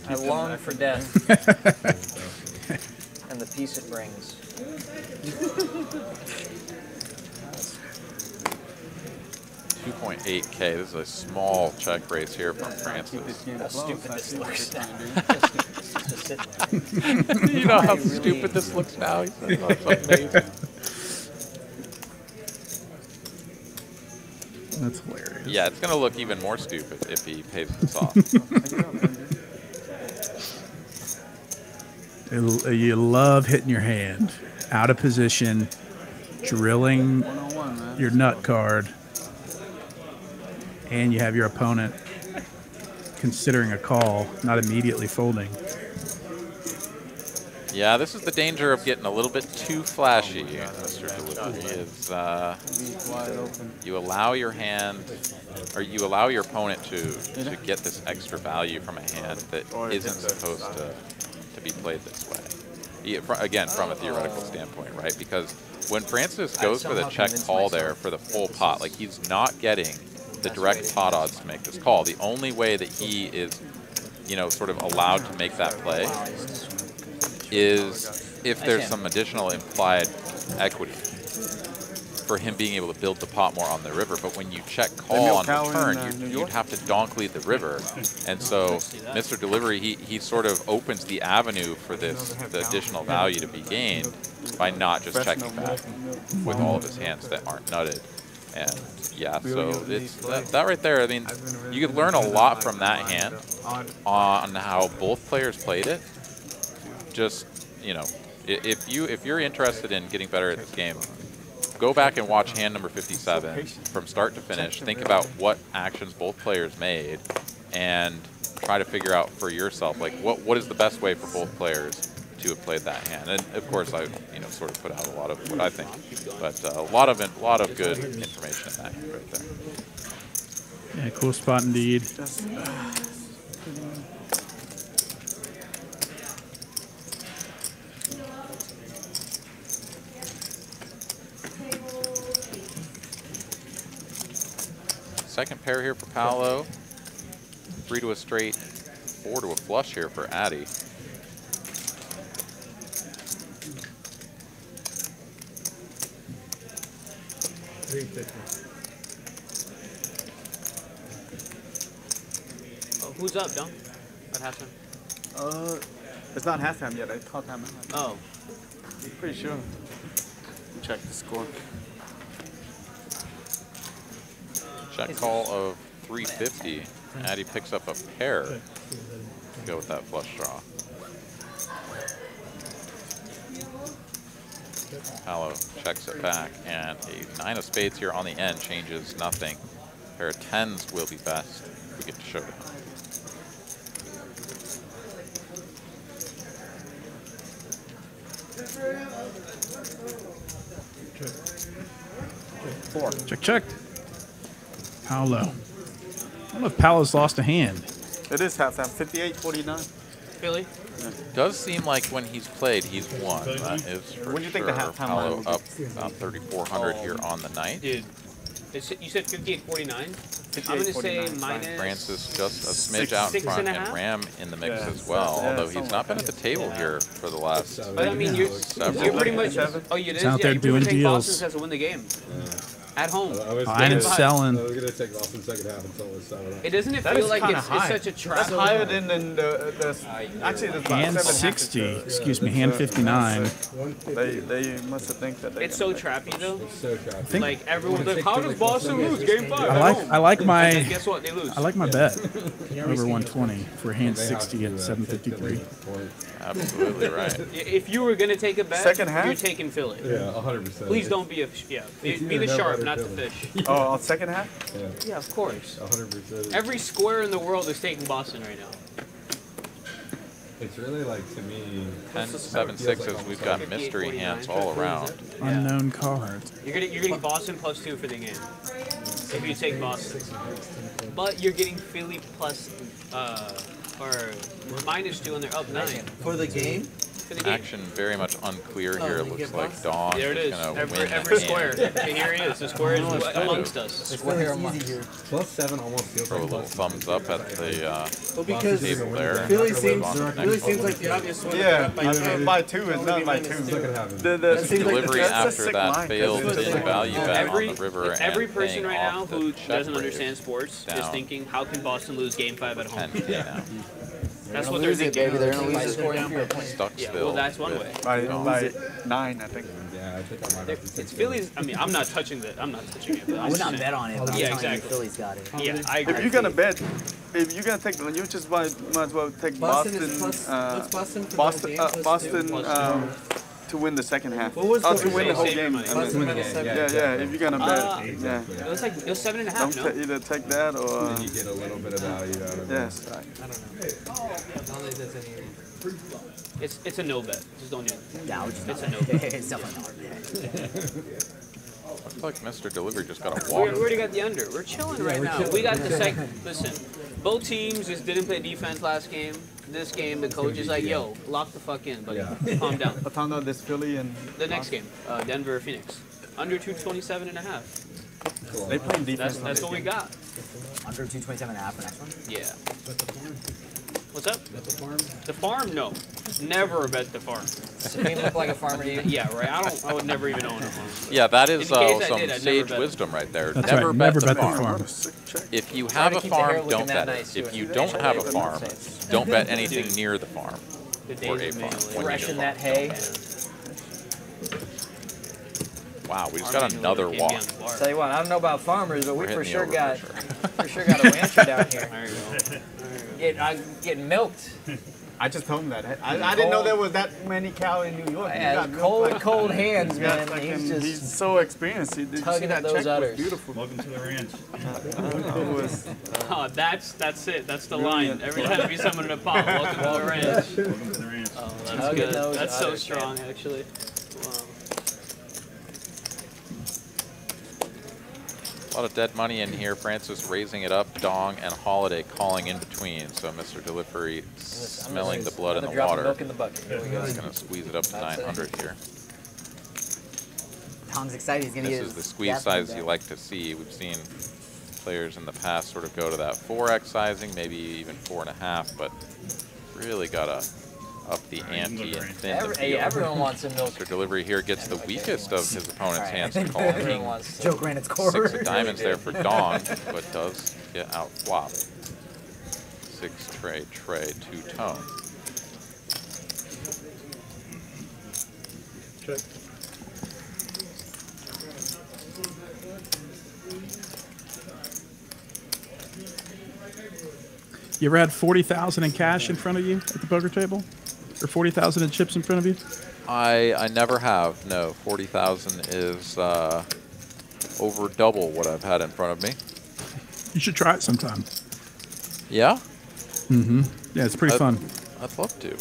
I long for death and the peace it brings. 2.8K. This is a small check raise here from Francis. How stupid this looks. You know how stupid this looks now? He said, oh, it's amazing. That's hilarious. Yeah, it's going to look even more stupid if he pays this off. You love hitting your hand out of position, drilling your nut card, and you have your opponent considering a call, not immediately folding. Yeah, this is the danger of getting a little bit too flashy, Mr. Delivery, is you allow your hand, or you allow your opponent to get this extra value from a hand that isn't supposed to be played this way. Again, from a theoretical standpoint, right? Because when Francis goes for the check call there for the full pot, like he's not getting the direct pot odds to make this call. The only way that he is, sort of allowed to make that play is if there's some additional implied equity for him being able to build the pot more on the river. But when you check call on the turn, you'd have to donk lead the river. And so Mr. Delivery, he sort of opens the avenue for the additional value to be gained by not just checking back with all of his hands that aren't nutted. And yeah, so it's that right there. I mean, you could learn a lot from that hand on how both players played it. Just, if you're interested in getting better at this game, go back and watch hand number 57 from start to finish. Think about what actions both players made, and try to figure out for yourself, like what is the best way for both players to have played that hand. And of course, I sort of put out a lot of what I think, but a lot of good information in that hand right there. Yeah, cool spot indeed. Second pair here for Paolo. 3 to a straight, 4 to a flush here for Addy. Oh, who's up, Don? At halftime? It's not halftime yet. I called time. Oh. Pretty sure. Check the score. Check call of 350. Addy picks up a pair to go with that flush draw. Paolo checks it back, and a 9 of spades here on the end changes nothing. A pair of 10s will be best if we get to showdown. Four. Check, check. Paolo. I don't know if Paolo's lost a hand. It is halftime. 58-49. Philly? Does seem like when he's played, he's won. That is for What do you think sure. the halftime Paolo line will up about 3,400 here on the night. Dude, you said 58-49? I'm going to say minus... Francis just a smidge out in front, and Ram in the mix as well, although he's not been at the table here for the last But I mean, you're pretty much... Oh, you did? out there you doing think deals. Boston has to win the game. At home. Buying and selling. I was going to take Boston second half until it was 7. It doesn't it feel like it's such a trap? That's higher than the actually the Hand 60. Excuse me, hand 59. They must have think that they It's so trappy though. It's so trappy. Like everyone's like, how does Boston lose Game 5? I like my And guess what? They lose. I like my bet over 120 for hand 60 at 753. Absolutely right. If you were gonna take a bet, Second half? you're taking Philly. Yeah, 100%. Please don't be a be the sharp, not the fish. Oh, second half? Yeah, of course. 100%. Every square in the world is taking Boston right now. It's really like, to me... 10, 7, 6s, we've got mystery hands all around. Unknown cards. You're getting Boston +2 for the game. If you take Boston. But you're getting Philly plus or -2 and they're up 9. For the game? For the game. Action very much unclear here. It looks like Dong There it is is. going to win Every the square. game. And here he is. The square is amongst us. Square amongst us. +7 almost feels Throw a like little thumbs up at the Well, because table there. Philly Move seems on to the next really one. seems like the obvious one. Yeah, by 2 is not by 2. It's not going to happen. The Delivery that's a after sick that line, failed 'cause it's in value bet on Every the river every and person paying right now off the who check doesn't raise understand sports is down thinking, how can Boston lose Game 5 at home? 10K now. That's what they're thinking. Baby, they're gonna lose the score in 4 points. Stuck Yeah, still. well, that's one with way. by Dong. 9, I think. Yeah, I think I might have to take It's Philly's. I mean, I'm not touching it. But I would not bet on it, but I'm Yeah, telling you, exactly. Philly's got it. Yeah, I agree. If you're gonna bet, if you're gonna take, you just might as well take Boston Boston. is plus, what's Boston for Boston, the whole game? Boston to win the second half. What was to win the whole game. I Boston mean, minus 7. yeah. If you're gonna bet, yeah. It was like it was 7.5. No. Either take that or you get a little bit of value out of it. yes. I don't know. I don't think there's any. It's a no bet. Just don't do it. Yeah, it's It's a no bet. It's definitely not. Looks like Mr. Delivery just got a We walk. already got the under. We're chilling right now. We got the second. Listen, both teams just didn't play defense last game. This game, the coach is like, "Yo, lock the fuck in, buddy. Calm down." I found out this Philly and The next game, Denver, Phoenix, under 227.5. they playing defense. That's what we got. Under 227.5 for next one. Yeah. What's up? The farm? No, never bet the farm. Spain look like a farmer to you? Yeah, right. I would never even own a farm. Yeah, that is In case I some did, I'd sage never bet wisdom right there. That's Never right. bet Never the bet the farm. farm. If you Try have to a keep the hair farm, looking don't that bet nice, it. too. If you don't have a farm, don't bet anything Dude. near the farm The or days a of farm. manually. when you Fresh get in a that farm. hay. Wow, we just got another walk. Tell you what, I don't know about farmers, but we We're for hitting sure the got over got a rancher down here. There you go. Getting milked. I just told him that. I didn't know there was that many cow in New York. Yeah, cold hands, man. He's He's just so experienced. Did you see tugging that at those check? It was udders. beautiful. Welcome to the ranch. It was Oh, that's it. That's the line. Every time you summon a pop, welcome to the ranch. Welcome to the ranch. Oh, that's Tugging good. those That's so udders, strong, actually. Wow. A lot of dead money in here. Francis raising it up. Dong and Holiday calling in between. So Mr. Delivery smelling the blood in the drop of water. milk in the bucket. Here we go. He's going to squeeze it up to That's it. 900 here. Tom's excited. He's gonna This get is the his squeeze gas size back. you like to see. We've seen players in the past sort of go to that 4x sizing, maybe even 4.5, but really gotta up the ante and thin the field. Everyone wants a milk. Mr. Delivery here gets the weakest of his opponent's hands to call. Everyone wants Joe Granite's core. 6 of diamonds there for Dong, but does get out flop. 6 tray, 2-tone. Check. You ever had 40,000 in cash in front of you at the poker table? Or 40,000 in chips in front of you? I never have, no. 40,000 is over double what I've had in front of me. You should try it sometime. Yeah? Mm-hmm. Yeah, it's pretty fun. I'd love to.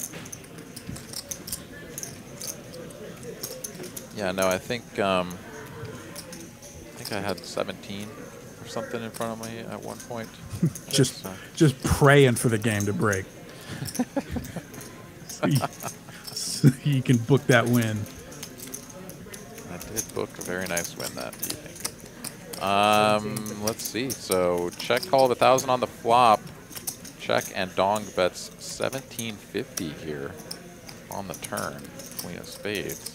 Yeah, no, I think I had 17 or something in front of me at one point. just praying for the game to break. So you can book that win. I did book a very nice win that evening. Let's see. So check called 1,000 on the flop. Check and Dong bets 1750 here on the turn. Queen of spades.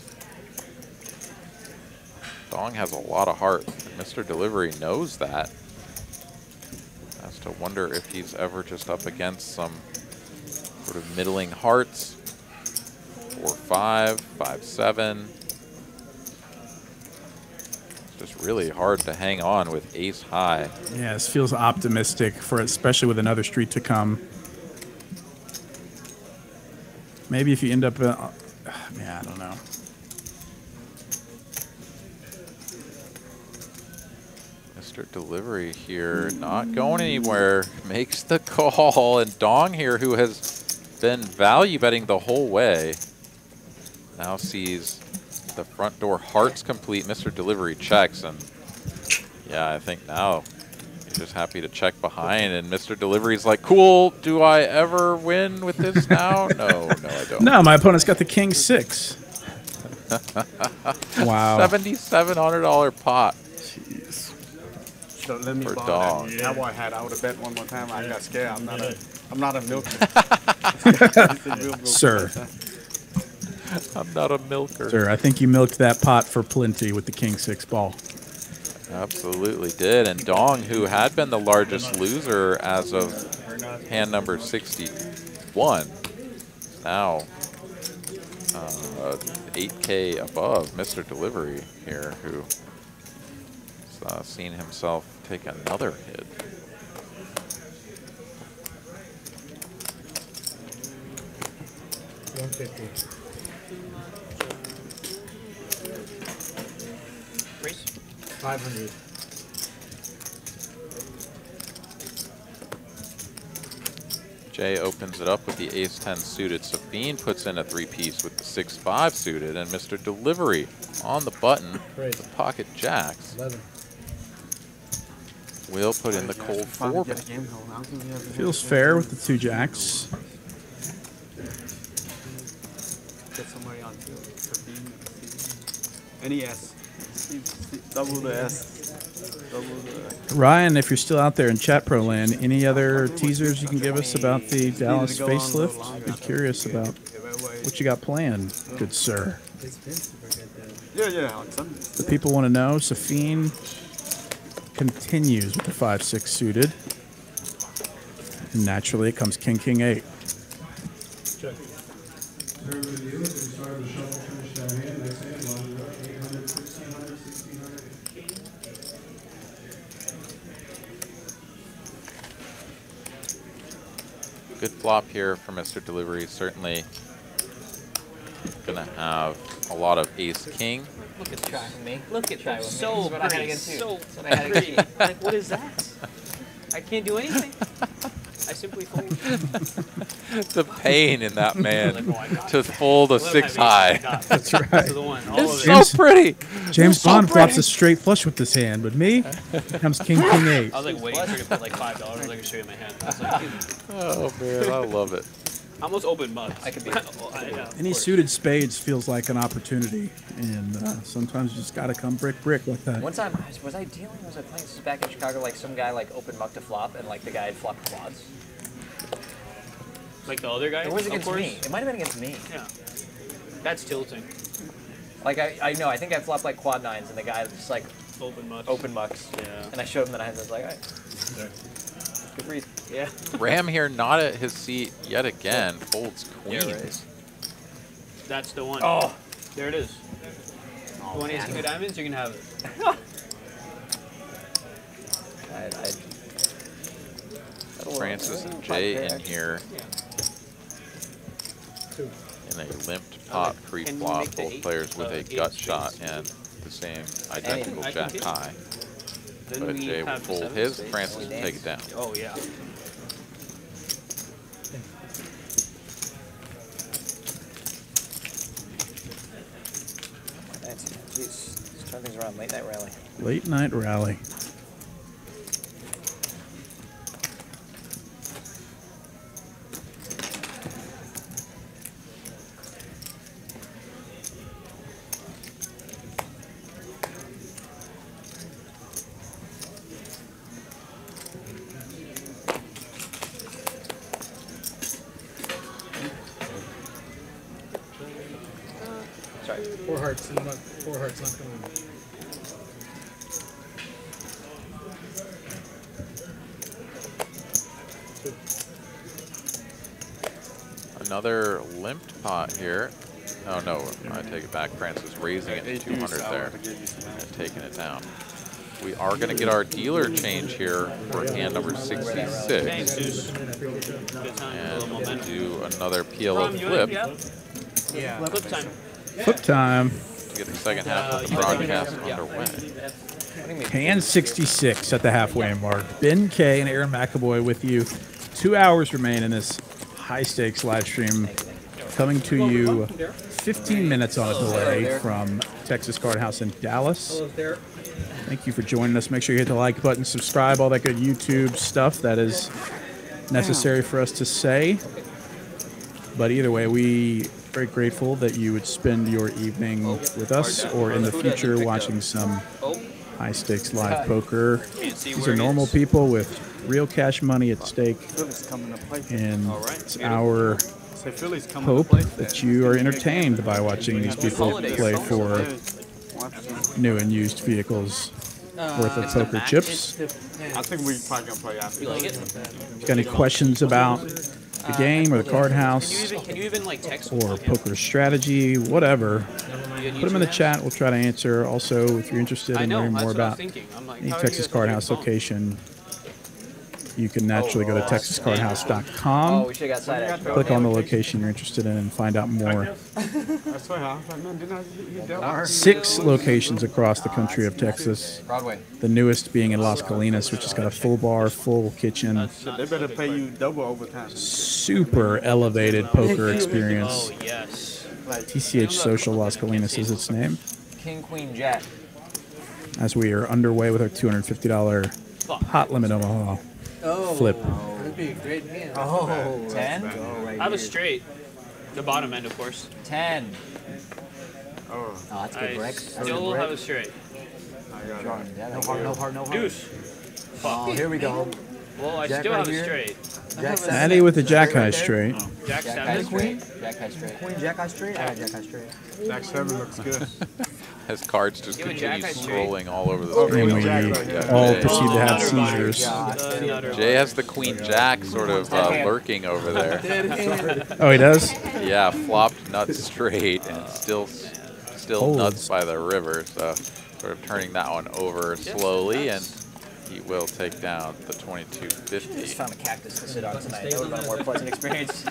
Dong has a lot of heart. And Mr. Delivery knows that. Has to wonder if he's ever just up against some sort of middling hearts. 4-5, 5-7. It's just really hard to hang on with ace high. Yeah, this feels optimistic for especially with another street to come. Maybe if you end up, yeah, I don't know. Mr. Delivery here, not going anywhere, makes the call, and Dong here, who has been value betting the whole way, now sees the front door hearts complete. Mr. Delivery checks, and yeah, I think now you're just happy to check behind, and Mr. Delivery's like, cool, do I ever win with this now? No, I don't. No, my opponent's got the king 6. Wow. $7,700 pot. So let me for borrow Dong. that. That boy had. I would have bet one more time. I got scared. I'm not a milker. Sir. I'm not a milker. Sir, I think you milked that pot for plenty with the king 6 ball. Absolutely did. And Dong, who had been the largest loser as of hand number 61, now 8K above Mr. Delivery here, who seen himself take another hit. Raise. 500. Jay opens it up with the ace-10 suited. Sabine puts in a 3-piece with the 6-5 suited, and Mr. Delivery on the button, the pocket jacks. 11. Will put in the cold 4. Feels fair with the 2 jacks. Get somebody on field. Any S. Double the S. Double the. Ryan, if you're still out there in Chat Pro land, any other teasers you can give us about the Dallas facelift? I'd be curious about what you got planned, good sir. Yeah, on Sunday. The people want to know. Safine continues with the 5-6 suited. And naturally, it comes king, king 8. Check. Good flop here for Mr. Delivery. Certainly gonna have a lot of ace-king. Look at try with me. Look at try that. with me. So This is what I had pretty. against you. So This is what I had against you. like, what is that? I can't do anything. I simply fold. The pain in that man to fold a 6 high. That's right. It's so pretty. James So Bond flops pretty. a straight flush with this hand, but me, it comes king, king 8. I was like waiting for you to put like $5 so I could show you my hand. I was like, Oh man, I love it. Almost open mud. I could be. Any suited spades feels like an opportunity, and sometimes you just got to come brick like that. One time, was I playing this back in Chicago, like some guy like open muck to flop, and like the guy had flopped quads? Like the other guy? It was against me. It might have been against me. Yeah. That's tilting. Like I know, I think I flopped like quad nines, and the guy was just like open mucks. Yeah. And I showed him the nines, and I was like, all right. Good for you. Yeah. Ram here not at his seat yet again. Folds queen. Yeah, that's the one. Oh. There it is. Oh, you want ace king of diamonds? You can have it. Francis and Jay in here. In a limped pot pre-flop, both players with a gut shot and the same identical jack high. But Jay will fold his, Francis will take it down. Oh, yeah. Jeez, let's turn things around. Late night rally. Late night rally. Sorry. Four hearts and not coming. Another limped pot here. Oh no, I take it back. Francis raising it to 200 there and taking it down. We are going to get our dealer change here for hand number 66. And do another PLO flip. Yeah. Flip time. Flip time. To get the second half of the broadcast underway. Hand 66 at the halfway mark. Ben K and Aaron McAvoy with you. 2 hours remain in this high stakes live stream, coming to you 15 minutes on a delay from Texas Card House in Dallas. Thank you for joining us. Make sure you hit the like button, subscribe, all that good YouTube stuff that is necessary for us to say. But either way, we are very grateful that you would spend your evening with us or in the future watching some high stakes live poker. These are normal people with real cash money at stake, and it's our hope that you are entertained by watching these people play for new and used vehicles worth of poker chips. I think we probably gonna play after. You like it? If you got any questions about the game or the card house Can you even like text or poker strategy, whatever, put them in the chat. We'll try to answer. Also, if you're interested in learning more about any Texas Card House location, you can naturally go to texascardhouse.com, click on the location you're interested in, and find out more. 6 locations across the country of Texas. The newest being in Las Colinas, which has got a full bar, full kitchen. They better pay you double overtime. Super elevated poker experience. Oh, yes. TCH Social Las Colinas is its name. King, Queen, Jack. As we are underway with our $250 hot limit Omaha flip. That'd be a great hand. Oh, 10? I have a straight. The bottom end, of course. 10. Oh, that's good, Rick. Still have a straight. No heart, no heart. Deuce. Oh, here we go. Well, I Jack still right have a here. straight. Maddie with the Jack High straight. Jack Jack high 7. straight. Jack high straight. Queen, Jack High straight. I got Jack High straight. Jack 7 looks good. His cards just Give a continue jack, I straight. scrolling all over the And screen. we all proceed to have seizures. Jay has the Queen Jack sort of lurking over there. Oh, he does? Yeah, flopped nuts straight and still Oh. nuts by the river. So sort of turning that one over slowly, and he will take down the 2250. Just found a cactus to sit on tonight. That would have been a more pleasant experience.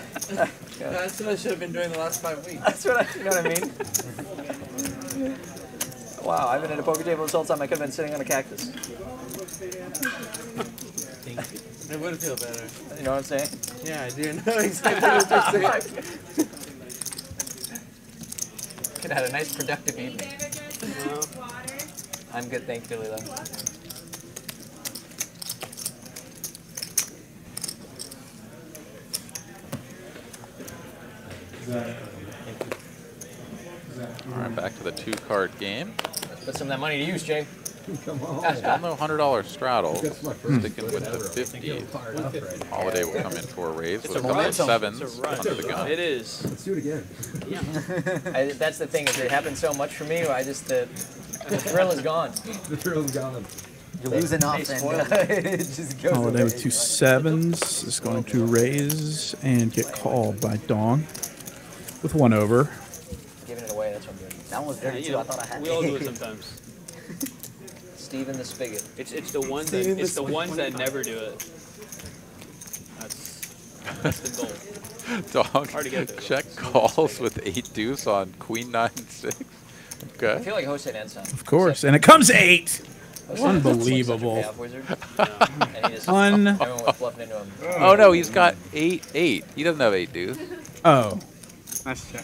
That's what I should have been doing the last 5 weeks. That's what you know what I mean? Wow, I've been at a poker table this whole time. I could have been sitting on a cactus. It would feel better. You know what I'm saying? Yeah, I do know exactly what you're saying. Could have had a nice productive evening. I'm good, thank you, Lilo. All right, back to the 2-card game. Let's put some of that money to use, Jay. Come on. Still no $100 straddle. That's my first Sticking with the 50. Right. Holiday will come in for a raise with a a couple of momentum. sevens It's a rush. under the gun. It is. Let's do it again. That's the thing, is it happens so much for me, I just, the thrill is gone. The thrill's gone. You lose enough They and spoil it just goes Holiday away. with 2 sevens is going to raise and get called by Dong with 1 over. Giving it away, that's what I'm doing. That one was dirty too. I thought I had We all do it sometimes. Steve in the spigot. It's the ones that that never do it. That's the goal. Dog Hard to get there. check calls with 8 deuce on queen 9-6. I Okay. feel like Jose Nenson. Of course, and it comes 8. Jose Unbelievable. Nenson's such a payoff wizard. And he just, Un- everyone was bluffing into him. Oh no, he's got 8-8. He doesn't have 8 deuce. Oh, Nice check.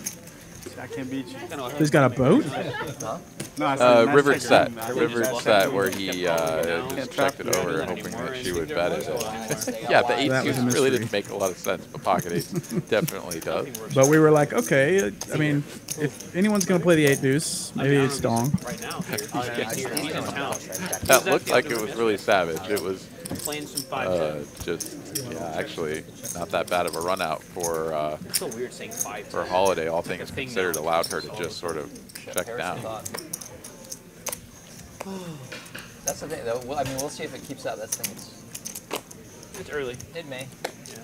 I can't beat you. he's got a boat? Huh? No, I said nice River check. set. I River just set walked where out. he Kept just checked it over, hoping that she would bet it. Yeah, Yeah, the 8 That was deuce a really mystery. didn't make a lot of sense, but pocket ace definitely does. But we were like, okay, I mean, if anyone's going to play the 8 deuce, maybe it's Dong. Right now. He's in town. That looked like it was really savage. It was Playing some 5-10. just, yeah, actually not that bad of a run out for It's so weird saying 5-10. for Holiday. All things thing considered, now. allowed her to just sort of check Harrison down. thought. That's the thing, though. Well, I mean, we'll see if it keeps up. That's the thing. It's early. It may. Yeah.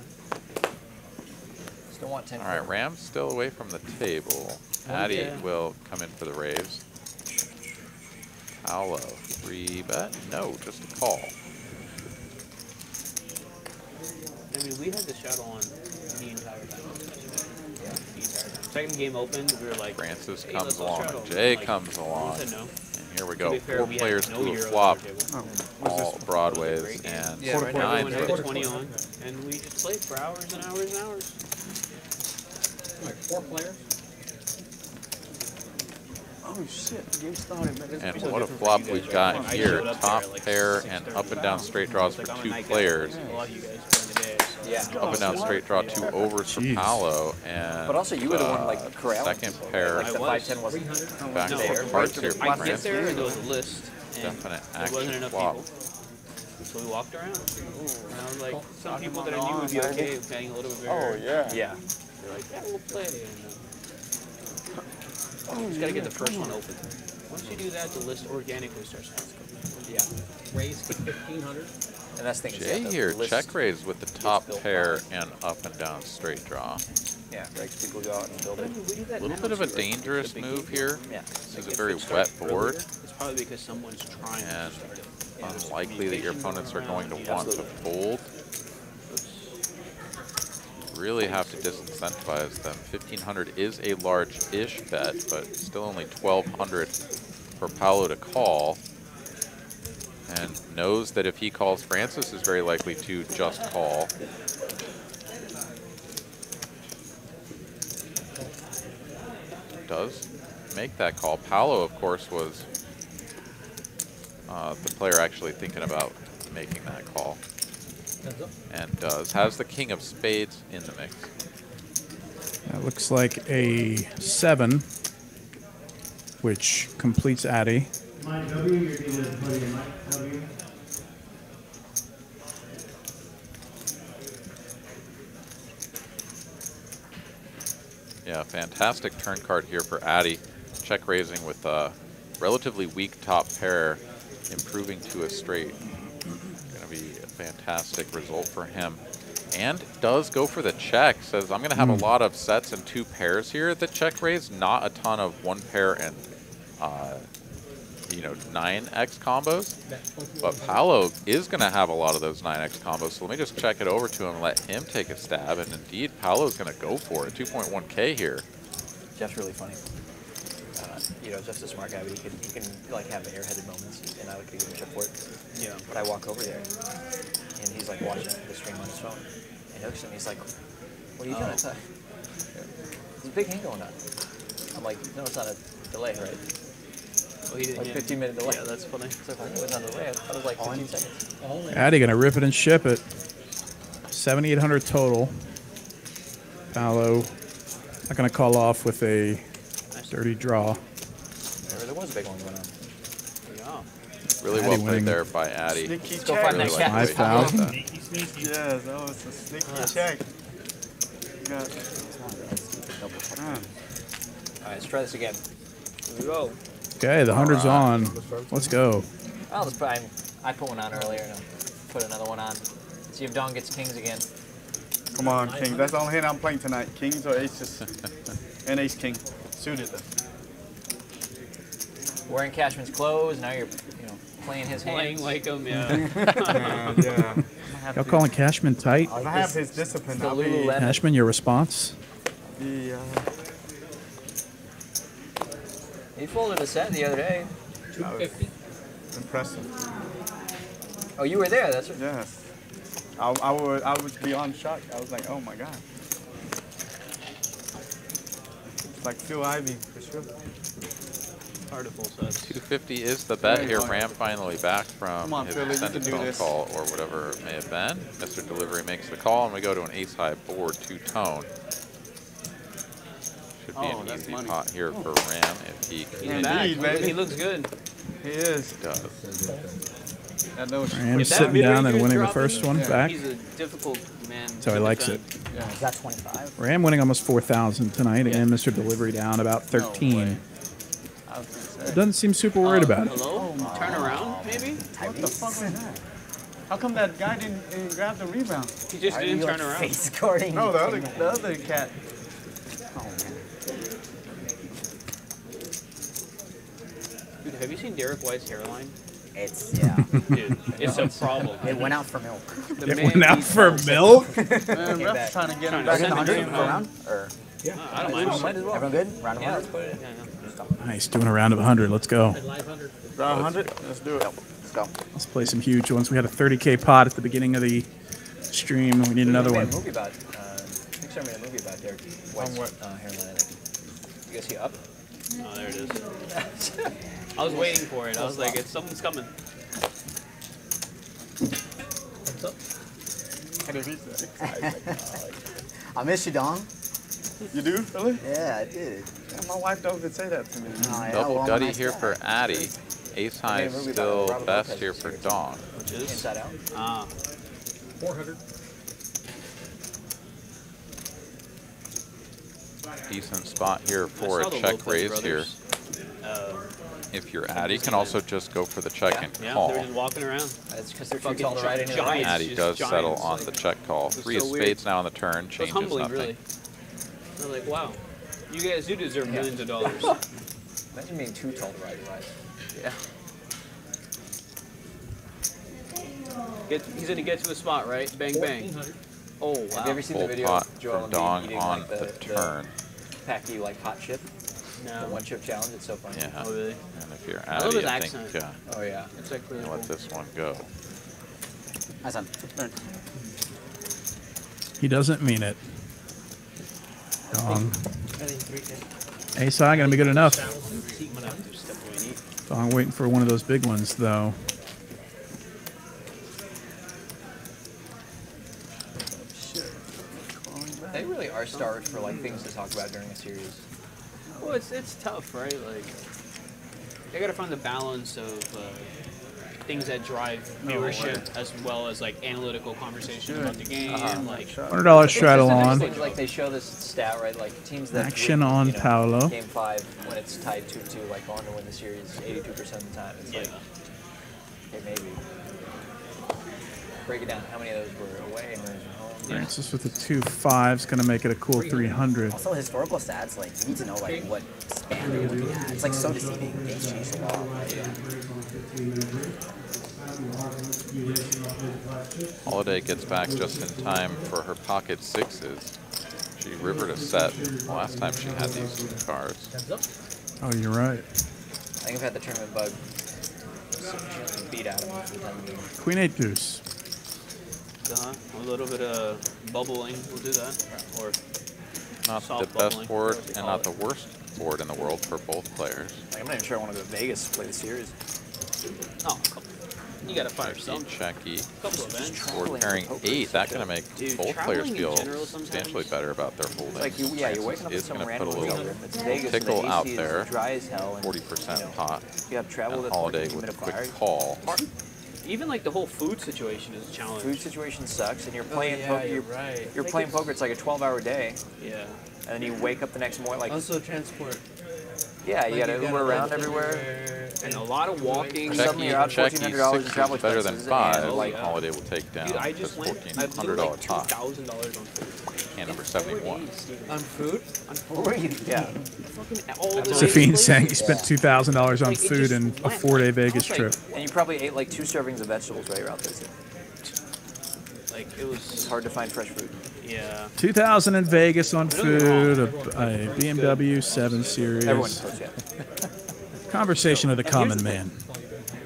Still want 10. All right, Ram's still away from the table. Addy yeah. will come in for the raise. Paolo, 3-bet? No, just a call. I mean, we had the shadow on the entire time. Yeah. The entire time. Second game opened, we were like, Francis hey, comes let's go along. straddle. Jay Like, comes along. we said no. And here we To go. be fair, 4 we had players no to a euro flop. on the table. All broadways and Yeah, right now nines. everyone had with- 20 on, and we just played for hours and hours and hours. Like 4 players? Oh shit, the game started. Man. And what a flop we've got here. Top pair and up and down straight draws for 2 players. A lot of you guys during the day. So. Yeah. Up and down straight draw, 2 overs for Jeez. Paolo. And But also, you were the one, like, corralling. second pair Like, the I was. 5-10 wasn't. back No, for cards here for I get there, Francis. and there was a list, and Definite there wasn't action enough flop. people. So we walked around. And I was like, some people that I knew would be okay with paying a little bit. Yeah. They're like, yeah, we'll play. And, you just gotta get the first one open. Once you do that, the list organically starts to Yeah. Raise to 1,500. And that's the thing. is, Jay yeah, the here, list- check raise with the top built pair and up and down straight draw. Yeah, right, 'cause people go out and build it. A little bit of a dangerous move here. Yeah. This is a very wet board, It's probably because someone's trying and to start it. unlikely that your opponents are going to want to fold. Really have to disincentivize them. 1,500 is a large-ish bet, but still only 1,200 for Paolo to call. And knows that if he calls, Francis is very likely to just call. Does make that call. Paolo, of course, was the player actually thinking about making that call. And does. Has the king of spades in the mix. That looks like a 7, which completes Addy. Yeah, fantastic turn card here for Addy. Check raising with a relatively weak top pair, improving to a straight. Going to be a fantastic result for him. And does go for the check. Says, I'm going to have a lot of sets and 2 pairs here at the check raise, not a ton of 1 pair and, 9x combos. But Paolo is going to have a lot of those 9x combos. So let me just check it over to him and let him take a stab. And indeed, Paolo's going to go for it. 2.1K here. Jeff's really funny. Jeff's a smart guy, but he can like have airheaded moments, and I would give him shit for it. Yeah. But I walk over there, and he's like watching the stream on his phone, and he looks at me, he's like, "What are you doing?" I thought, "There's a big hand going on." I'm like, "No, it's not a delay, right?" Oh, he didn't. Like 15-minute delay. Yeah, that's funny. So I think it was on the delay. I thought it was like 15 seconds. Addy going to rip it and ship it. 7,800 total. Paolo Not going to call off with a dirty draw. There was a big one going on. Really Addy well played winning. there by Addy. Sneaky Go find Really that like cat. the way he did that. Sneaky, sneaky. Yeah, that was a sneaky check. Got, All right, let's try this again. Here we go. Okay, the 100's on. Let's go. Well, let's put, I put one on earlier, and I'll put another one on. See if Don gets kings again. come on, King. That's the only hand I'm playing tonight. Kings or aces. And ace king. Suited. Wearing Cashman's clothes, now you're, playing his Playing hands. like him, yeah. Yeah. Y'all calling Cashman tight? If I have his discipline, The I'll be Lululemon. Cashman, your response? the He folded a set the other day. 250. impressive. Oh, you were there. That's what. Yes. I would be on shock. I was like, oh my god. It's like Phil Ivey for sure. Hard to full sets. 250 is the bet here. Ram finally back from Come on, his Philly, you extended can do phone this. call or whatever it may have been. Mr. Delivery makes the call, and we go to an ace-high board, two-tone. Should be an that's easy money. pot here for Ram if he He's can. back. Indeed, baby. He looks good. He is. He does. I know. Ram If that sitting video down and you're winning the dropping, first one back. He's a difficult man. That's how he likes it. Is that 25? Ram winning almost 4,000 tonight, and Mr. Delivery down about 13. I was gonna say. Doesn't seem super worried about it. Hello? Turn around, maybe? What the fuck was that? How come that guy didn't grab the rebound? He just Are didn't you turn like around. face guarding? No, the other cat. Oh, man. Dude, have you seen Derek White's hairline? It's, yeah. Dude, it's a problem. It went out for milk. The It man went out needs for help. milk? Man, back. ref's trying to get Trying him to back Is it send in the the him 100 game. per round? Or I don't mind. Might as well. everyone good? Round of Yeah, 100? let's put it. Yeah, Nice, doing a round of 100. Let's go. Round 100? Let's do it. Let's go. Let's play some huge ones. We had a 30K pot at the beginning of the stream. We need another We one. made a movie about. Pixar made a movie about Derek White's what? hairline. I think. You guys see Up? Oh, there it is. I was waiting for it. I was like, something's coming. I miss you, Dong. You do, really? Yeah, I did. Yeah, my wife doesn't say that to me. Oh, yeah, Double well, I'm a gutty nice here guy. for Addy. Ace high Okay, movie about still Robert best Lopez here for series. Dong. Which is? Inside Out. Ah. 400. Decent spot here I for saw a the check Lopez raise here. brothers. If you're Addy, can also just go for the check and Yeah, call. they're just walking around. That's because they're too Fucking tall to ride any of the giants. rides. Addy just does settle giants, on like- the check call. It's Three so of weird. spades now on the turn, So it's changes humbling, nothing. really. They're like, wow, you guys do deserve millions of dollars. Imagine being too tall to ride a ride. Yeah. He's gonna get to a spot, right? Bang, bang. 1,400. Oh, wow. Have you ever seen Full the video pot of Joel for Embiid Dong eating on like the turn. Packy like hot chip? The No. one chip challenge. It's so funny. Yeah. Oh, really? And if you're love Addy, his I accent. think Oh yeah. It's like really let cool. this one go. Nice one. He doesn't mean it. Dong. Ace high gonna be good enough. I'm gonna have to step away and eat. Dong waiting for one of those big ones though. They really are stars for like things to talk about during a series. Well, it's tough, right? Like, they gotta find the balance of things that drive viewership as well as like analytical conversation about the game. Like, $100 straddle It's on. interesting, like they show this stat, right? Like teams that Action win, on Paolo. Game 5 when it's tied 2-2, like go on to win the series 82% of the time. It's yeah. like, okay, maybe. Break it down. How many of those were away and how many were home? Francis with the 2-5 is gonna make it a cool 300. Also, historical stats, like, you need to know, like, what span they're looking at. It's, like, so deceiving. Games change so well. Holiday gets back just in time for her pocket sixes. She rivered a set the last time she had these two cards. Oh, you're right. I think I've had the tournament bug beat out of me for the time being. Queen 8 deuce. A little bit of bubbling will do that. Or Not the soft best bubbling, board whatever they and call not the worst board in the world for both players. Like, I'm not even sure I want to go to Vegas to play the series. Oh, cool. You gotta fire some. Checky. Couple of events. Or pairing 8. That gonna make both players traveling in feel general substantially better about their holdings. Like you're waking up in Is some gonna random put a little room. It's Vegas, tickle the out AC there. is dry as hell. 40% pot. You have travel And that's Holiday working with a humidifier. quick call. Even like the whole food situation is a challenge. Food situation sucks, and you're playing yeah, poker. you're right. You're playing poker. It's like a 12-hour day, Yeah. and then you wake up the next morning. Like, Also transport. yeah, you Like, gotta Uber around everywhere. And a lot of walking. Suddenly you're out $1,400 in travel better than expenses, 5. and, Like yeah. Holiday will take down. Dude, I just went. I blew $1,400 like pot. $2,000 on food. And number 71. On food? On food. Yeah. Fucking all the Safine's places. saying he spent $2,000 on Like, it food just in a went. 4-day I Vegas was like- trip. And you probably ate like 2 servings of vegetables while you're out there too. Like it was. It's hard to find fresh food. Yeah. 2,000 in Vegas on Don't get me wrong. food, a BMW 7 Series. Everyone knows, yeah. Conversation of the common man.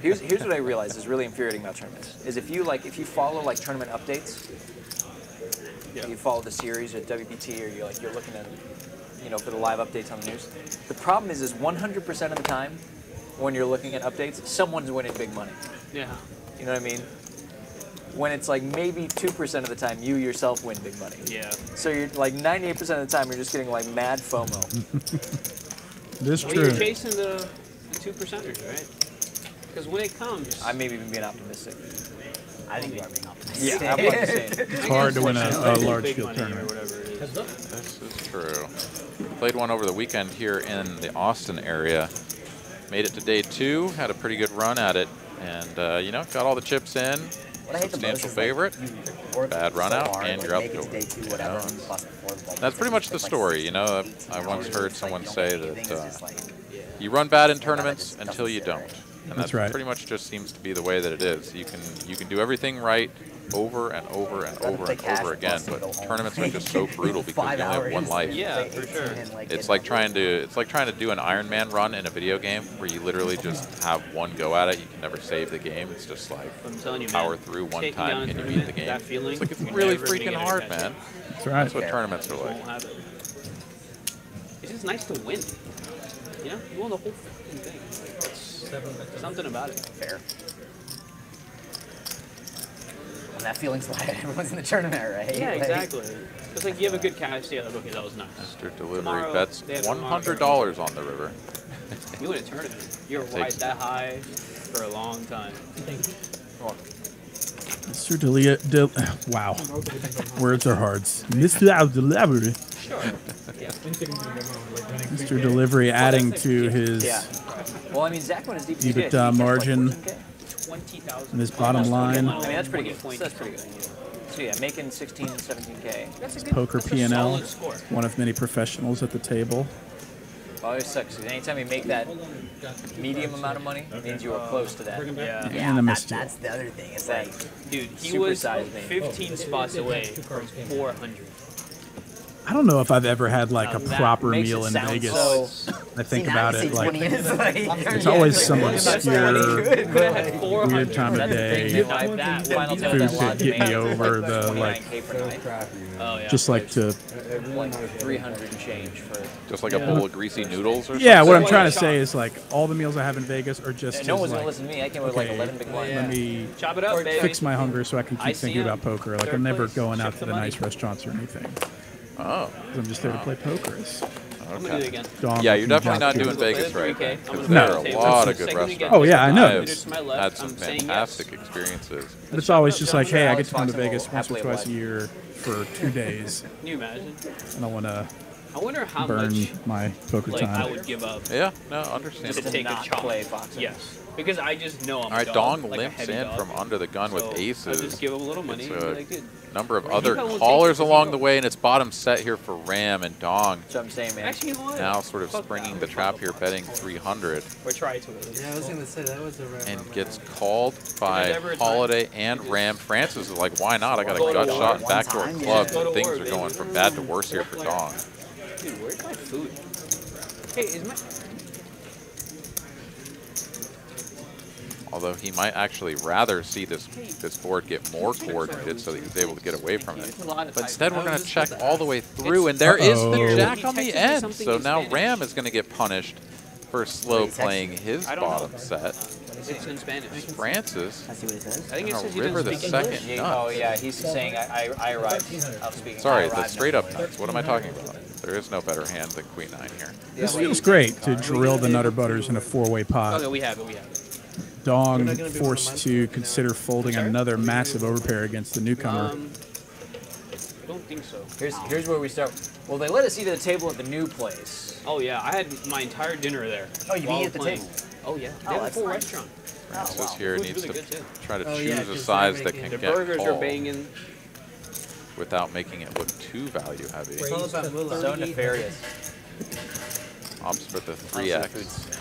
Here's what I realize is really infuriating about tournaments is if you follow like tournament updates, you follow the series at WPT or you're looking at for the live updates on the news. The problem is 100% of the time when you're looking at updates, someone's winning big money. Yeah. You know what I mean? When it's like maybe 2% of the time you yourself win big money. Yeah. So you're like 98% of the time you're just getting like mad FOMO. It is Well, true. you're chasing the 2%ers, right? Because when it comes, I may even being optimistic. I think you are being optimistic. Yeah, I'm about to say. It's hard to win a large big field money or tournament. whatever it is. This is true. Played one over the weekend here in the Austin area. Made it to day 2. Had a pretty good run at it. And, got all the chips in. What I hate the most Substantial is, favorite. like, you work Bad run so out, hard, and like, you're up make it to to day 2, whatever, and you bust before the ball. That's pretty much the It's like story. 16, I once 18 heard hours. someone Like, say you don't make anything, that it's just like, you run bad in that tournaments just until doesn't you sit don't. right. And That's that right. pretty much just seems to be the way that it is. You can do everything right over and over and over and over again, but tournaments are just so brutal because you only have one life. Yeah, for sure. It's like trying to do an Ironman run in a video game where you literally just have one go at it. You can never save the game. It's just like I'm telling you, power man, through one taking time down a and you beat tournament, the game. that feeling, It's like it's you're really never gonna freaking get a hard, catch man. up. That's right. That's what tournaments are You like. won't have it. It's just nice to win. You know, you won the whole fucking thing. Like, it's something about it. Fair. And that feeling's why everyone's in the tournament, right? Yeah, Like, exactly. It's like you have a good cash. Yeah, okay, that was nice. Mr. Delivery Tomorrow, bets they have $100 on the river. You win a tournament. You're Take- right that high for a long time. Mr. Wow. Words are hard. Mr. Delivery. Sure. Yeah. Mr. Delivery adding to his Yeah. Well, I mean, Zach won his DPT. EBITDA margin 20,000. and his bottom line. I mean, that's pretty good. So that's pretty good. So yeah, making 16, 17K. That's a good, Poker that's a P&L. solid score. One of many professionals at the table. Always sucks. 'Cause anytime you make that medium amount of money, it means you are close to that. Yeah. Yeah, And a that, missed that's the other thing. It's like, Dude, he Super was size thing. 15 spots away from 400. I don't know if I've ever had like a Now that proper makes meal it in sound Vegas. so- I think see, now about you it say like 20 is like, it's always some obscure Could have had 400. weird time of That's the day. thing, man. Like that final tell Food that to lodge get made me over the 29K like per night. Oh, yeah. just like to Like 300 and change for. Just like a bowl of greasy noodles or something. yeah. What I'm So trying like to say is like all the meals I have in Vegas are just No as, one's gonna like, listen to me. I came with like okay, 11 big ones. let me Chop it up, baby. fix my hunger so I can I keep see thinking him. about poker. Like Third I'm never place, going out ship to the the money. nice restaurants or anything. 'Cause Oh. I'm just there to play poker. It's I'm gonna do it again. dog Yeah, you're looking definitely not job doing too. Vegas right. 3K. I'm Because gonna there put are it a on the lot table. of good Second we get restaurants. Oh, yeah, I know. I've Meters to my left, had some I'm saying fantastic yes. experiences. But it's always just like, hey, I Alex get to come to Fox will Vegas once or happily twice a oblige. year for 2 days. Can you imagine? I don't want to I wonder how burn much my poker like I time. would give up Yeah, no, to understandable. take a not chop. play boxing. Yes, because I just know I'm All a right, dog, Dong like a limps heavy in dog. from under the gun So with I'll aces. just give him a little money. It's And be a like, dude, number of You other know what callers takes- along the way, and it's bottom set here for Ram and Dong. That's what I'm saying, man. actually, you know what? Now sort of Fuck springing that. the trap here, betting 300, Or try to at least. Yeah, I was gonna say that was a rare and moment. gets called by never a time. Holiday and Ram. Francis is like, why not? I got a Go to gut war. shot and One backdoor time, club. yeah. Go to Things war, are baby. going from bad to worse here for Dong. Dude, where's my food? Hey, is my... Although he might actually rather see this board get more coordinated so that he's able to get away from it. But instead, we're going to check all the way through, and there is the Uh-oh. jack He on the texted me end. something So in now Spanish. Ram is going to get punished for slow Wait, he texted playing his I don't know. bottom set. It's in Spanish. Francis. I see what he says. I think it says he River doesn't the speak second English. nuts. Oh yeah, he's saying I arrived. I'm speaking. Sorry, I the arrived straight up naturally. nuts. What am I talking about? There is no better hand than Queen 9 here. This feels great to drill the Nutter Butters in a 4-way pot. Okay, we have it. We have it. Dong forced to consider folding another massive overpair against the newcomer. I don't think so. Here's where we start. Well, they let us eat at the table at the new place. Oh yeah, I had my entire dinner there. Oh, you while eat at the playing. table? Oh yeah, Oh, they have a that's full nice. restaurant. Francis here Food's needs really to good, too. try to Oh, choose yeah, a 'cause size they're that can The get burgers are called banging. without making it look too value heavy. It's all about moolah. So nefarious. Opts for the Also 3x.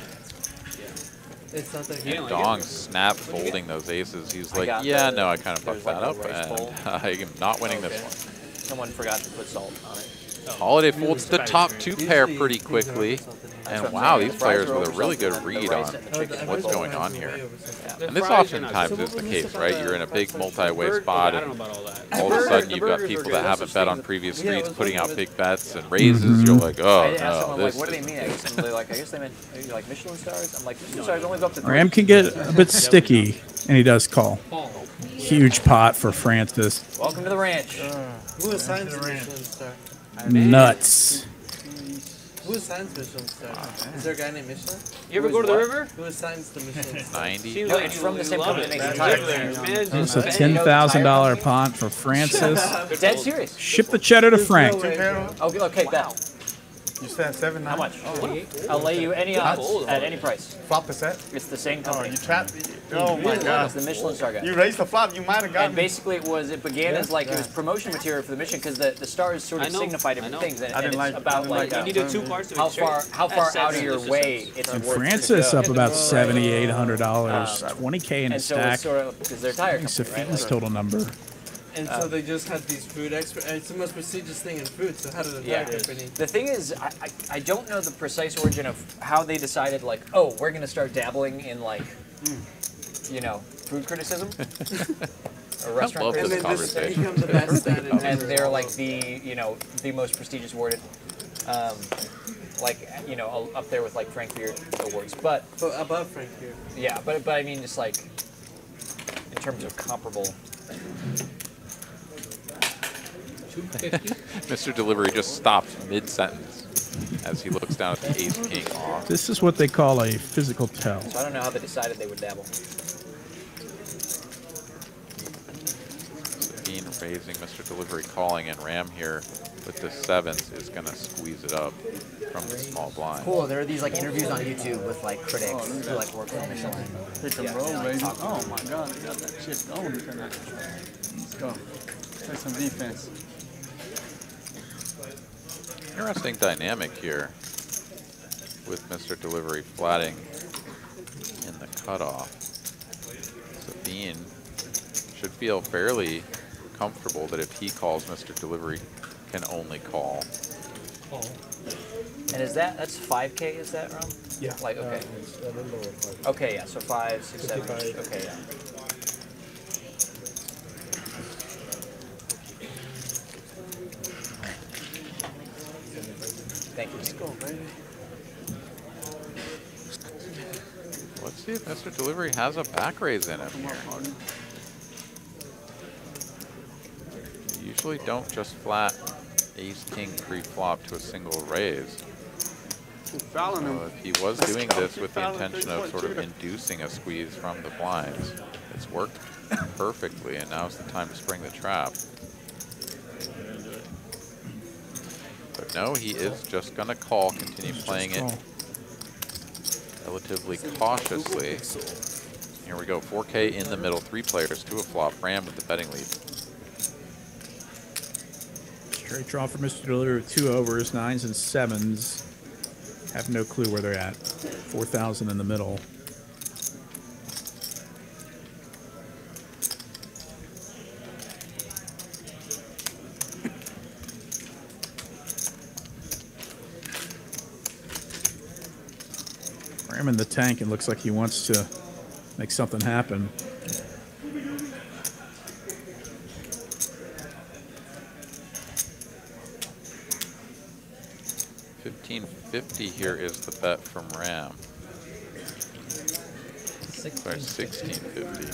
It's not that Yeah, good. like Dong snap folding those aces. He's I like, got yeah, the- no, I kind of there's fucked like that a up, rice bowl. and I am not winning this Okay. one. Someone forgot to put salt on it. Holiday folds the top two pair Usually pretty these are quickly. oversalted. And what I'm wow, saying. these The fries players are with a really good oversalted, and read the on rice and the Oh, chicken the was what's going everyone on has here. way oversalted. The And this fries are not oftentimes good. is the case, right? You're in a big multi-way Bird- spot, okay, I don't and know about all that. all of a sudden you've got burgers are people good. that There's haven't such bet on things- previous Yeah, it streets was putting out good. big bets and raises. You're like, oh I asked someone no, like, this what do they is mean? I guess they're like, I guess they meant maybe like Michelin stars. I'm like, Michelin stars only go up to 3. Ram can get a bit sticky, and he does call. Huge pot for Francis. Welcome to the ranch. Who assigns the Michelin star? Nuts. Who assigns Michelin star? Is there a guy named Michelin? You ever go to the river? Who assigns the Michelin star? 90. Seems No, like it's you- from the you same love company it. that makes You tires. live there. Man, That's just a bet. $10,000 pot for Francis. Dead serious. Ship the cheddar to Frank. Okay, bet. You said 7 How much? I'll lay you any odds at any price. Flop the set? It's the same Oh, company. you trapped me. Oh my It's god. the Michelin star guy. You raised the flop, you might have gotten And basically, it began as like it was promotion material for the mission because the stars sort I of know, signify I different know. things, and, I didn't it's like- I about didn't like like that. You needed 2 cards to how make straight. far That's out of seven, your it's way just it's And worth Francis to up go. about $7,800, 20K in a And so it's stack. sort of because they're tire company, Safine's right? total number. And so they just had these food experts. It's the most prestigious thing in food. So how did the Yeah. tire company? The thing is, I don't know the precise origin of how they decided like, oh, we're gonna start dabbling in like, you know, food criticism or restaurant love And this then criticism. just conversation. become the best at it. And they're like the most prestigious awarded, like up there with like Frank Beard awards. But So above Frank here. yeah, but I mean just like in terms of comparable. Mr. Delivery just stops mid-sentence as he looks down at the ace king off. This is what they call a physical tell. So I don't know how they decided they would dabble. Bean raising, Mr. Delivery calling, and Ram here with the 7s is going to squeeze it up from the small blind. Cool. There are these like interviews on YouTube with like critics who like work for Michelin. Pick and roll, baby. Oh my god, they got that shit going tonight. Let's go. Play some defense. Interesting dynamic here with Mr. Delivery flatting in the cutoff. So Bean should feel fairly comfortable that if he calls, Mr. Delivery can only call. And is that's 5K? Is that Rom? Yeah. Like okay. It's a little lower, 5. Okay, yeah. So 5, 6, 7. 55. Okay, yeah. Thank you. Let's go, baby. Let's see if Mr. Delivery has a back raise in him here. You usually don't just flat ace-king pre-flop to a single raise. So if he was doing this with the intention of sort of inducing a squeeze from the blinds, it's worked perfectly, and now's the time to spring the trap. But no, he is just going to call, continue playing it relatively cautiously. Here we go, 4K in the middle, 3 players to a flop, Ram with the betting lead. Straight draw for Mr. Delivery with 2 overs, 9s and 7s. Have no clue where they're at. 4,000 in the middle. Ram in the tank, it looks like he wants to make something happen. $15.50 here is the bet from Ram. Sorry, 1650.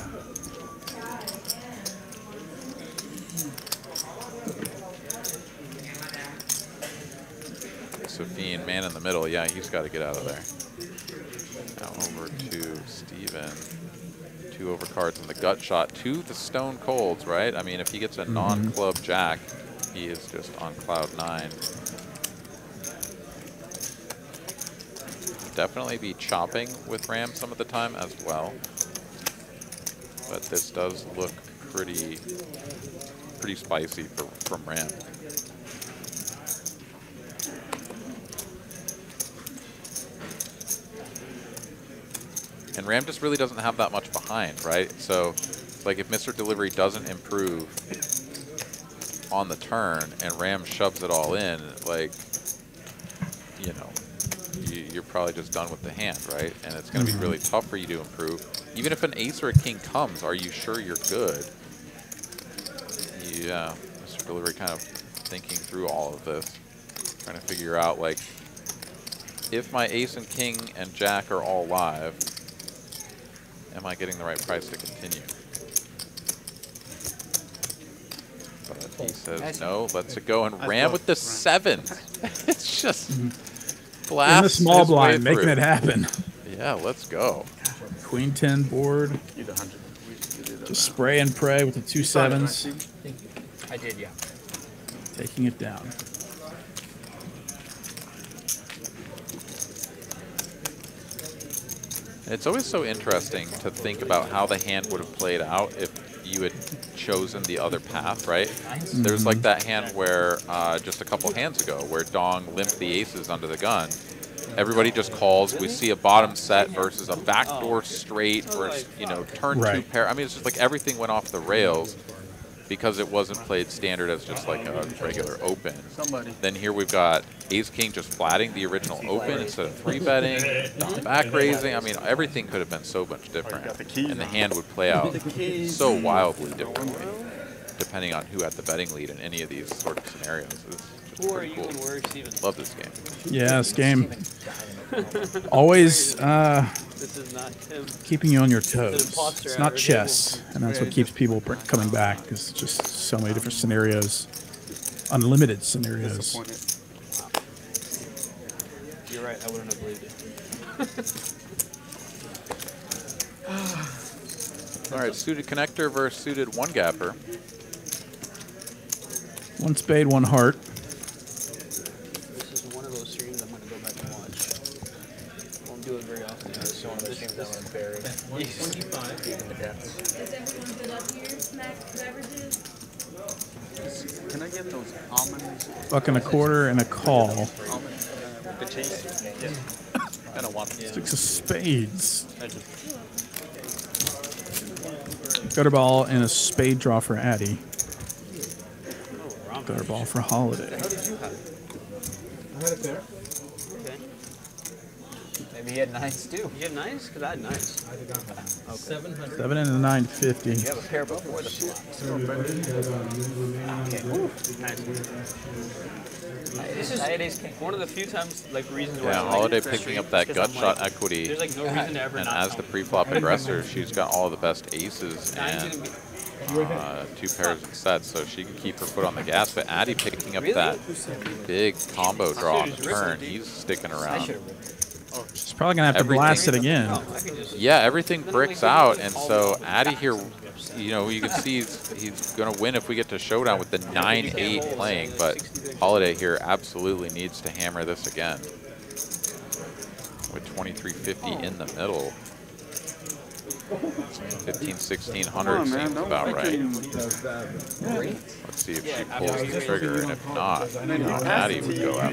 Sophine, man in the middle. Yeah, he's got to get out of there. Now over to Steven. 2 overcards in the gut shot to the Stone Colds, right? I mean, if he gets a non-club jack, he is just on cloud 9. Definitely be chopping with Ram some of the time as well. But this does look pretty spicy from Ram. And Ram just really doesn't have that much behind, right? So, like, if Mr. Delivery doesn't improve on the turn and Ram shoves it all in, like, you know, you're probably just done with the hand, right? And it's going to be really tough for you to improve. Even if an ace or a king comes, are you sure you're good? Yeah, Mr. Delivery kind of thinking through all of this, trying to figure out, like, if my ace and king and jack are all live, am I getting the right price to continue? But he says no, lets it go, and Ram with the 7s. It's just blast in the small blind, making it happen. Yeah, let's go. Queen 10 board. Just spray and pray with the 2 7s. I did, yeah. Taking it down. It's always so interesting to think about how the hand would have played out if you had chosen the other path, right? There's like that hand where just a couple hands ago where Dong limped the aces under the gun. Everybody just calls. We see a bottom set versus a backdoor straight versus, you know, turn 2 pair. I mean, it's just like everything went off the rails because it wasn't played standard as just like a regular open. Then here we've got ace king just flatting the original open instead of 3-betting, back raising. I mean, everything could have been so much different, and the hand would play out so wildly differently depending on who had the betting lead in any of these sort of scenarios. It's pretty cool. Love this game. Yeah, this game always This is not him. keeping you on your toes. It's not chess, and that's what keeps people coming back, because it's just so many different scenarios, unlimited scenarios. You're right, I wouldn't have believed it. All right, suited connector versus suited 1-gapper. 1 spade, 1 heart. This is one of those streams I'm going to go back and watch. Won't do it very often. This is one of those streams I'm going to bury. Deep in the depths. Is everyone good up here? Snack beverages? Can I get those almonds? Buck and a quarter and a call. The cheese? Yeah. Kind of want 6 of spades. Gutter ball and a spade draw for Addy. Gutter ball for Holiday. How did you have it? I had it there. Okay. Maybe he had 9s too. You had 9s? Because I had 9s. I did not have it. Okay. 7 and a 950. You have a pair before the flop. This is one of the few times, like, reasons why Yeah, I Holiday like picking up that gut shot equity. There's like no reason to ever And not as the pre-flop aggressor, she's got all the best aces and 2 pairs of sets, so she can keep her foot on the gas. But Addy picking up that big combo draw on the turn, he's sticking around. She's probably going to have to blast it again. Yeah, everything bricks out, and so Addy here, you know, you can see he's going to win if we get to showdown with the 9-8 playing, but Holiday here absolutely needs to hammer this again. With 2350 in the middle. 15-1600 seems about right. Let's see if she pulls the trigger, and if not, you know, Addy would go out.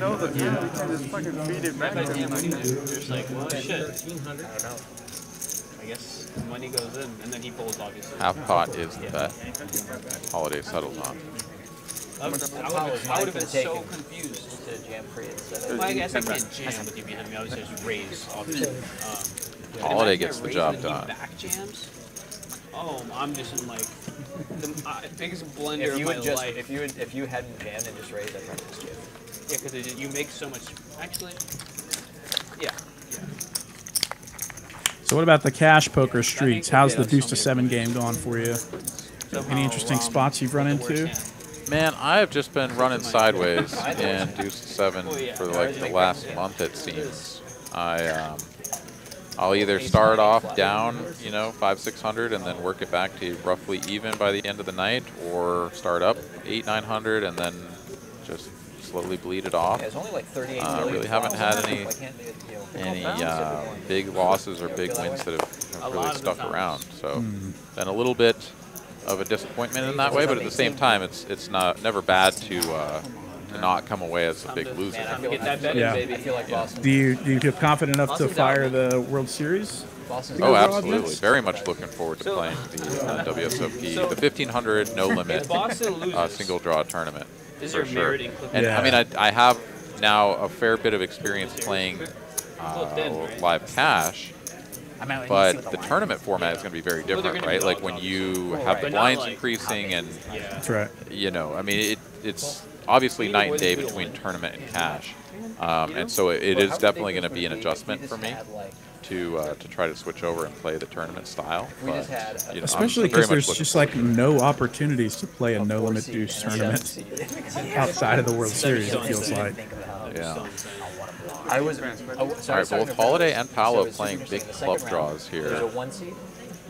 Just like, well, shit. I don't know. I guess money goes in, and then he pulls, obviously. Half pot is the bet. Holiday settles on. I would have been so confused. To jam free instead Well, I guess I can't jam with you behind me. Obviously, I just raise, obviously. Holiday gets the job done. Back jams? Oh, I'm just in like the biggest blender If you of my had just, life. if you hadn't jammed and just raised, I'd probably just jam. Yeah, because you make so much. Actually, yeah. So what about the cash poker streets? How's the deuce to 7 game going for you? Any interesting spots you've run into? Man, I have just been running sideways in deuce to 7 for like the last month, it seems. I'll either start off down, 500-600 and then work it back to roughly even by the end of the night, or start up 800-900 and then just slowly bleed it off. Yeah, it's only like 38 really haven't had any big losses or big wins that have really stuck around. So been a little bit of a disappointment in that way, but at the same time, it's never bad to not come away as a big loser. Yeah. Do you feel confident enough to fire the World Series? Oh, absolutely. Very much looking forward to playing the WSOP, the 1500 no limit single draw tournament. For sure. And I mean, I have now a fair bit of experience playing live cash. But the tournament format is going to be very different, right? Like when you have the blinds increasing and, That's right. I mean, it's obviously night and day between tournament and cash. And so it is definitely going to be an adjustment for me to try to switch over and play the tournament style. But, especially because there's just like no opportunities to play a no limit deuce tournament outside of the World Series, it feels like. Yeah. All right, both Holiday and Paolo playing big club draws here.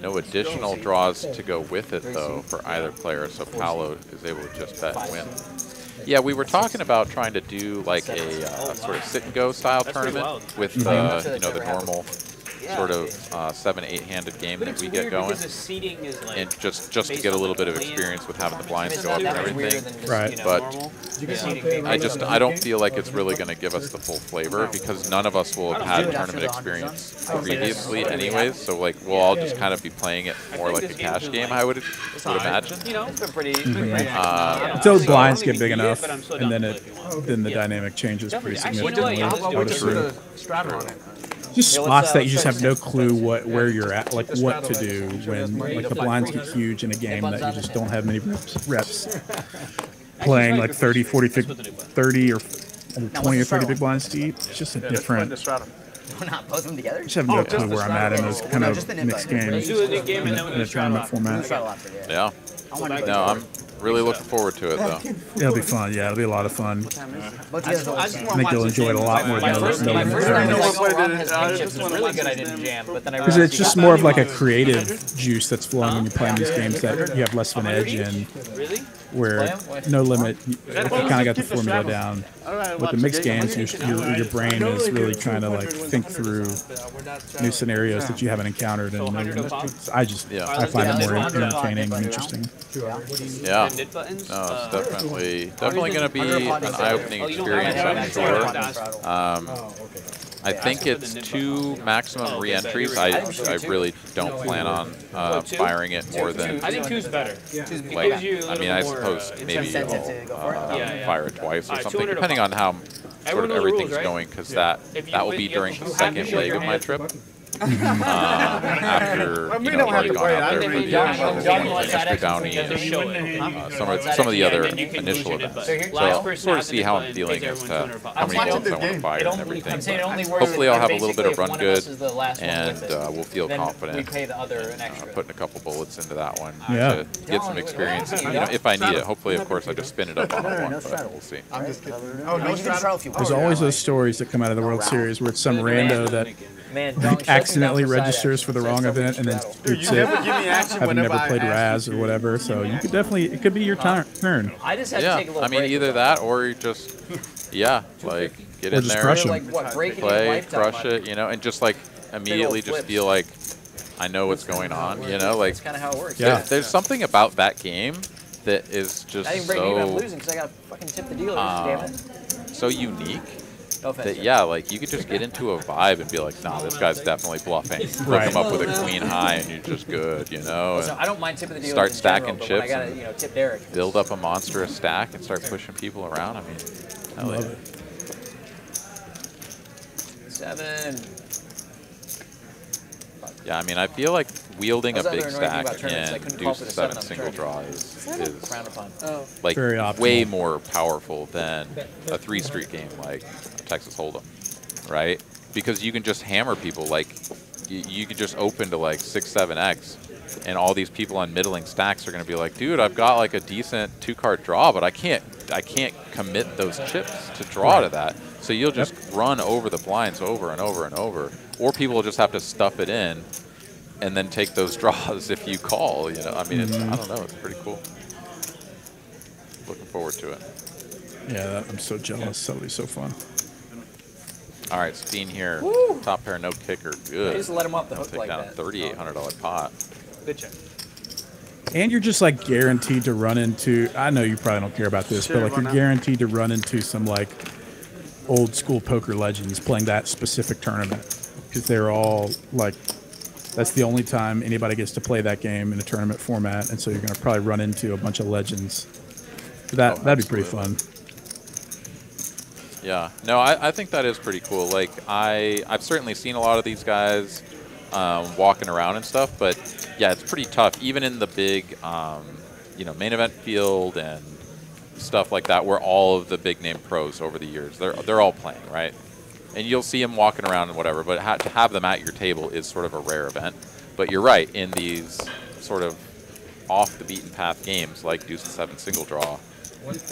No additional draws to go with it, though, for either player, so Paolo is able to just bet and win. Yeah, we were talking about trying to do like a sort of sit-and-go style tournament with the normal sort of 7-8-handed game that we get going, and just to get a little bit of experience with having the blinds go up and everything. Right. But I don't feel like it's really going to give us the full flavor because none of us will have had tournament experience previously, anyways. So like we'll all just kind of be playing it more like a cash game, I would imagine. Until the blinds get big enough, and then the dynamic changes pretty significantly. Just spots that you just have no clue where you're at, like what to do when like the blinds get huge in a game that you just don't have many reps playing like 30, 40, 30 or 20 or 30 big blinds deep. It's just a different. Not both of them together? I just have no clue where I'm at in those kind of mixed games in a tournament format. Yeah. No, I'm really looking forward to it, though. It'll be fun. Yeah, it'll be a lot of fun. I think you'll enjoy it a lot more than those tournaments. Because it's just more of like a creative juice that's flowing when you're playing these games that you have less of an edge in. Where no limit, if you kind of got the formula down. With the mixed games, your brain is really trying to like think through new scenarios that you haven't encountered, and I find it more entertaining and interesting. Yeah, no, it's definitely going to be an eye-opening experience, I'm sure. I think it's 2 maximum re-entries. I really don't plan on firing it more than. I think 2's better. Like, I mean, I suppose maybe I'll fire it twice or something, depending on how sort of everything's going, because that will be during the second leg of my trip. After already gone out there for the mystery bounty and some of the other initial events. So I'll sort of see how I'm feeling as to how many bullets I want to fire and everything. Hopefully I'll have a little bit of run good, and we'll feel confident putting a couple bullets into that one to get some experience. If I need it. Hopefully, of course, I just spin it up on that one, but we'll see. There's always those stories that come out of the World Series where it's some rando that accidentally registers for the wrong event and then scoops it, having never played Raz or whatever. So you could it could be your turn. I just have to take a little break. I mean, either that or you just, like get in there, play, crush it, and just like immediately just feel like I know what's going on, like. That's kind of how it works. Yeah. There's something about that game that is just I'm losing because I got to fucking tip the dealer. Damn it. So unique. That, like you could just get into a vibe and be like, nah, this guy's definitely bluffing. Hook him up with a queen high and you're just good, So I don't mind tipping the dealer. Start stacking chips. I gotta, tip Derek. Build up a monstrous stack and start pushing people around. I mean, I love it. 7. Yeah, I mean, I feel like wielding a big stack in deuce 7 single draw is like way more powerful than a 3-street game like Texas Hold'em, right? Because you can just hammer people. Like you could just open to like 6, 7x, and all these people on middling stacks are going to be like, dude, I've got like a decent 2-card draw, but I can't commit those chips to draw to that. So you'll just run over the blinds over and over and over, or people will just have to stuff it in and then take those draws if you call. You know, I mean, it's, I don't know, it's pretty cool. Looking forward to it. Yeah, I'm so jealous. That'll be so fun. All right, Steen here. Woo! Top pair, no kicker. Good. Just let him off the hook Take like down that. $3,800 pot. Good check. And you're just like guaranteed to run into, I know you probably don't care about this, but like you're guaranteed to run into some like old school poker legends playing that specific tournament, because they're all like, that's the only time anybody gets to play that game in a tournament format. And so you're going to probably run into a bunch of legends. That'd be pretty fun. Yeah, no, I think that is pretty cool. Like, I've certainly seen a lot of these guys walking around and stuff, but yeah, it's pretty tough, even in the big, you know, main event field and stuff like that, where all of the big name pros over the years, they're all playing, right? And you'll see them walking around and whatever, but to have them at your table is sort of a rare event. But you're right, in these sort of off the beaten path games like Deuce 7 single draw,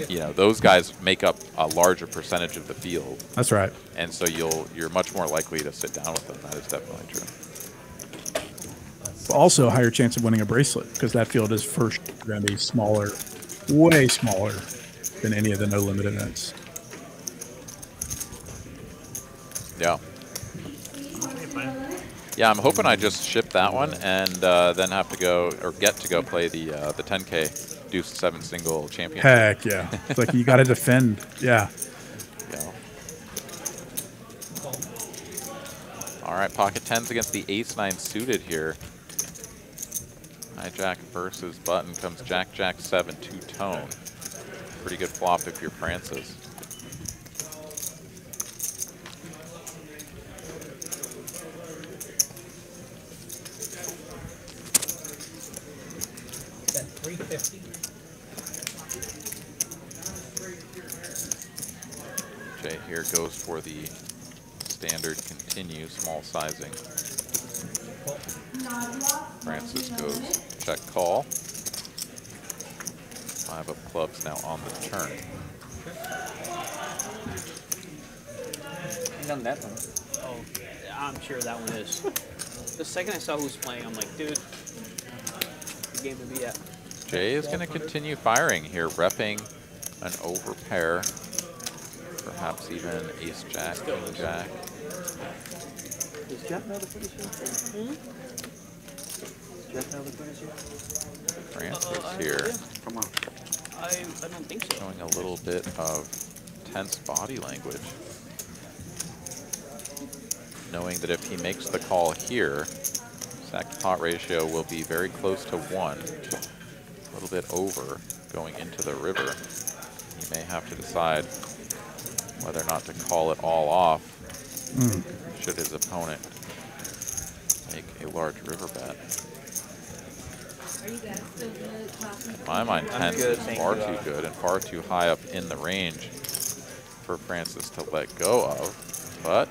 you know, those guys make up a larger percentage of the field. That's right. And so you're much more likely to sit down with them. That is definitely true. Also, a higher chance of winning a bracelet, because that field is first going to be smaller, way smaller than any of the no limit events. Yeah. Yeah, I'm hoping I just ship that one and then have to go, or get to go play the 10K Deuce 7 single championship. Heck yeah. It's like you got to defend. Yeah. Yeah. All right, pocket 10s against the ace-9 suited here. Hijack versus button comes Jack, Jack 7, 2-tone. Pretty good flop if you're Francis. $350. Jay here goes for the standard continue, small sizing. Francis goes check call. 5 of clubs now on the turn. He's on that one. Oh, I'm sure that one is. The second I saw who was playing, I'm like, dude, good game to be at. Jay is going to continue firing here, repping an overpair. Perhaps even ace jack, king jack. Does Jeff know the finish here? Does Jeff know the finish here? Francis here. Come on. I don't think so. Showing a little bit of tense body language. Knowing that if he makes the call here, stack to pot ratio will be very close to 1. A little bit over going into the river. He may have to decide whether or not to call it all off should his opponent make a large river bet. Are you guys still good? In my mind, 10 is far too good and far too high up in the range for Francis to let go of. But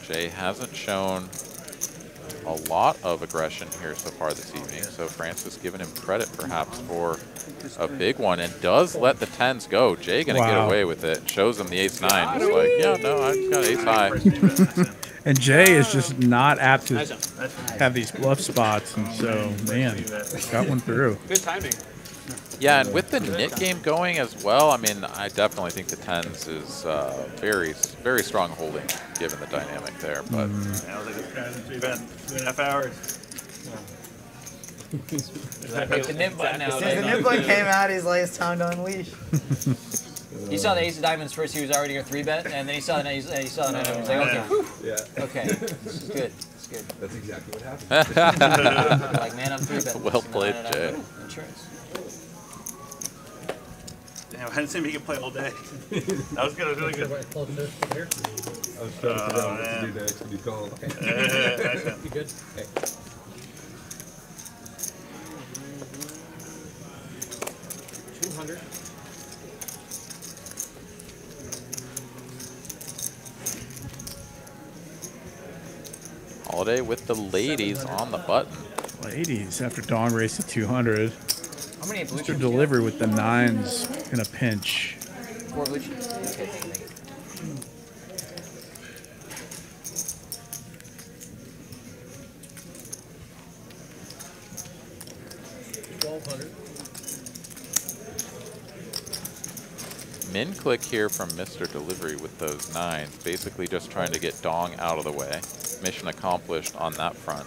Jay hasn't shown a lot of aggression here so far this evening, so Francis giving him credit perhaps for a big one, and does let the 10s go. Jay gonna get away with it. Shows him the ace-9. Just like, yeah, no, I just got ace high. And Jay is just not apt to have these bluff spots, and so, man, got one through. Good timing. Yeah, and with the nit game going as well, I mean, I definitely think the 10s is very, very strong holding given the dynamic there. But I was like, this guy's in 2.5 hours. Hit the nip button out. As soon as the nip button came out, he's like, it's time to unleash. He saw the ace of diamonds first. He was already a 3-bet, and then he saw the he saw the 9. He was like, okay, whew. Yeah. Okay, this is good. It's good. That's exactly what happened. Like, man, I'm 3-betting. Well played, Jay. Insurance. Damn, I hadn't seen me can play all day. That was good. That was really good. I was trying to figure out what to do next when you called. You good? Hey. Holiday with the ladies on the button. Ladies after Dong race to 200. How many blue Mr. chips Delivery with the 9s in a pinch. 4 blue chips? Okay, thank you. 1,200. Min click here from Mr. Delivery with those 9s, basically just trying to get Dong out of the way. Mission accomplished on that front.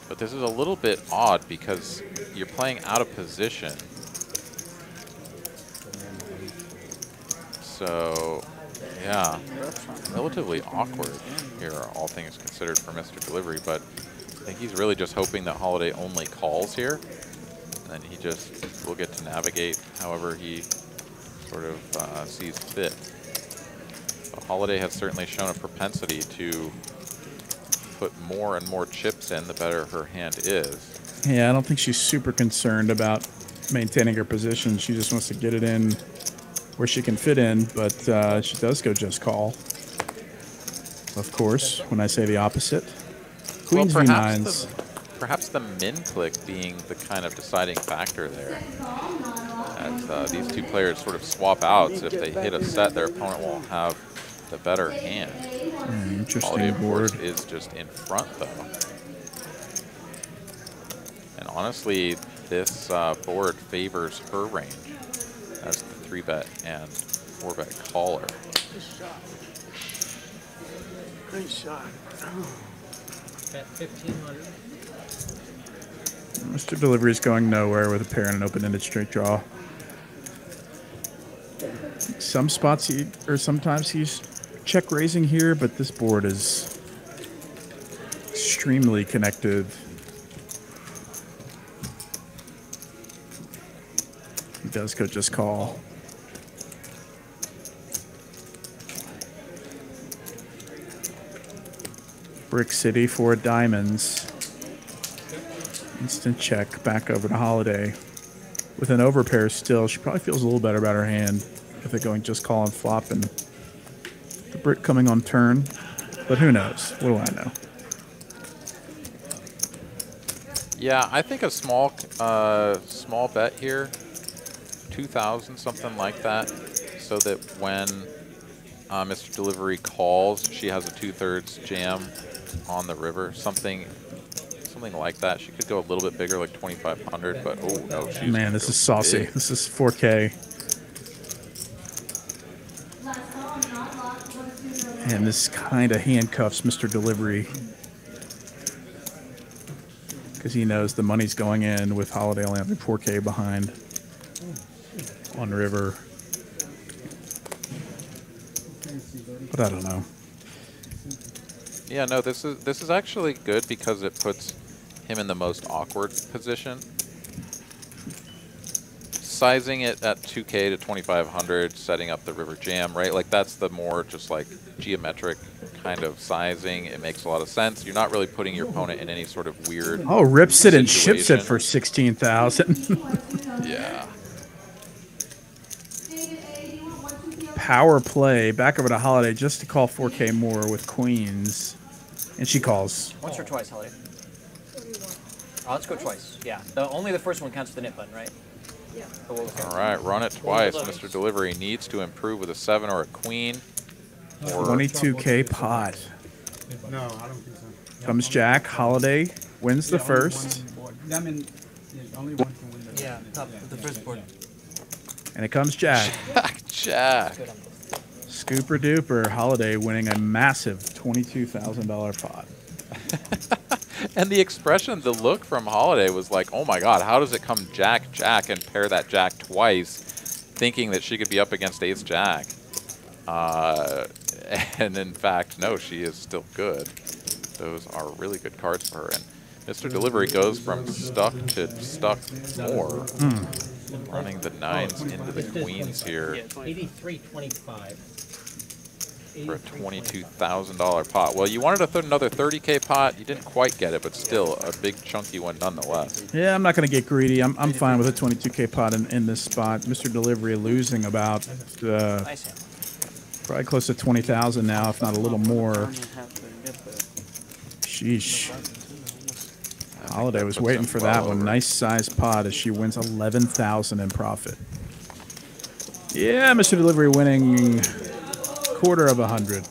But this is a little bit odd because you're playing out of position. So, yeah, relatively awkward here, all things considered, for Mr. Delivery. But I think he's really just hoping that Holiday only calls here. And then he just will get to navigate however he sort of sees fit. But Holiday has certainly shown a propensity to put more and more chips in the better her hand is. Yeah, I don't think she's super concerned about maintaining her position. She just wants to get it in where she can fit in, but she does go just call. Of course, when I say the opposite. Queens well, V9s. Perhaps the min click being the kind of deciding factor there. As these two players sort of swap outs, if they hit a set, their opponent will have the better hand. Interesting board. Is just in front though. And honestly, this board favors her range as the 3-bet and 4-bet caller. Great shot. At 1,500. Mr. Delivery's going nowhere with a pair and an open-ended straight draw. Some spots sometimes he's check raising here, but this board is extremely connected. He does go just call. Brick City for diamonds. Instant check back over to Holiday. With an overpair still, she probably feels a little better about her hand if they're going just call and flop and the brick coming on turn. But who knows? What do I know? Yeah, I think a small bet here, 2,000, something like that, so that when Mr. Delivery calls, she has a 2/3 jam on the river, something like that. She could go a little bit bigger, like 2,500, but oh no, she's man, this is saucy. big. This is 4K. And this kind of handcuffs Mr. Delivery because he knows the money's going in with Holiday only having 4K behind on river. But I don't know. Yeah, no, this is actually good because it puts him in the most awkward position. Sizing it at 2K to 2,500, setting up the river jam, right? Like that's the more just like geometric kind of sizing. It makes a lot of sense. You're not really putting your opponent in any sort of weird Oh, rips it and ships situation. it for 16,000. Yeah. Power play back over to Holiday just to call 4K more with queens. And she calls. Once or twice, Holiday? Oh, let's go twice. Yeah. Only the first one counts the nip button, right? Yeah. All right, run it twice. Mr. Delivery needs to improve with a 7 or a queen. Or 22K pot. No, I don't think so. Comes Jack. Holiday wins the first. I mean, only one can win the the first board. And it comes Jack. Jack. Scooper duper. Holiday winning a massive $22,000 pot. And the expression, the look from Holiday was like, oh my God, how does it come Jack, Jack, and pair that Jack twice, thinking that she could be up against Ace Jack. And in fact, no, she is still good. Those are really good cards for her. And Mr. Delivery goes from stuck to stuck more. Running the 9s into the queens here 83.25. for a $22,000 pot. Well, you wanted another 30K pot. You didn't quite get it, but still a big chunky one nonetheless. Yeah, I'm not going to get greedy. I'm fine with a 22K pot in this spot. Mr. Delivery losing about probably close to 20,000 now, if not a little more. Sheesh. Holiday was waiting for that one. Nice size pot as she wins 11,000 in profit. Yeah, Mr. Delivery winning quarter of 100.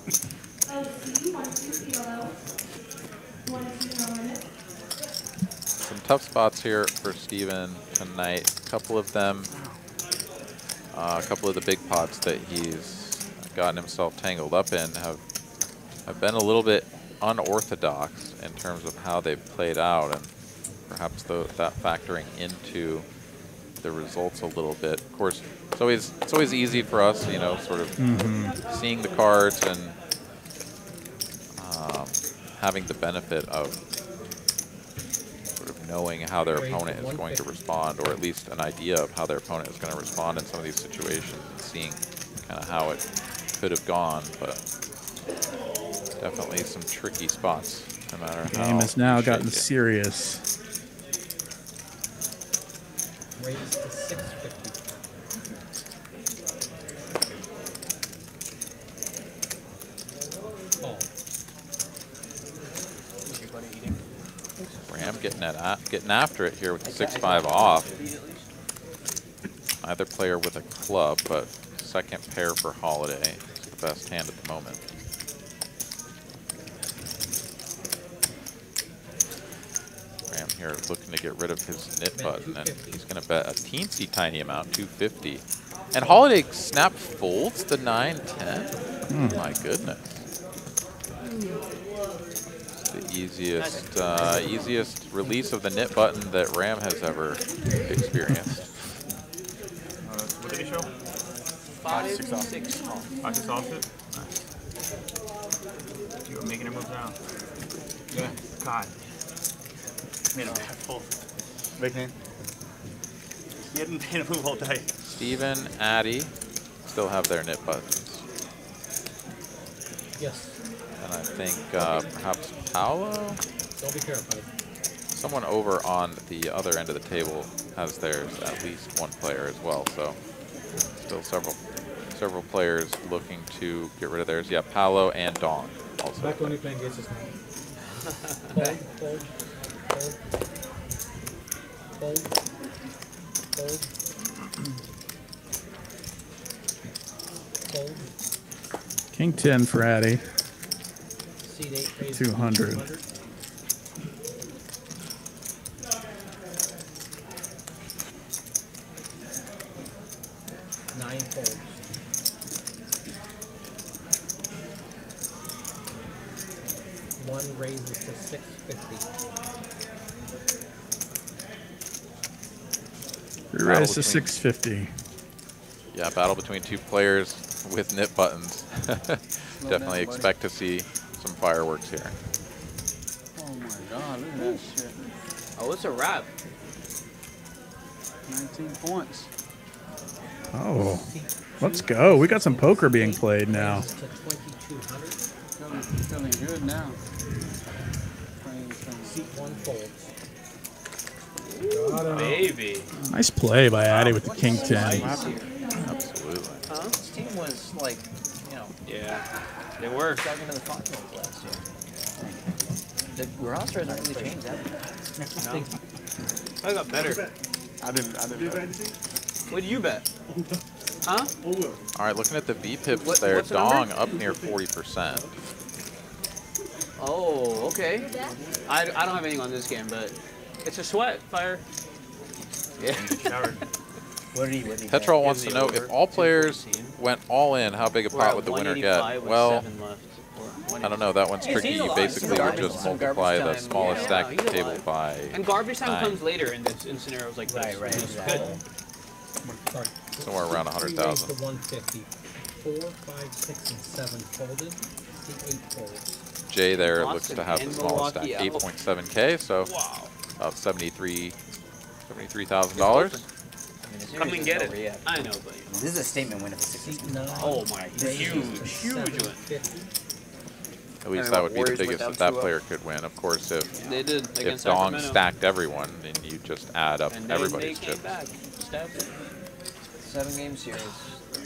Some tough spots here for Steven tonight. A couple of them, a couple of the big pots that he's gotten himself tangled up in have been a little bit unorthodox in terms of how they've played out, and perhaps that factoring into the results a little bit. Of course, it's always easy for us, you know, sort of seeing the cards and having the benefit of sort of knowing how their opponent is going to respond, or at least an idea of how their opponent is going to respond in some of these situations, and seeing kind of how it could have gone. But definitely some tricky spots, no matter how. Game has now gotten serious. Raised to 650. Ram getting after it here with the 6-5 off. Either player with a club, but second pair for Holiday. It's the best hand at the moment. Ram here looking to get rid of his knit button, and he's going to bet a teensy tiny amount, 250. And Holiday snap folds the 9-10. My goodness. The easiest release of the knit button that Ram has ever experienced. What did he show? 5-6 off. 5-6 off it? Nice. You were making her move now. Yeah. God. Made him fold. Big hand. He hadn't made a move all day. Steven, Addy still have their knit buttons. Yes. And I think perhaps Paolo? Don't be terrified. Someone over on the other end of the table has theirs, at least one player as well. So still several players looking to get rid of theirs. Yeah, Paolo and Dawn also. Back when you're playing Aces now. Hold, hold, hold, hold, hold. King 10 for Addy. Seat 8 raised 200. 200. Nine folds. One raises to 650. Re-raise to 650. Yeah, battle between two players with knit buttons. Definitely expect to see some fireworks here. Oh my God, look at that shit. Oh, it's a wrap. 19 points. Oh, let's go. We got some poker being played now. To 2200. Feeling good now. Seat 1 folds. Baby. Nice play by Addy with the King 10. Absolutely. Huh? This team was like, you know. Yeah, they were. Driving to the finals last year. The roster hasn't really changed that much. No. I got better. I didn't bet. What did you bet? Huh? All right, looking at the VPIPs What- there, what's the Dong number? up near 40%. Oh, okay. I don't have anything on this game, but it's a sweat fire. Yeah. What did he Petrol wants to know if all players went all in, how big a pot would the winner get? Well, I don't know. That one's tricky. You basically would just multiply the smallest stack at the table by And garbage time 9. comes later in scenarios like this. Right, exactly. Sorry. Somewhere around 100,000. To 150. 4, 5, 6, and 7 folded. Seat 8 folds. Jay there looks to have the and smallest stack, Milwaukee out. 8.7K, so about $73,000. Come and get it. I know, but This is a statement win of the 60. oh my, huge win. At least that would be the biggest that player could win. Of course, if They did against Dong Sacramento. stacked everyone, then you just add up And everybody's they came chips. back. Stabbed it. 7-game series.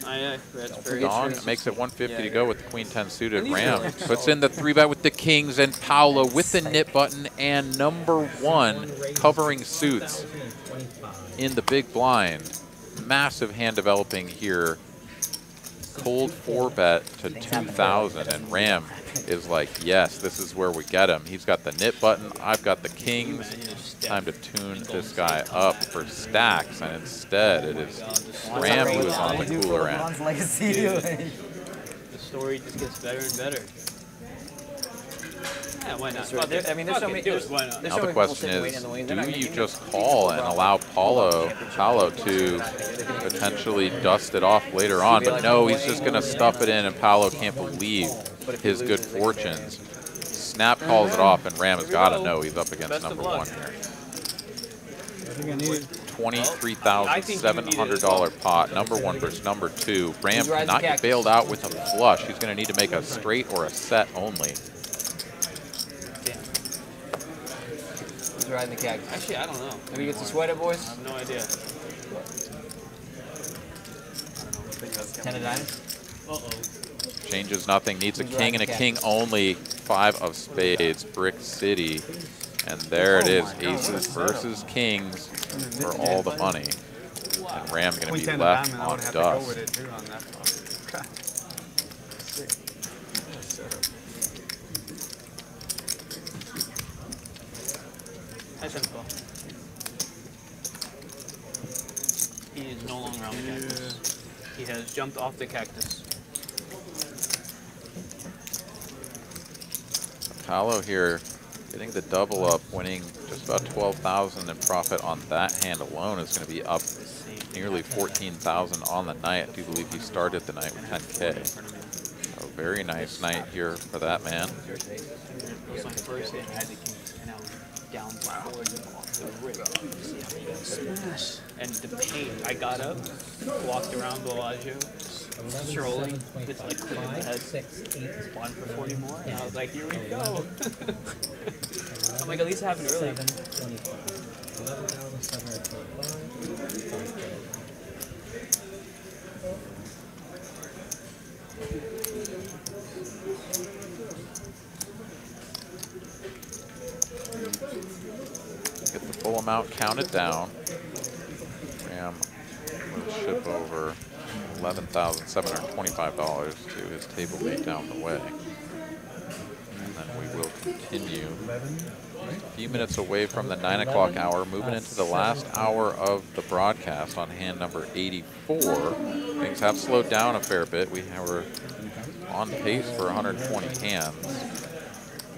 Yeah, that's very Dawn true. makes it 150 to go with the Queen 10 suited. Ram puts in the 3-bet with the kings, and Paolo with the nip button and number 1 covering suits in the big blind. Massive hand developing here. Cold 4-bet to 2,000, and Ram is like, yes, this is where we get him. He's got the nip button. I've got the kings. Time to tune this guy up for stacks, and instead it is Ram who is on the cooler end. The story just gets better and better. Yeah, why not? I mean, there's so many. Why not? Now the question is, do you just call and allow Paolo to potentially dust it off later on? But no, he's just going to stuff it in, and Paolo can't believe his good fortunes. Snap calls it off, and Ram has got to know he's up against number 1 here. $23,700 pot, number 1 versus number 2. Ram cannot get bailed out with a flush. He's going to need to make a straight or a set only. Who's riding the cactus? Actually, I don't know. Maybe you get to sweat it, boys? I have no idea. 10 of diamonds? Changes nothing, needs a king and a king only. 5 of spades, Brick City. And there it is, aces versus kings for all the money. And Ram going to be left on dust. Hi, Senko. He is no longer on the cactus. He has jumped off the cactus. Paolo here getting the double up, winning just about 12,000 in profit on that hand alone. Is going to be up nearly 14,000 on the night. I do believe he started the night with 10K. So very nice night here for that man. Down forward off the rip. Smash. And the pain. I got up, walked around Bellagio, strolling, just like clearing the head. Spawned for 40 more, and I was like, here we go. I'm like, at least it happened early. 11,725. Get the full amount counted down. Ram will ship over $11,725 to his table mate down the way. And then we will continue. A few minutes away from the 9 o'clock hour, moving into the last hour of the broadcast on hand number 84. Things have slowed down a fair bit. We were on pace for 120 hands.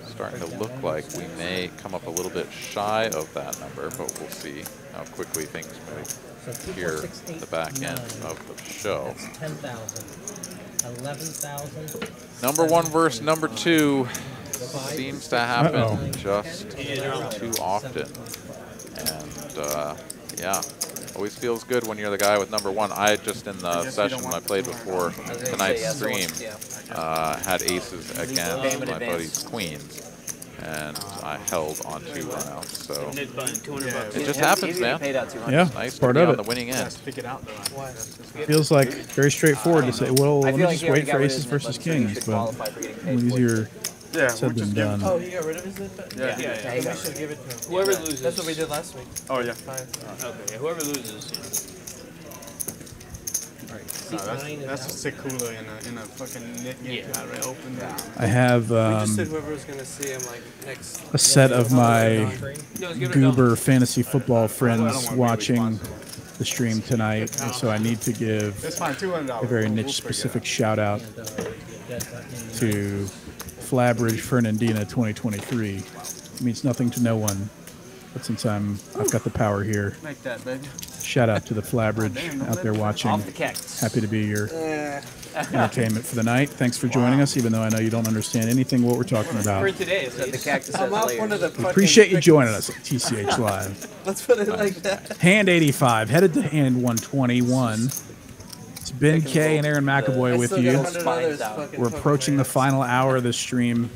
Starting to look like we may come up a little bit shy of that number, but we'll see how quickly things move here at the back end of the show. 10,000. 11,000. Number 1 versus number 2 seems to happen just too often. And yeah, always feels good when you're the guy with number 1. I just in the session I played before tonight's stream had aces against my buddy's queens. And I held on 2 rounds, so it just happens, man. Yeah, nice part to be of on it. the winning end. Feels like very straightforward to say, well, let me just wait for aces versus kings, but easier said than done. Oh, he got rid of his nip bet? Yeah. We should give it to him. Whoever loses. That's what we did last week. Oh, yeah. Okay, whoever loses. That's a sick cooler in a fucking knit game. I have we just said whoever was going to see him like next. a set of my goober fantasy football friends watching the stream tonight, and so I need to give a very niche specific shout out to Flabridge Fernandina 2023. It means nothing to no one, but since I've got the power here, Make that, baby. shout out to the Flabridge out there watching. Off the cactus. Happy to be your entertainment for the night. Thanks for joining us, even though I know you don't understand anything what we're talking about. For today, The cactus I'm has off layers. one of the We appreciate you joining us at TCH Live. Let's put it like that. Hand 85, headed to hand 121. It's Ben K and Aaron McAvoy with you. We're approaching the final hour of this stream.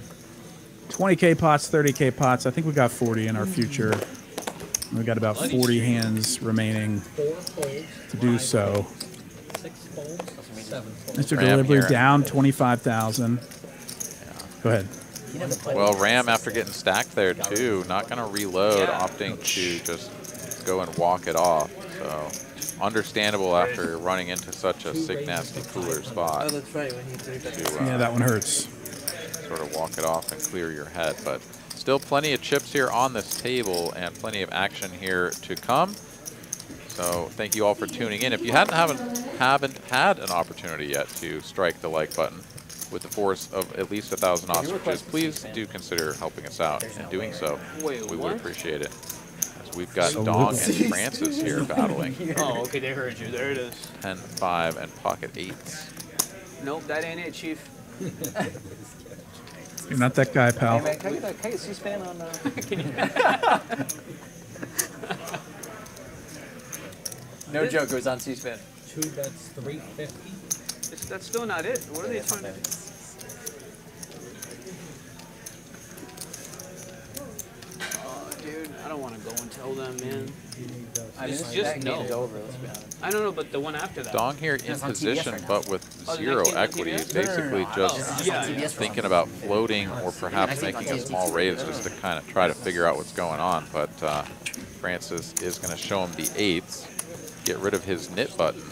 20K pots, 30K pots. I think we got 40 in our future. We got about 40 hands remaining to do so. folds, 7 folds. Mr. Ram Delivery here. down 25,000. Go ahead. Well, Ram, after getting stacked there too, not going to reload, opting to just go and walk it off. So understandable after running into such a sick, nasty cooler spot. Oh, that's right. When he threw that. Yeah, that one hurts. Sort of walk it off and clear your head, but still plenty of chips here on this table and plenty of action here to come. So thank you all for tuning in. If you haven't had an opportunity yet to strike the like button with the force of at least 1,000 ostriches, please do consider helping us out and doing so. We would appreciate it. As we've got Dong and Francis here battling. Oh, okay, they heard you. There it is. 10, 5, and pocket 8s. Nope, that ain't it, Chief. You're not that guy, pal. Hey man, can I get C-SPAN on? No joke, it was on C-SPAN. 2 bets, 350. That's still not it. What are they trying to do? Oh, dude, I don't want to go and tell them, man. I mean, It's just no. over, let's be honest. I don't know, but the one after that. Dong here in position, but with Oh, zero they came on equity, TBS? basically just Yeah. thinking about floating or perhaps making a small raise just to kind of try to figure out what's going on. But Francis is going to show him the 8s, get rid of his knit button.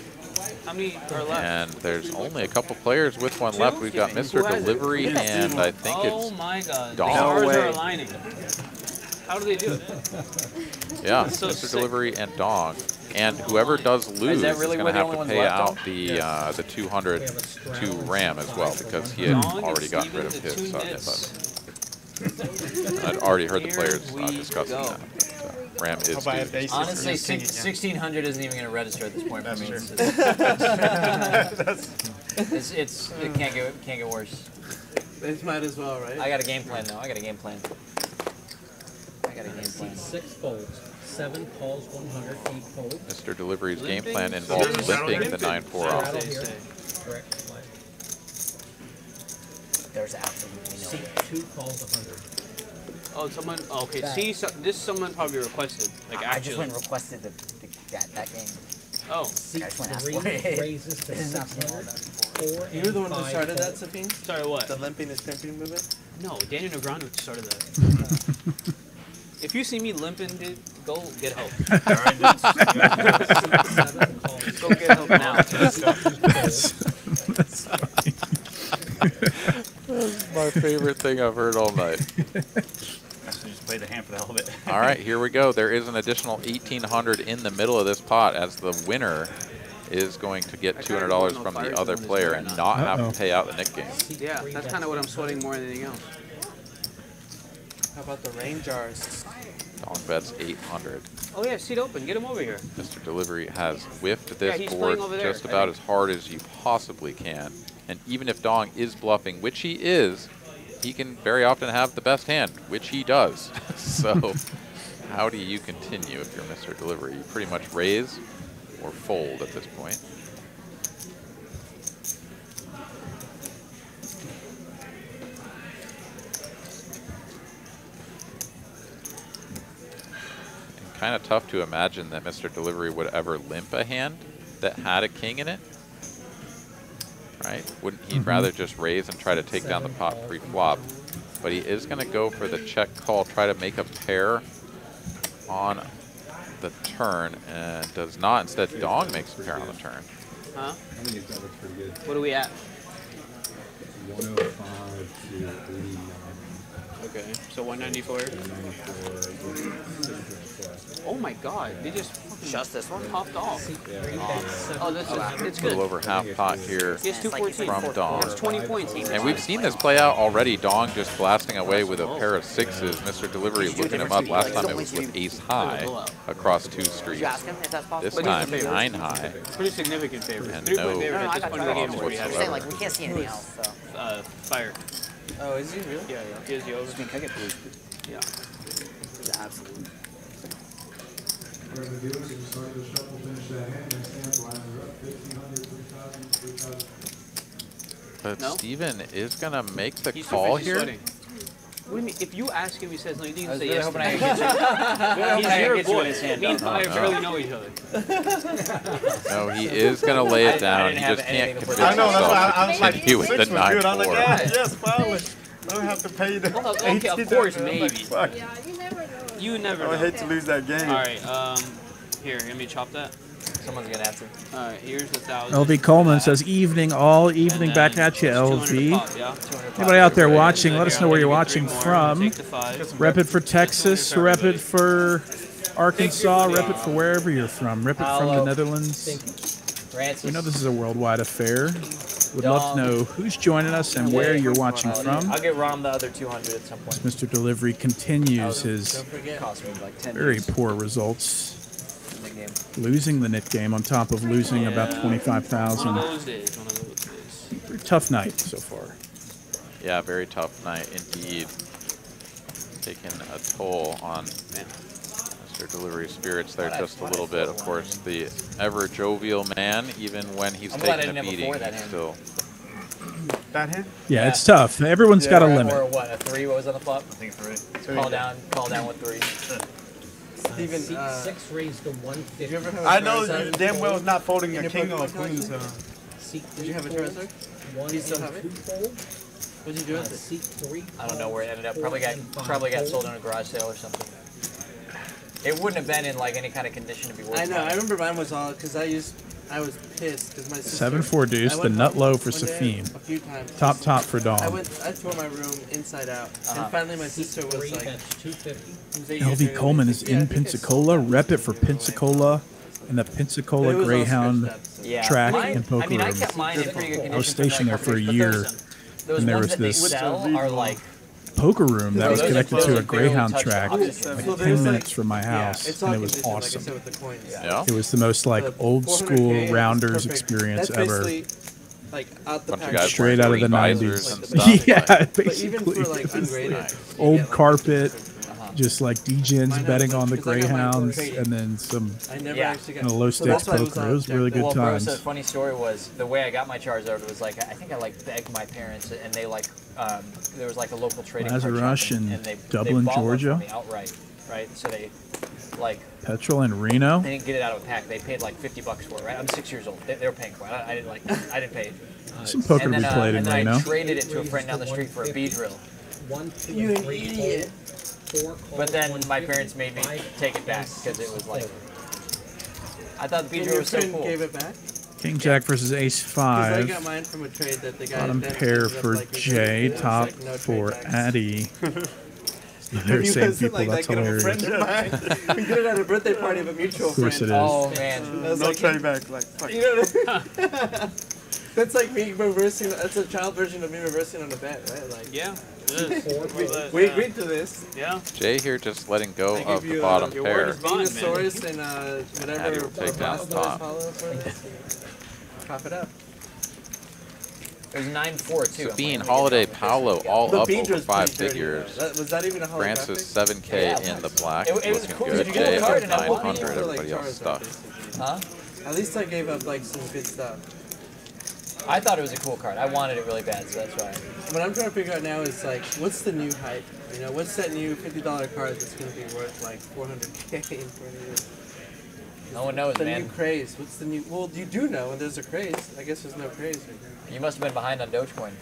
How many are left? And there's only a couple players with one left. We've got Mr. Delivery, and I think Oh my God! Dong. The stars are aligning. How do they do it? Yeah, That's so Mr. sick. Delivery and Dong. And whoever does lose is really going to where the have to only pay ones left, out the 200 to Ram as well, because he had Dong already and gotten rid of Steven, the his two knit knits. button. I'd already heard the Here players we discussing go. that. Ram is due. Honestly, 1,600 isn't even going to register at this point for me. It can't get worse. It might as well, right? I got a game plan though. I got a game plan. 6 folds, 7 calls 100, 8 folds. Mr. Delivery's game plan involves limping the 9-4 off. Correct. There's absolutely no way. 2 calls 100. Oh, someone. Oh, okay, see, this someone probably requested. Like I actually. just went and requested that game. Oh. I just went and asked 3 for it. raises to 600. 4 You were the one who 5 started that, folds. Safine? Sorry, what? The limping is pimping movement? No, Daniel Negreanu started that. If you see me limping, dude, go get help. All right, that's Go get help now. That's my favorite thing I've heard all night. just play the hand for the hell of it. All right, here we go. There is an additional 1,800 in the middle of this pot, as the winner is going to get $200 from the other player and not have to pay out the Nick game. Yeah, that's kind of what I'm sweating more than anything else. How about the rain jars? Dong bets 800. Oh yeah, seat open. Get him over here. Mr. Delivery has whiffed Yeah, this he's board playing over there, just I about think. as hard as you possibly can. And even if Dong is bluffing, which he is, he can very often have the best hand, which he does. So how do you continue if you're Mr. Delivery? You pretty much raise or fold at this point. Kind of tough to imagine that Mr. Delivery would ever limp a hand that had a king in it, right? Wouldn't he rather just raise and try to take down the pot pre-flop? But he is going to go for the check call, try to make a pair on the turn, and does not. Instead, Dong makes a pair on the turn. Huh? I think that looks pretty good. What are we at? 105 to 89. Okay, so 194. 194. Oh my God, they just fucking Just this one? popped off. Oh, this is it's A good. little over half pot here He has 214 from Dong. That's 20 points. And we've seen this play out already. Dong just blasting away with a pair of 6s. Mr. Delivery looking him up. Last time it was with ace high across 2 streets. You ask him if that's possible? This time 9 high. Pretty significant favor. And 3-point no favor at this point in the game is draws what he has. I'm saying, like, we can't see anything else, so. Fire. Oh, is he really? Yeah, yeah. He has the over. Can I get blue? Yeah. Absolutely. But No? Steven is going to make the He's too call busy here. sweating. What do you mean? If you ask him, he says no. You think I he'll was say really yes? hoping I could get you. He's your boy. his hand Me and up. Fire barely know each other. No, he is going to lay it down. He just can't convince himself to continue with the 9-4. Yes, Paolo. I don't have to pay the. Well, okay, of course, maybe. Yeah, you never know. You never I know. would hate to lose that game. All right, here, let me chop that. Someone's gonna have to. All right, here's the 1,000. LV Coleman says, evening, all evening back at you, LV. Anybody out there watching, let us know where you're watching from. Rep it for Texas, rep it for Arkansas, rep it for wherever you're from. Rep it from the Netherlands. We know this is a worldwide affair. Would love to know who's joining us and where you're watching from. I'll get Rom the other 200 at some point. As Mr. Delivery continues his Cost me like 10 very days poor results. in the game. Losing the knit game on top of losing about 25,000. One of those days. One of those days. Pretty tough night so far. Yeah, very tough night indeed. Taking a toll on Mr. Delivery spirits there just a little bit. Of course, the ever jovial man, even when he's taking a beating, he's still. That hand? Yeah, it's tough. Everyone's got a limit. Or what? A 3? What was on the flop? I think 3. Call down with 3. Steven, Seat 6 raised to 150. Did you ever have I a know Charizard? you damn well is not folding In a your king or a Pokemon queen. collection? So. Did you have a Charizard? One Do you still and have it? two fold. What did you do with it? Seat 3. I don't know where it ended up. Probably got sold on a garage sale or something. It wouldn't have been in like any kind of condition to be worth. I know. money. I remember mine was all because I was pissed because my sister. 7-4 deuce, the nut low for Safine. A few times. Top for Dawn. I tore my room inside out, and finally my sister was like. That's 250. LV Coleman is in Pensacola. Rep it for Pensacola and the Pensacola Greyhound track in Poker I mean, I Room. kept mine in pretty good condition. I was stationed there for a but year, those and there ones was that they this sell are like poker room that was those connected to a Greyhound touch track, opposite. like So 10 there's, minutes like- from my house, it's and all it was conditioned, awesome. Like I said, with the coins. Yeah. It was the most like The old 400K school is rounders perfect. experience That's ever. basically, like out the Bunch of package. guys Straight out of the wearing 90s. visors and stuff. Yeah, But even basically. for like It was ungraded, like you old get, like, carpet, 250. just like DJs Mine betting has, on the because I got mine for Greyhounds, trading. and then some I never Yeah. actually got kind of low so stakes that's why it was poker. on It was really good Well, bro, times. so the funny story was the way I got my Charizard was like I think I like begged my parents and they like there was like a local trading card Plaza shop Rush in and they Dublin, bought one Georgia. from me outright, right? So they like Petrol in Reno. they didn't get it out of a pack. They paid like $50 for it, right? I'm 6 years old. They were paying for it. I didn't pay it. Some poker to and be then, played in and then Reno. I traded it to a friend down the street for a B drill. 1, 2, You and 3 idiot. fold. 4 But then calls, my 150, parents made me 5, take it back because it was like I thought the B And drill your was so friend cool. gave it back? King Jack versus Ace Because I 5. got mine from a trade that the guy Bottom then pair ended up, for like, Jay, it was, top like, no for trade backs. Addy. They're He same wasn't people, that's that good of a hilarious. friend of mine. We did it at a birthday party of a mutual Of course friend. it is. Oh man. I was No like, trade back. Like, fuck. You know what I mean? That's like me reversing. That's a child version of me reversing on a bet, right? Like, Yeah, it is. we agreed to this. Yeah. Jay here just letting go I of give the you, bottom your pair. word is bond, man. Venusaurus and Addy whatever. will take down the top. Paolo for us. Pop it up. It was 9-4 too. Sabine, Holiday, Paolo, all The up beach over was 5 pretty dirty, figures. though. Was that even a holographic? Francis 7K in the black, It was looking cool. good. Did you get Jay the card up and I won? 900, For, like, everybody else Charizard, stuff. basically. Huh? At least I gave up like some good stuff. I thought it was a cool card. I wanted it really bad, so that's why. What I'm trying to figure out now is like, what's the new hype? You know, what's that new $50 card that's going to be worth like 400K in 20 years? No one knows, The man. new craze. What's the new? Well, you do know, and there's a craze. I guess there's no craze right now. You must have been behind on Dogecoin.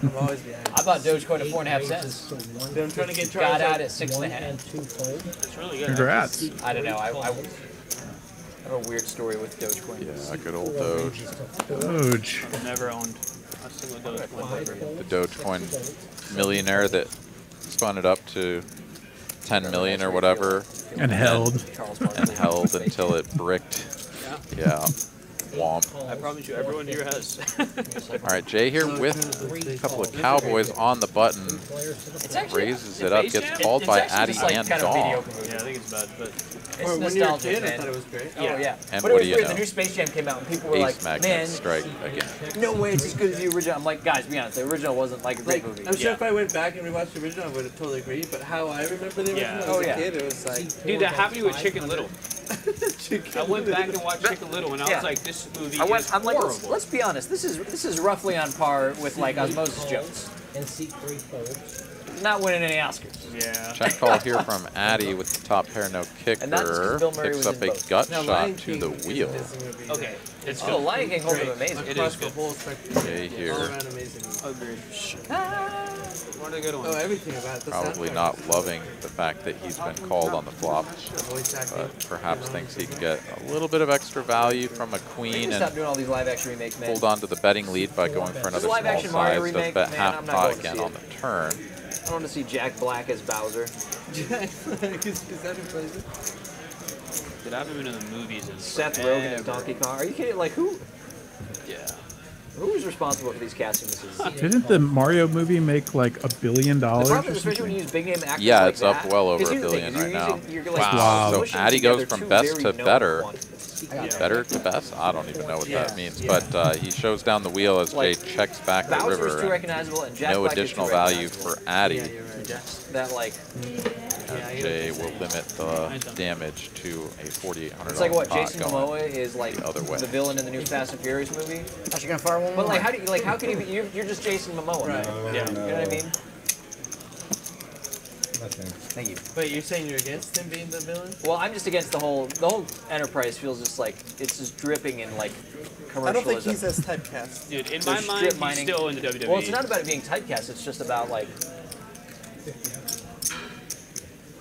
I'm always behind. I bought Dogecoin at 4.5 cents. Then I'm trying to get Got Charizard. out at 1 and 6.5. 2 fold. It's really good. Congrats. I don't know. I have a weird story with Dogecoin. Yeah, good old Doge. Doge. I've never owned a single Dogecoin. The Dogecoin millionaire that spun it up to 10 million or whatever. And held. And held until it bricked. Yeah. Womp. I promise you, everyone here has. All right, Jay here with a couple of Cowboys on the button. It's actually Raises it up, gets called by Addy and kind of Dawn. mediocre movie. Yeah, I think it's bad, but It's When you were a nostalgic, kid, I man. thought it was great. Oh yeah. And but what it do was you weird. know? The new Space Jam came out and people were Ace like, Magnet man, strike again. no way it's as good as the original. I'm like, guys, be honest, the original wasn't like a great Like, movie. I'm sure if I went back and rewatched the original, I would have totally agreed. But how I remember the original Yeah. as Oh, a yeah. kid, it was like, dude, that happened to me with Chicken Little. I went back and watched Chicken Little, and I Yeah. was like, this movie I'm is like, horrible. let's be honest. This is roughly on par with like Osmosis Jones. And seat 3 folds. Not winning any Oscars. Yeah. Check call here from Addy with the top pair, no kicker. And not just 'cause Bill Murray Picks was up in a both. gut No, shot Lion to King the is wheel. amazing movie. Okay. It's Oh, good. Lion King holds up Great. amazing. It Across is the good. whole spectrum. Jay here. All around amazing movie. Agreed. One of the good ones. Oh, everything about it. The Probably soundtrack. not loving the fact that he's been called on the flop, The voice acting. but perhaps thinks he can get a little bit of extra value from a We queen need to and stop doing all these live action remakes, man. hold on to the betting lead by going for another live small action Mario size. Does remake, bet man, half I'm not pot going to again see on it. the turn. I want to see Jack Black as Bowser. Jack Black, is that who plays it? Dude, I haven't been in the movies in Seth forever. Rogen as Donkey Kong. Are you kidding? Like, who? Yeah. Who's responsible for these casting decisions? Didn't the Mario movie make like $1 billion? The Or problem is, especially something? when you use big name actors Yeah, like it's up that, well over 'cause $1 here's the thing, billion right you're now. using- you're like Wow. So smushing Addy goes together from two best very to known better. quantities. Better to best? I don't even know what Yeah. that means. Yeah. But he shows down the wheel as Like, Jay checks back the Bowser's river. too and recognizable, and Jack no Black is too additional value recognizable. for Addy. Yeah, you're right. That, like, And Jay will limit the damage to a $4,800 it's like what pot Jason going Momoa is like the other way. the villain in the new Fast and Furious movie. Thought you were gonna fire one But more. like, how do you like? How can you be? You're just Jason Momoa, Right. Yeah. You know what I mean? Thank you. Wait, you're saying you're against him being the villain? Well, I'm just against the whole enterprise feels just like it's just dripping in like commercialism. I don't think he's as typecast. Dude, in They're my mind, strip he's mining. still in the WWE. Well, it's not about it being typecast. It's just about like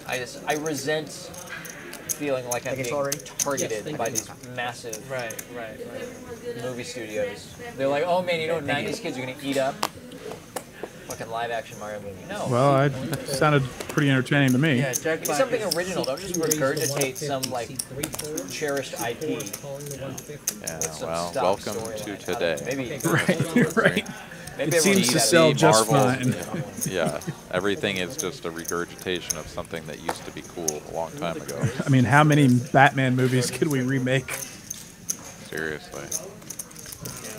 I resent feeling like I'm Like it's being already- targeted Yes, by thank these you. massive Right. movie studios. They're like, oh man, you know what 90s kids are gonna eat up? Fucking live action Mario movie. No. Well, that sounded pretty entertaining to me. Yeah, Jack It's Black something is- original. Don't just regurgitate some like cherished IP. Yeah, some well, stock welcome storyline. to today. Maybe Right, you're right. Maybe It seems to sell just fine. Yeah, everything is just a regurgitation of something that used to be cool a long time ago. I mean, how many Batman movies could we remake? Seriously.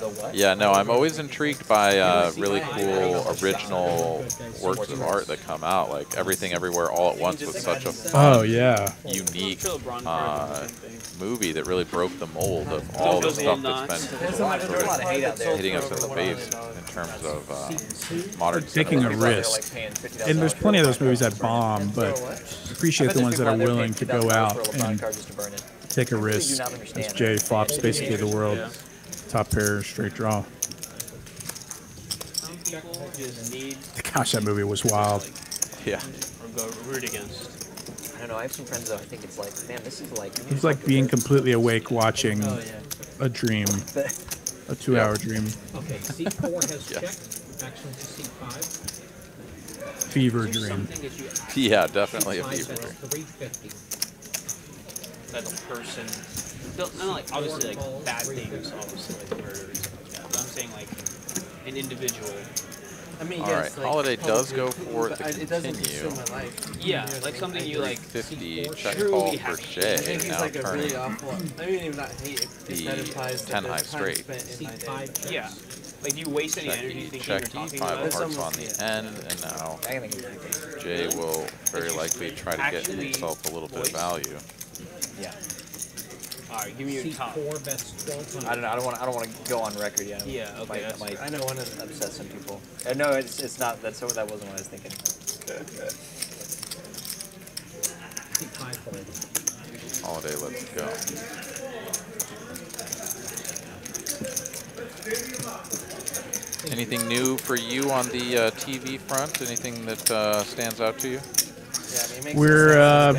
The what? Yeah, no, I'm always intrigued by really cool original works of art that come out. Like Everything Everywhere All at Once was such a fun, Oh, yeah. unique movie that really broke the mold of all the stuff that's been There's a lot of hate out there. hitting us in the face in terms of modern Taking a cinema. risk. And there's plenty of those movies that bomb, but appreciate the ones that are willing to go out and take a risk. As Jay flops basically the world. Top pair, straight draw. Some people just need Gosh, that movie was wild. Yeah. or go root against. I don't know. I have some friends that I think it's like, man, this is like. It was like being completely awake watching a dream, a 2-hour dream. Okay, seat 4 has checked. Action to seat 5. Fever dream. Yeah, definitely a 5 fever has dream. 350. That a person, not like obviously like bad things, obviously like murder and stuff like that. But I'm saying like an individual. I mean, All yes, right, like, Holiday Call of does go Duty, for but the it doesn't continue. consume my life. Yeah, like something you like 50 check truly call for have to- Jay, I think he's now like a turning really awful. I mean, even not hate if the that implies 10 that high there's time straight. spent in my day. 5 Yeah. Like, do you waste any energy Checky, thinking you're checky, talking 5 about of it? hearts on the end, and now Jay will very likely try to get actually himself a little bit of value. Yeah. All right, give me your Seat top. 4 bets 1200. I don't want to go on record yet. Yeah, okay, That that's might I know one of them. upset some people. No, it's not. That wasn't what I was thinking. Seat 5 fold. Holiday, let's go. Anything new for you on the TV front? Anything that stands out to you? We're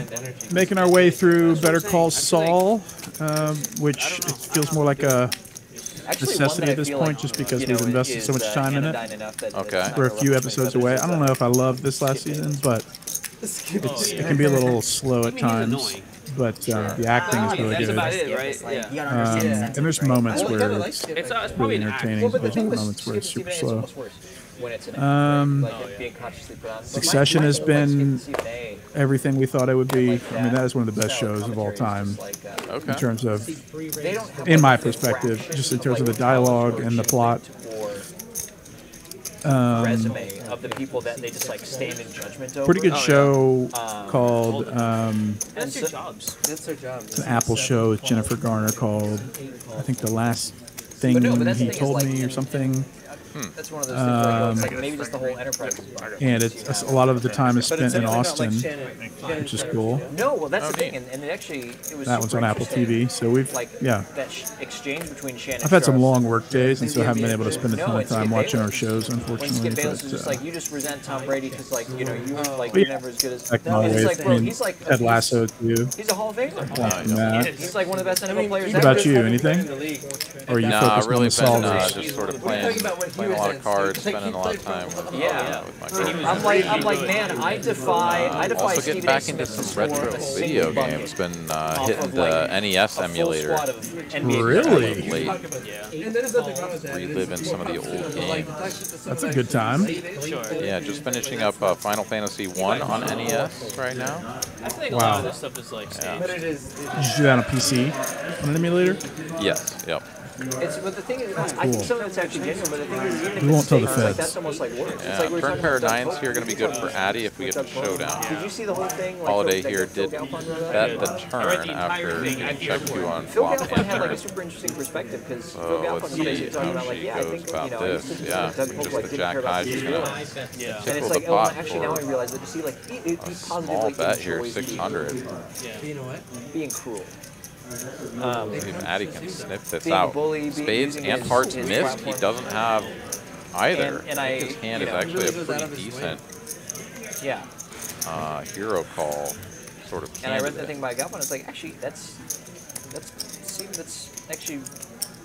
making our way through Better Call Saul, which it feels more like a necessity at this point, just because we've invested so much time in it. Okay. We're a few episodes away. I don't know if I love this last season, but it can be a little slow at times. But the acting is really That's good. about it, right? Yeah. And there's moments where it's It's really probably an act. entertaining. Well, but the There's thing with moments where it's super Stephen A. slow. is almost worse when it's an being consciously put on. But Succession has my goal is been Stephen A. everything we thought it would be. I mean, that is one of the best shows of all time Okay. in terms of, They don't have in my like the perspective, fraction just in of, terms of the like, dialogue and the plot. Resume of the people that they just like stand in judgment over. Pretty good show Um, called That's their jobs. That's their job. it's an Apple show with Jennifer Garner called I think The Last Thing But no, but that's the He thing is, Told like, Me or something. That's one of those things where it's like maybe just the whole enterprise. And it's a lot of the time is spent in Austin, which is cool. No, well that's the thing, and it actually it was. That one's on Apple TV, so we've that exchange between Shannon. I've had some long work days, and so I haven't been able to spend a ton of time watching our shows, unfortunately. Skip Bayless is just like you just resent Tom Brady because like you were like you're never as good as. It's like bro, he's like Ted Lasso too. He's a Hall of Famer. He's like one of the best NFL players. What about you? Anything? Or are you focused on the solvers? Just sort of playing a lot of cards, spending a lot of time with my girlfriend. I'm like, man, I defy also getting back into some retro video games. Been hitting the NES emulator. Really? Reliving some of the old games. That's a good time. Yeah, just finishing up Final Fantasy 1 on NES right now. I think a lot of this stuff is like staged. Did you do that on PC? On an emulator? Yes. Yep. But the thing is, I think some of it's actually genuine, but the thing is, even if we won't tell the like, feds. that's almost like worse. Yeah, It's like turn pair of 9s here are going to be good for Addy if we get to Showdown. Did you see the whole thing? Like, Holiday here did bet the turn after check 2 on Phil flop Galfond and had like a turn. super interesting perspective because Phil So Galfond let's was basically see talking how about like, she yeah, I goes think about I used to this. think Yeah, Doug Polk just like the didn't Jack care about High is people. going to And tickle it's the like, oh, pot actually now I for realize that you see like he small positively bet here, enjoys 600. you know what? Being cruel. If Addy can sniff this being a out. bully, Spades using and his- hearts his missed. He platform. doesn't have either. And I think his hand is actually a pretty decent hero call sort of And I read candidate. the thing by Galfond. It's like actually that's actually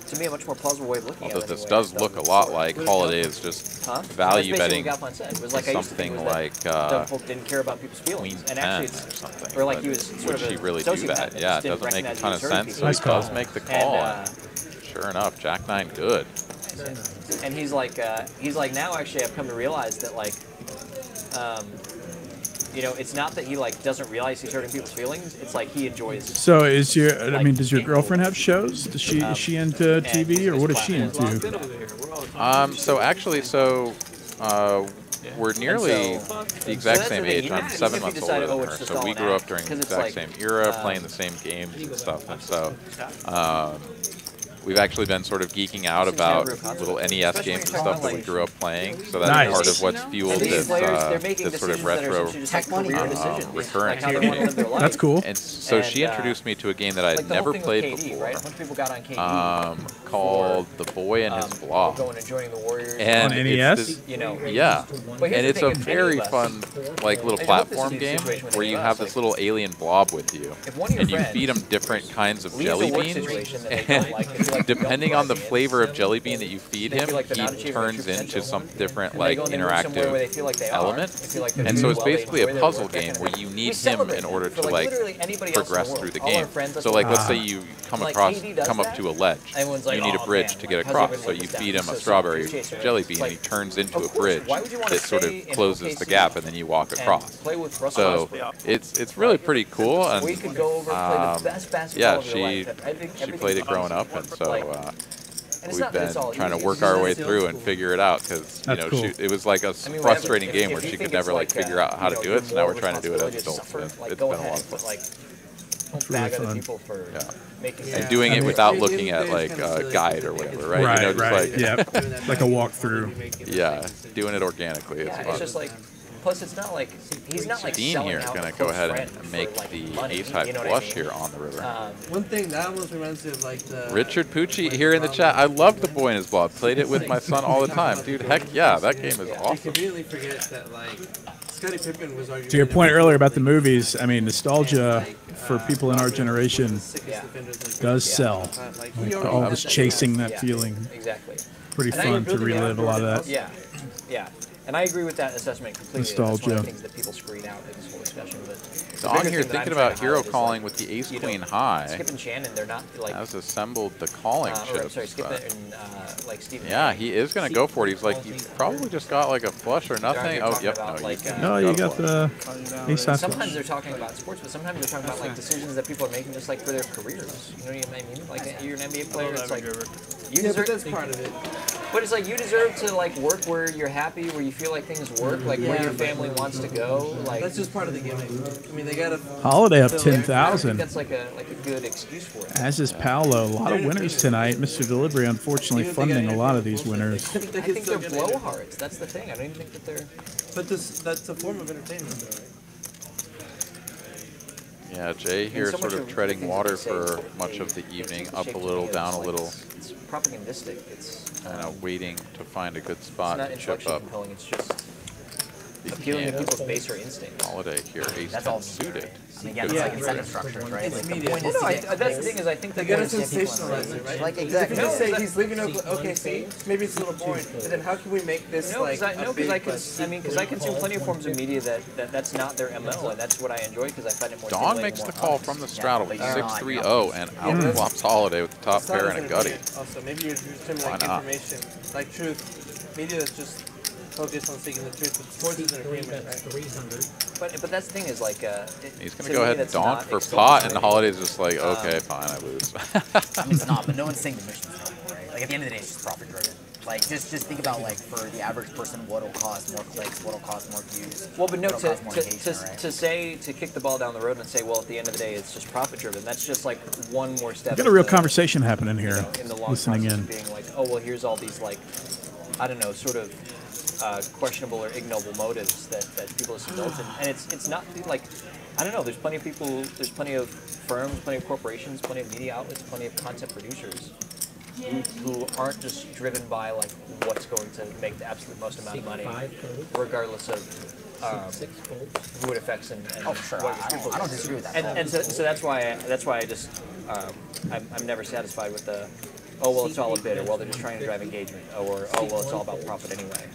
to me a much more plausible way of looking at it. Although this does look a lot like Holiday is just value betting That's basically what Galfond said. It was like I used to think something was like that Doug Polk didn't care about people's feelings, Queen and 10 actually or it's something. or like But he was sort would of she a really do sociopath that? that Yeah, just it didn't doesn't make a recognize ton of he was hurting sense. So people. he Nice call. does make the call. And sure enough, Jack 9 good. And he's like now actually I've come to realize that like you know, it's not that he like doesn't realize he's hurting people's feelings. It's like he enjoys. So is your? I mean, does your girlfriend have shows? Is she into TV or what is she into? So actually, we're nearly the exact same age. I'm 7 months older than her, so we grew up during the exact same era, playing the same games and stuff. And so we've actually been sort of geeking out about little NES games and stuff that we grew up playing. So that's part of what's fueled this sort of retro recurrence for me. That's cool. And so she introduced me to a game that I had never played before, called The Boy and His Blob. And on NES? Yeah, and it's a very fun, like, little platform game where you have this little alien blob with you, and you feed him different kinds of jelly beans. And depending on the flavor of jelly bean that you feed him, he turns into some different, like, interactive element. And so it's basically a puzzle game where you need him in order to, like, progress through the game. So, like, let's say you come up to a ledge. You need a bridge to get across, so you feed him a strawberry jelly bean, and he turns into a bridge that sort of closes the gap, and then you walk across. So it's really pretty cool, and yeah, she played it growing up, and so we've been trying to work our way through and figure it out, because you know it was like a frustrating game where she could never like figure out how to do it. So now we're trying to do it as adults. And it's been a lot of fun. It's really fun. And doing it without looking at like a guide or whatever, right? Right, you know, just right. like Like a walkthrough. Yeah, doing it organically. It's fun. It's just like. Plus, it's not like he's not like Dean here is going to go ahead and make the ace high flush here on the river. One thing that almost reminds me of like the Richard Pucci here in the chat. I love The Boy and His Blob. Played it with my son all the time, dude. Heck yeah, that game is awesome. I completely forget that like Scottie Pippen was arguing. To your point earlier about the movies, I mean, nostalgia for people in our generation does sell. Like, always chasing that feeling. Exactly. Pretty fun to relive a lot of that. Yeah, yeah. And I agree with that assessment completely. Nostalgia. That's one of the things that people screen out in this whole discussion. But So on here, thinking about hero calling with the ace queen high. Skip and Shannon, they're not like. Has assembled the calling chip. Sorry, Skip and like Steven. Yeah, he is going to go for it. He's like, you probably just got like a flush or nothing. Oh, yep. No, you got the ace high Sometimes flush. they're talking about sports, but sometimes they're talking about like decisions that people are making just like for their careers. You know what I mean? Like you're an NBA player, it's like You Yeah, deserve, but that's part of it. But it's like you deserve to like work where you're happy, where you feel like things work, like where your family wants to go. Like that's just part of the gimmick. I mean, they gotta. Holiday up so I 10,000. think that's like a good excuse for it. As is Paolo. A lot of winners tonight. Mr. Delivery, unfortunately, funding a lot of these winners. I think they're blowhards. That's the thing. I don't even think that they're. But that's a form of entertainment, though, right? Yeah, Jay here so sort of treading water for much of the evening, up a little, down a little. It's propagandistic. It's kind of waiting to find a good spot not to chip intellectually up. compelling. It's just appealing to people's baser instincts. Holiday here, ace That's 10 all suited. I mean, again, it's like incentive structures, right? It's Like, the media. point Well, is no, to get that's the thing is I think They that gotta there's sensationalize it, right? Like, If exactly. you just No, say that- he's leaving OKC, maybe it's a little boring. But then how can we make this No, like because a big, I consume plenty of forms of media that's not their MO, and that's what I enjoy because I find it more. Dawn stimulating, makes more the call honest. from the straddle, but you're not, 6-3-0, and outflops Holiday with the top It's not pair as and a gutty. entertaining. Also, maybe you're streaming Why like not? information, like truth, media that's just focused on seeking the truth. But sports is entertainment, right? 300. But that's the thing is like He's to going to go me, ahead and that's donk not for extolling pot, and it. Holiday's just like, okay, fine, I lose. I mean, it's not, but no one's saying the mission's noble, right? Like, at the end of the day, it's just profit driven. Like, just think about, like, for the average person, what'll cost more clicks, what'll cost more views. Well, but no, what'll cost more engagement, right? to kick the ball down the road and say, well, at the end of the day, it's just profit driven. That's just like one more step. Got a real in the- conversation happening here. in the long Listening process in. of being like, oh well, here's all these like, I don't know, sort of questionable or ignoble motives that people have indulged in, and it's not like, I don't know. There's plenty of people. There's plenty of firms, plenty of corporations, plenty of media outlets, plenty of content producers who aren't just driven by like what's going to make the absolute most amount of money, regardless of who it affects and Oh, for sure. what I don't disagree with that. and so that's why I just I'm never satisfied with the oh well it's all a bid, or well they're just trying to drive engagement, or oh well it's all about profit anyway,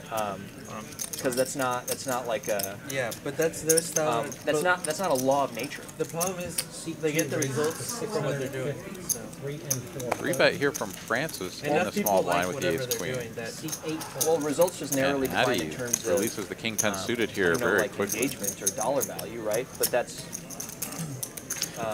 because that's not like a but that's their style. that's not a law of nature. The problem is they get the results from what they're doing. So. 3 and 4. Free bet here from Francis in Enough the small people blind like with the whatever ace they're queen. doing that Well, results just narrowly And defined in Addy terms of releases the king 10 suited here very like quickly. engagement or dollar value, right? But that's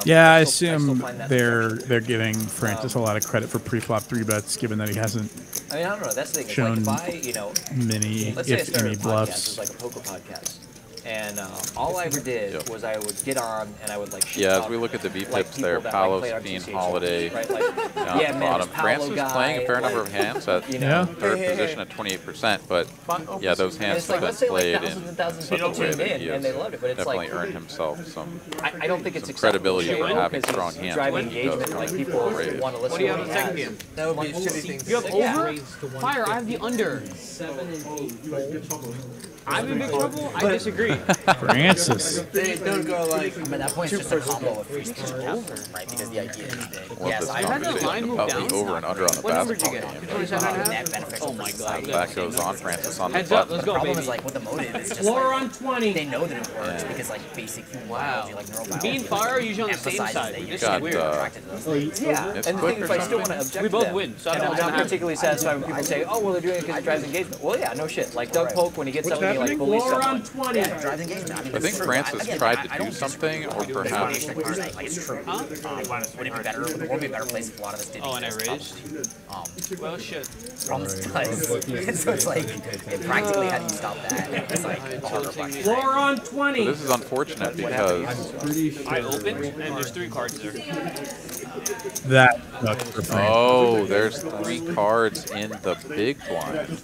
Yeah, I still assume find that they're giving Francis a lot of credit for pre-flop 3-bets, given that he hasn't I mean, I don't know. That's the thing. It's shown like if I, many, let's say I if started any, a podcast, bluffs. it was like a poker podcast, and all I ever did was I would get on and I would like shit Yeah, as talk, we look at the V like, pips there, people that, Paolo, like, played on Speen, TCH, Holiday right? Like, down yeah, at the man, bottom. this Paolo Francis guy, playing a fair like, number of hands at you know, third position at 28%, but yeah, those and hands it's like, have let's been say like played thousands in and thousands of such a people way tuned that in he and they has loved it, but it's definitely like earned himself some I don't think it's credibility for acceptable having because strong it's hands. driving when he does engagement, like come people raise. want to listen What do you to have what in he second has. game? That would be a shitty thing. You have over? Raise to Fire, I have the under. 7 and 8 fold. I'm in big trouble? I disagree. Francis. They don't go like. But that point is just a combo of free speech and capital, right? Because the idea is that, Love yes, this I had that conversation line moved about down? the over and under on the What number did you basketball get? game. 27 and a half? net beneficial Oh my for god. society. That goes on Francis on the Heads up, button. let's The go, problem baby. is like with the motive, it's just Floor like, on 20. they know that it works because like basic human biology, like neurobiology. Me and Fire are usually on the same emphasizes side. that This you're is got, weird. attracted to those things. Yeah, It's and the quick thing or is, I still want something? to object We to both them. win, so I And don't know I'm what's not gonna particularly satisfied when people say, oh, well, they're doing it because it drives engagement. Well, yeah, no shit. Like Doug Polk, when he gets up and he like bullies Floor on someone. 20. Yeah, it drives engagement. I mean, I think it's true. Francis Again, tried I to don't do something, disagree or with the perhaps foundation of cars, like it's true. Would it be better? Would the world be a better place if a lot of us didn't Oh, and I exist? raised? Probably. Well, shit. Problems does. And so it's like, practically, how do you stop that? It's like a hard reflection. Floor on So 20. this is unfortunate because I opened, and there's 3 cards there. That sucks for Francis. oh, there's 3 cards in the big blind.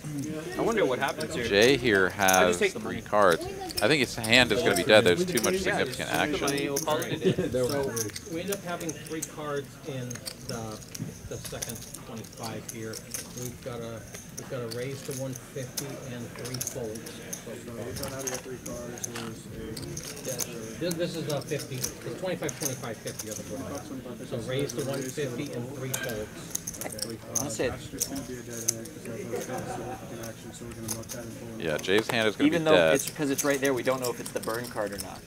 I wonder what happens here. Jay here has take 3 cards. I think his hand is going to be dead. There's too much significant action. We'll call it a day. So we end up having 3 cards in the second 25 here. We've got a raise to 150 and 3 folds. This is a 50. It's 25, 25, 50 of the blind. So raise to 150 and 3 folds. That's it. Yeah, Jay's hand is going to Even be though dead. it's because it's right there, we don't know if it's the burn card or not.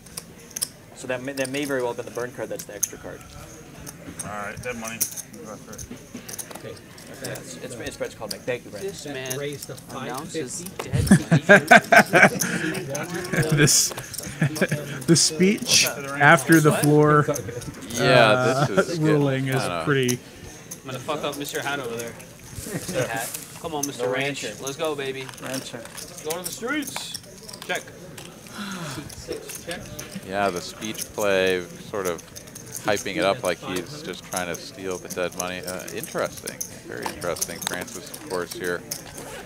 So that may very well have been the burn card that's the extra card. Alright, dead money. Okay. Yeah, it's Brett's called Mick. Thank you, Brett. This man Raise to announces 550. dead. The speech after the floor Yeah, this is ruling is kinda- pretty. I'm gonna fuck up Mr. Hat over there. Come on, Mr. The Ranch. rancher. Let's go, baby. Rancher. Go to the streets. Check. Seat 6 check. Yeah, the speech play, sort of hyping it up like he's just trying to steal the dead money. Interesting. Very interesting. Francis, of course, here.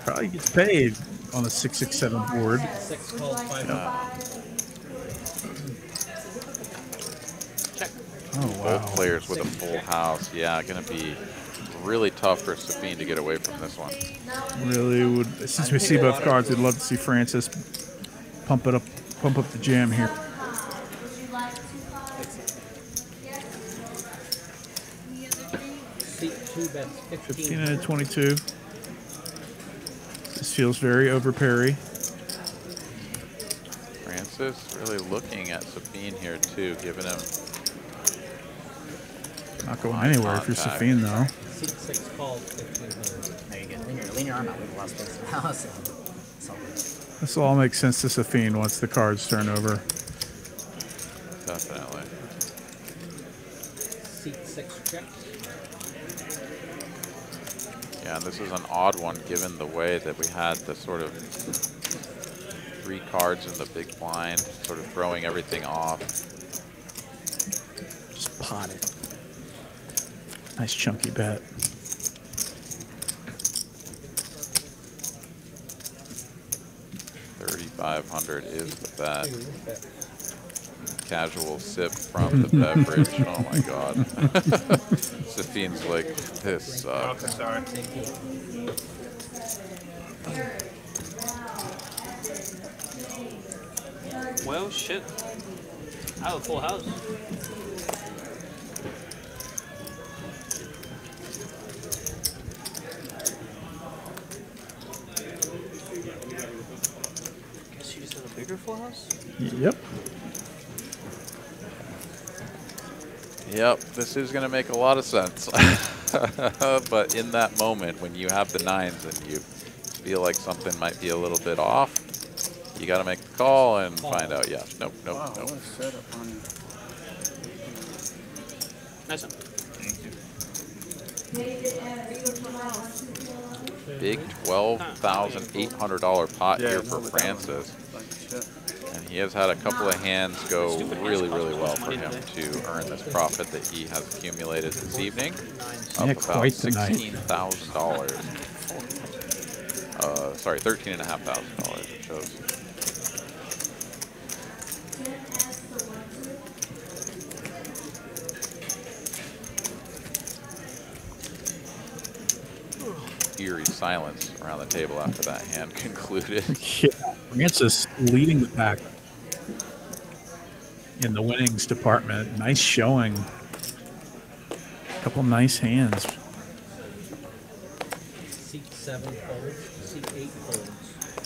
Probably gets paid on the 667 board. 6 called 5. Check. Oh, wow. Both players with a full house. Yeah, going to be really tough for Sabine to get away from this one. Really would. Since we see both cards, we'd love to see Francis pump the jam here. Seat 2 bets 15 and a 22. This feels very over Perry. Francis really looking at Sabine here too, giving him Not going anywhere if you're contact. Safine, though. Seat 6 called 1500. There you go. Lean your arm out. We have a lot of space in the house. It's all good. This will all make sense to Safine once the cards turn over. definitely. Seat 6 check. Yeah, and this is an odd one given the way that we had the sort of 3 cards in the big blind, sort of throwing everything off. Just pot it. Nice chunky bet. $3,500 is the bet. Casual sip from the beverage. Oh my god. Safine's like, this sucks. Okay, sorry. Well, shit. I have a full house. Guess you just have a bigger full house? Yep. Yep, this is going to make a lot of sense. But in that moment, when you have the 9s and you feel like something might be a little bit off, you got to make the call and find out. Yeah, nope, nope, Wow, nope. what a setup on you. Nice one. Big $12,800 pot Yeah, here no, for but that Francis. was like shit. And he has had a couple of hands go Stupid really, hands really cost well much for money him today. to earn this profit that he has accumulated this evening. Up Yeah, about quite the night. $16,000. Sorry, $13,500 it shows. Eerie silence around the table after that hand concluded. Yeah. Francis leading the pack in the winnings department. Nice showing. Couple nice hands. Seat 7 folds. Seat 8 folds.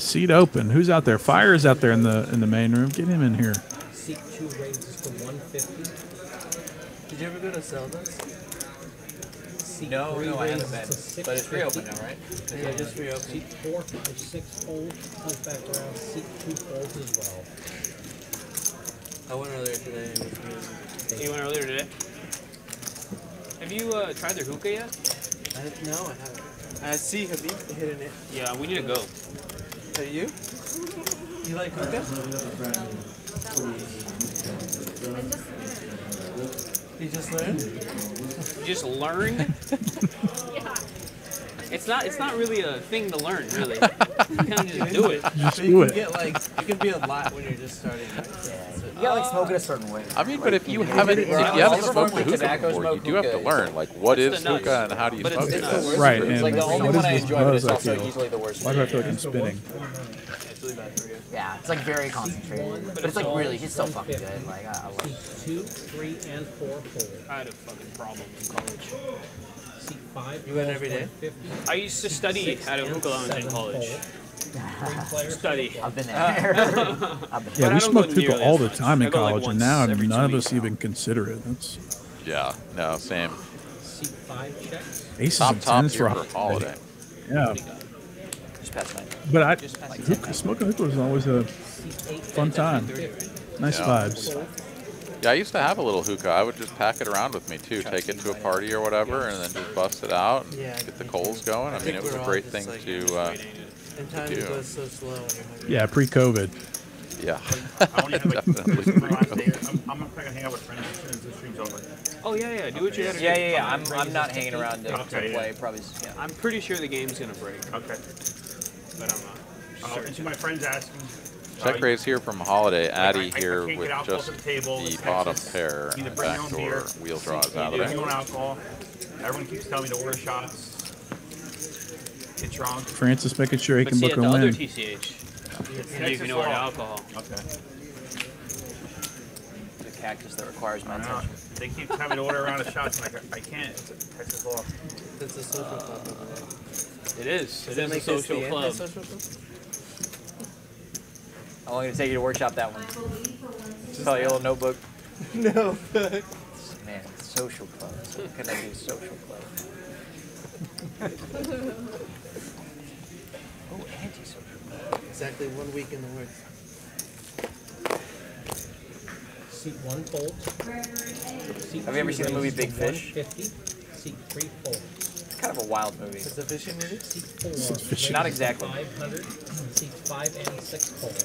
Seat open. Who's out there? Fire is out there in the main room. Get him in here. Seat 2 raises to 150. Did you ever go to Zelda's? No, Three no, I haven't raises been. to But it's 650. reopened now, right? Yeah, just reopened. Seat 4 or 6 folds. Comes back around. Seat 2 folds as well. I went earlier today. It was good. You went earlier today? Have you tried their hookah yet? No, I haven't. I see Habib hitting it. Yeah, we need to go. Are you? You like hookah? You just learned? You just learn? It's not really a thing to learn, really. You kind of just do it. Just But do you it. can get like, you can be a lot when you're just starting. You gotta like smoke it a certain way. I mean, but if you Like, haven't, if you Right. haven't All the smoked the like hookah tobacco before, you smoke do have to hookah. learn, like, what It's is the nuts. hookah and how do you But smoke it's it? the nuts. Right, It's and like the only what one is I this enjoy, but buzz, it's I also feel? usually the worst. Why do I feel like I'm spinning? It's really bad for you. Yeah, it's like very concentrated. But it's like really, it's so fucking good. Like, I love Seat it. 2, 3, and 4 fold. I had a fucking problem in college. Seat 5. You went every day? 150. I used to study at a hookah lounge in college. Study. I've been there. I've been Yeah, But I we don't smoked go nearly hookah all as the much. time I in go, like, college, and once now every 2 none of weeks us now. even consider it. That's Yeah, no, same. Seat 5 checks. aces Top and top tens here for for holiday. Yeah, Just past 9. but Just past smoking hookah was always a Seat 8 fun time. Nice Yeah. vibes. Yeah, I used to have a little hookah. I would just pack it around with me too. Take it to a party or whatever, and then just bust it out and get the coals going. I mean, it was a great thing to do. Goes so slow when you're hungry. Yeah, pre-COVID. Yeah. I only have like Definitely. my last day. I'm not gonna hang out with friends as soon as the stream's over. Oh yeah. Do what you gotta do. Yeah. I'm not hanging around to play. Probably. Yeah. I'm pretty sure the game's gonna break. Okay. But I'm not. And to my friends asking. Check raise here from Holiday. Addy I here can't with get alcohol just to the table. the Texas, bottom pair either and bring your own backdoor beer, wheel draws out of your there. own alcohol. Everyone keeps telling me to order shots. Get drunk. Francis making sure he But can see, book at a the other win. TCH, you can order alcohol. Okay. The cactus that requires my I know. attention. They keep telling me to order a round of shots, and I can't. It's a Texas law. It's a social club over there. It is. Does It that is a make this social the club. anti-social club? How long did it take you to workshop that one? Tell you a little notebook. No. Man, social clubs. What can I do? Social club. Oh, anti-social club. Exactly 1 week in the works. Seat 1 fold. Have you ever seen the movie Big Fish? 150. Seat 3 fold. It's kind of a wild movie. It's a fishing movie? Seat 4. Not exactly. 500. Seats 5 and 6 fold.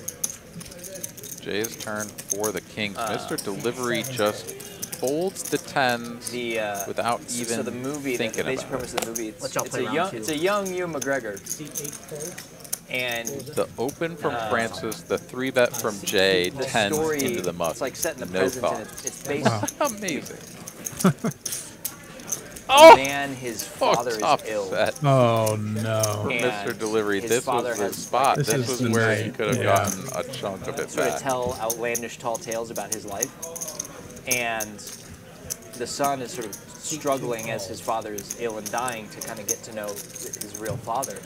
Jay's turn for the kings. Mr. Delivery just folds the tens without even so the movie, thinking the basic about premise it. of the movie, Let y'all play round two. it's a young Ewan McGregor. Seat 8 fold. And The open from Francis, the 3-bet from Jay, the 10s story, into the muck. it's like set in the No present, thought. and it's based. Amazing. Man, his father is tough ill. set. Oh no. For And Mr. Delivery, his this father was the has, spot. This This is was the where night. he could have Yeah. gotten a chunk of it Sort of back. tell outlandish tall tales about his life, and the son is sort of struggling as his father is ill and dying to kind of get to know his real father.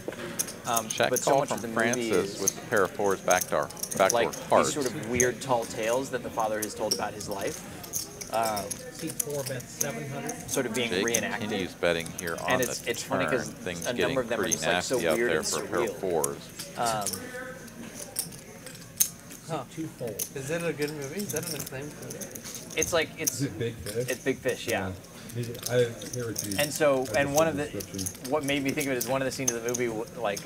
Check but so call much from of the movie Francis is with the pair of fours backdoor like heart. these sort of weird tall tales that the father has told about his life, Seat 4 bets 700. sort of being Jay reenacted. continues betting here on And the it's funny turn. 'cause Things a getting number of them are pretty just, like, so nasty out weird there and for a pair of surreal. fours. Huh. 2 fold. Is it a good movie? Is that an acclaimed movie? It's like it's Is it Big Fish? It's Big Fish, yeah. I hear what you. And so, I and one of the, just read the description. what made me think of it is one of the scenes of the movie, like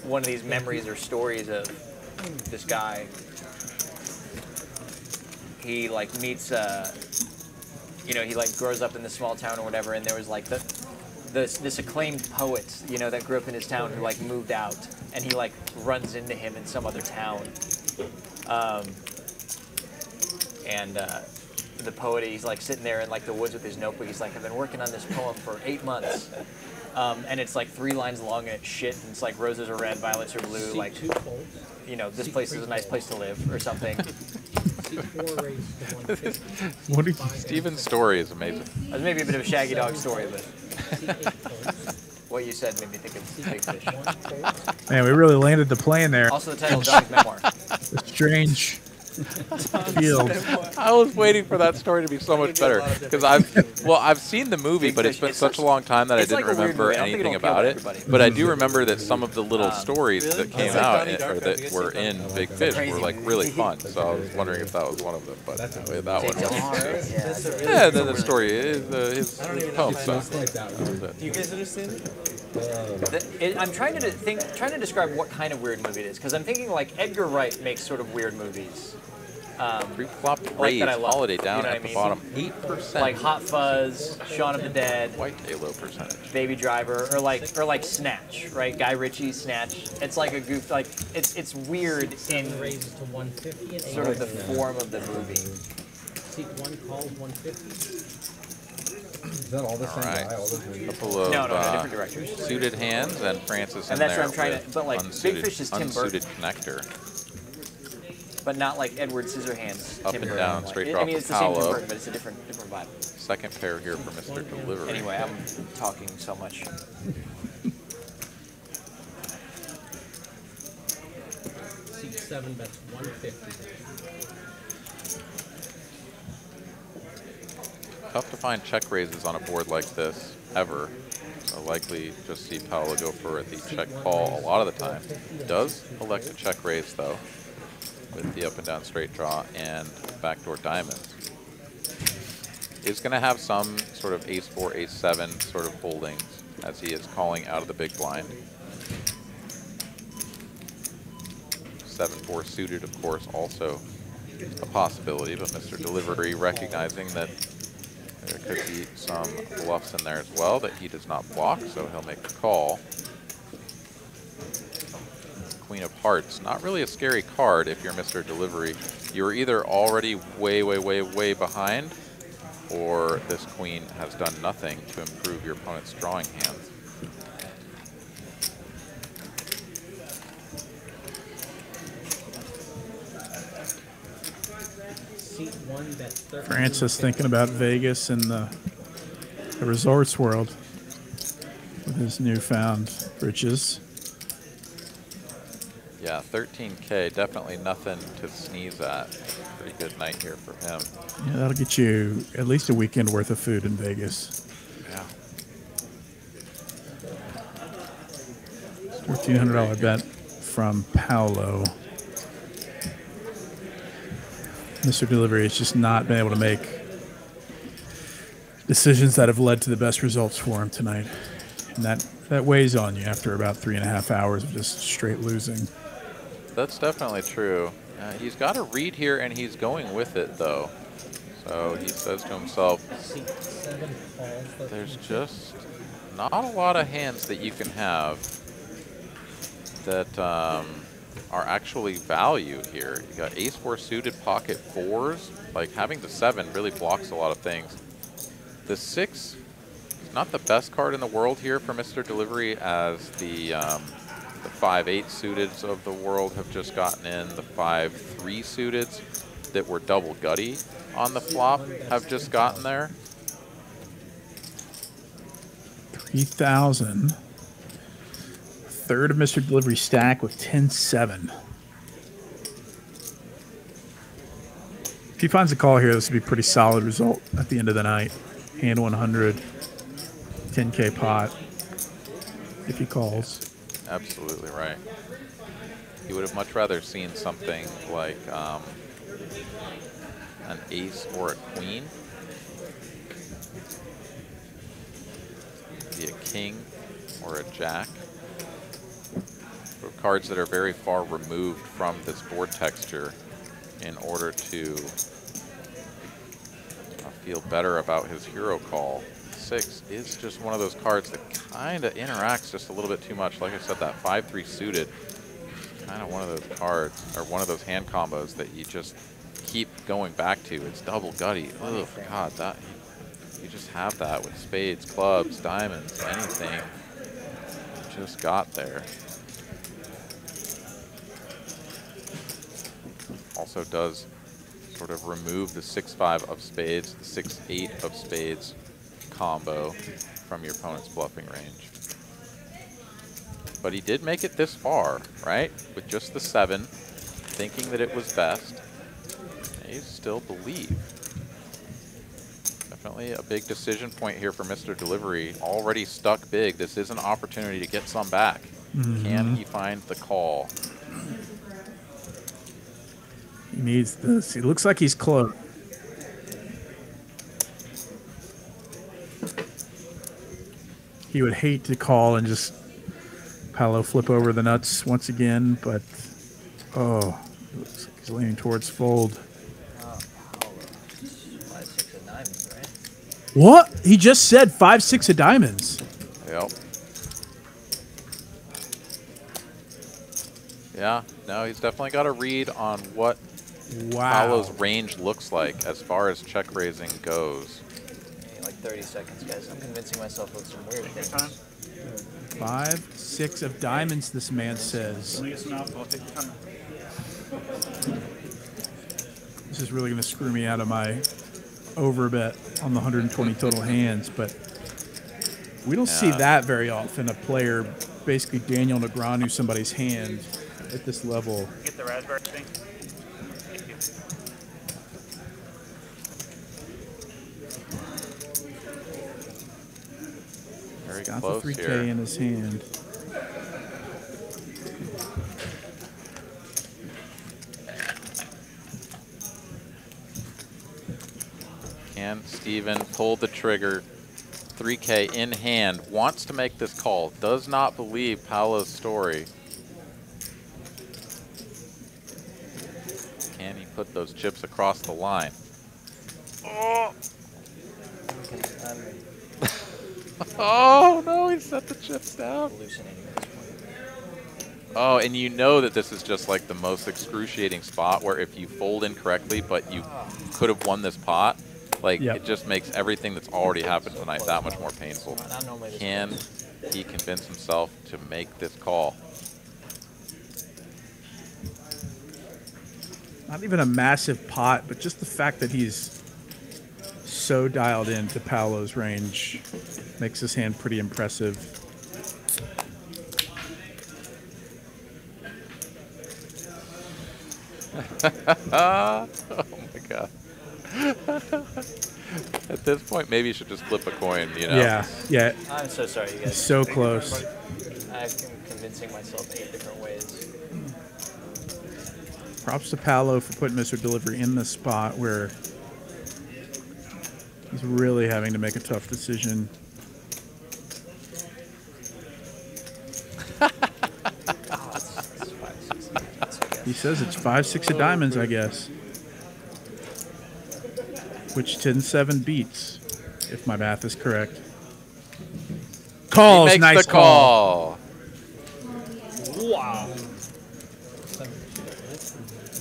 one of these memories or stories of this guy. He like meets, you know, he like grows up in this small town or whatever, and there was like this acclaimed poet, you know, that grew up in his town who like moved out, and he like runs into him in some other town, and the poet, he's like sitting there in like the woods with his notebook. He's like, I've been working on this poem for 8 months, and it's like 3 lines long and it's shit. And it's like roses are red, violets are blue. Like, you know, this place is a nice place to live or something. What are Steven's story is amazing. It was maybe a bit of a Shaggy Dog story, but what you said made me think of Big Fish. Man, we really landed the plane there. Also, the title of John's memoir. The strange field. I was waiting for that story to be so much better because I've seen the movie, Big but it's Fish, been it's such a long time that I it's didn't like a weird remember movie. I don't think anything it'll appeal about to it. everybody. But I do remember that some of the little stories really? that came It's like out Donnie Darko. or Have you that guys were seen in Donnie Big Darko? Fish Crazy were like movie. really fun. So I was wondering if that was one of them. But that one Jake was. Gyllenhaal, right? Yeah. That's a really Yeah, good the movie. story is his I don't even know poem if I stuff. understand. Like that. Do you guys understand it? I'm trying to trying to describe what kind of weird movie it is, because I'm thinking like Edgar Wright makes sort of weird movies. Pre-flopped Like raise, that I love. Holiday down You know at what I the mean? bottom, 8%. Like Hot Fuzz, Shaun of the Dead, White Halo percentage. Baby Driver, or like Snatch, right? Guy Ritchie's Snatch. It's like a goof, like it's weird in Raises to 150 and sort of the form of the movie. Seat 1 calls 150. Is that all the same Alright. guy? All those movies? Couple of No, different directors. suited hands and Francis in And that's there what I'm trying to- with but, like, Big unsuited, Fish is Tim Burton. unsuited connector. But not like Edward Scissorhands. Up Tim and Burton. down, straight I drop mean, to it's the same Tim Paolo. Burton, but it's a different vibe. Second pair here for Mr. Delivery. Anyway, I'm talking so much. Seat 7 bets 150. Tough to find check raises on a board like this, ever. So likely just see Paolo go for the check call a lot of the time. Does elect a check raise though, with the up and down straight draw and backdoor diamonds. is going to have some sort of ace-4, ace-7 sort of holdings as he is calling out of the big blind. 7-4 suited, of course, also a possibility, but Mr. Delivery recognizing that there could be some bluffs in there as well that he does not block, so he'll make the call. Queen of Hearts, not really a scary card if you're Mr. Delivery. You're either already way, way, way, way behind, or this queen has done nothing to improve your opponent's drawing hands. Francis thinking about Vegas and the resorts world with his newfound riches. Yeah, 13K, definitely nothing to sneeze at. Pretty good night here for him. Yeah, that'll get you at least a weekend worth of food in Vegas. Yeah. $1,400 bet from Paolo. Mr. Delivery has just not been able to make decisions that have led to the best results for him tonight. And that weighs on you after about 3.5 hours of just straight losing. That's definitely true. He's got a read here, and he's going with it, though. So he says to himself, there's just not a lot of hands that you can have that are actually value here. You got ace-4 suited, pocket 4s. Like, having the 7 really blocks a lot of things. The 6 is not the best card in the world here for Mr. Delivery, as the 5-8 suiteds of the world have just gotten in. The 5-3 suiteds that were double gutty on the flop have just gotten there. 3,000. Third of Mr. Delivery stack with 10-7. If he finds a call here, this would be a pretty solid result at the end of the night. Hand 100, 10K pot, if he calls. Absolutely right. He would have much rather seen something like an ace or a queen. Maybe a king or a jack. For cards that are very far removed from this board texture in order to feel better about his hero call. 6 is just one of those cards that kind of interacts just a little bit too much. Like I said, that 5-3 suited, kind of one of those cards, or one of those hand combos that you just keep going back to. It's double gutty. Oh, God, that you just have that with spades, clubs, diamonds, anything. You just got there. Also does sort of remove the 6-5 of spades, the 6-8 of spades combo from your opponent's bluffing range. But he did make it this far, right? With just the 7, thinking that it was best. He still believe. Definitely a big decision point here for Mr. Delivery. Already stuck big. This is an opportunity to get some back. Can he find the call? He needs this. He looks like he's close. He would hate to call and just Paolo flip over the nuts once again, but oh, looks like he's leaning towards fold. Paolo. 5-6 of diamonds, right? What? He just said 5-6 of diamonds. Yep. Yeah, no, he's definitely got a read on what Paolo's range looks like as far as check raising goes. Hey, like 30 seconds, guys. I'm convincing myself with some weird things. 5-6 of diamonds, this man says. This is really going to screw me out of my overbet on the 120 total hands, but we don't see that very often. A player, basically Daniel Negreanu, somebody's hand at this level. Get the raspberry thing. Thank you. Very Got close the 3K here. in his hand. Can Steven pull the trigger? 3K in hand, wants to make this call, does not believe Paolo's story. Can he put those chips across the line? Oh! Oh no, he set the chips down. Oh, and you know that this is just like the most excruciating spot where if you fold incorrectly, but you could have won this pot, like it just makes everything that's already happened tonight that much more painful. Can he convince himself to make this call? Not even a massive pot, but just the fact that he's so dialed into Paolo's range makes this hand pretty impressive. Oh my god. At this point, maybe you should just flip a coin, you know? Yeah, yeah. I'm so sorry, you guys. So close. I'm convincing myself 8 different ways. Props to Paolo for putting Mr. Delivery in the spot where he's really having to make a tough decision. He says it's 5-6 of diamonds, I guess. Which 10-7 beats, if my math is correct. Calls, nice call. Wow.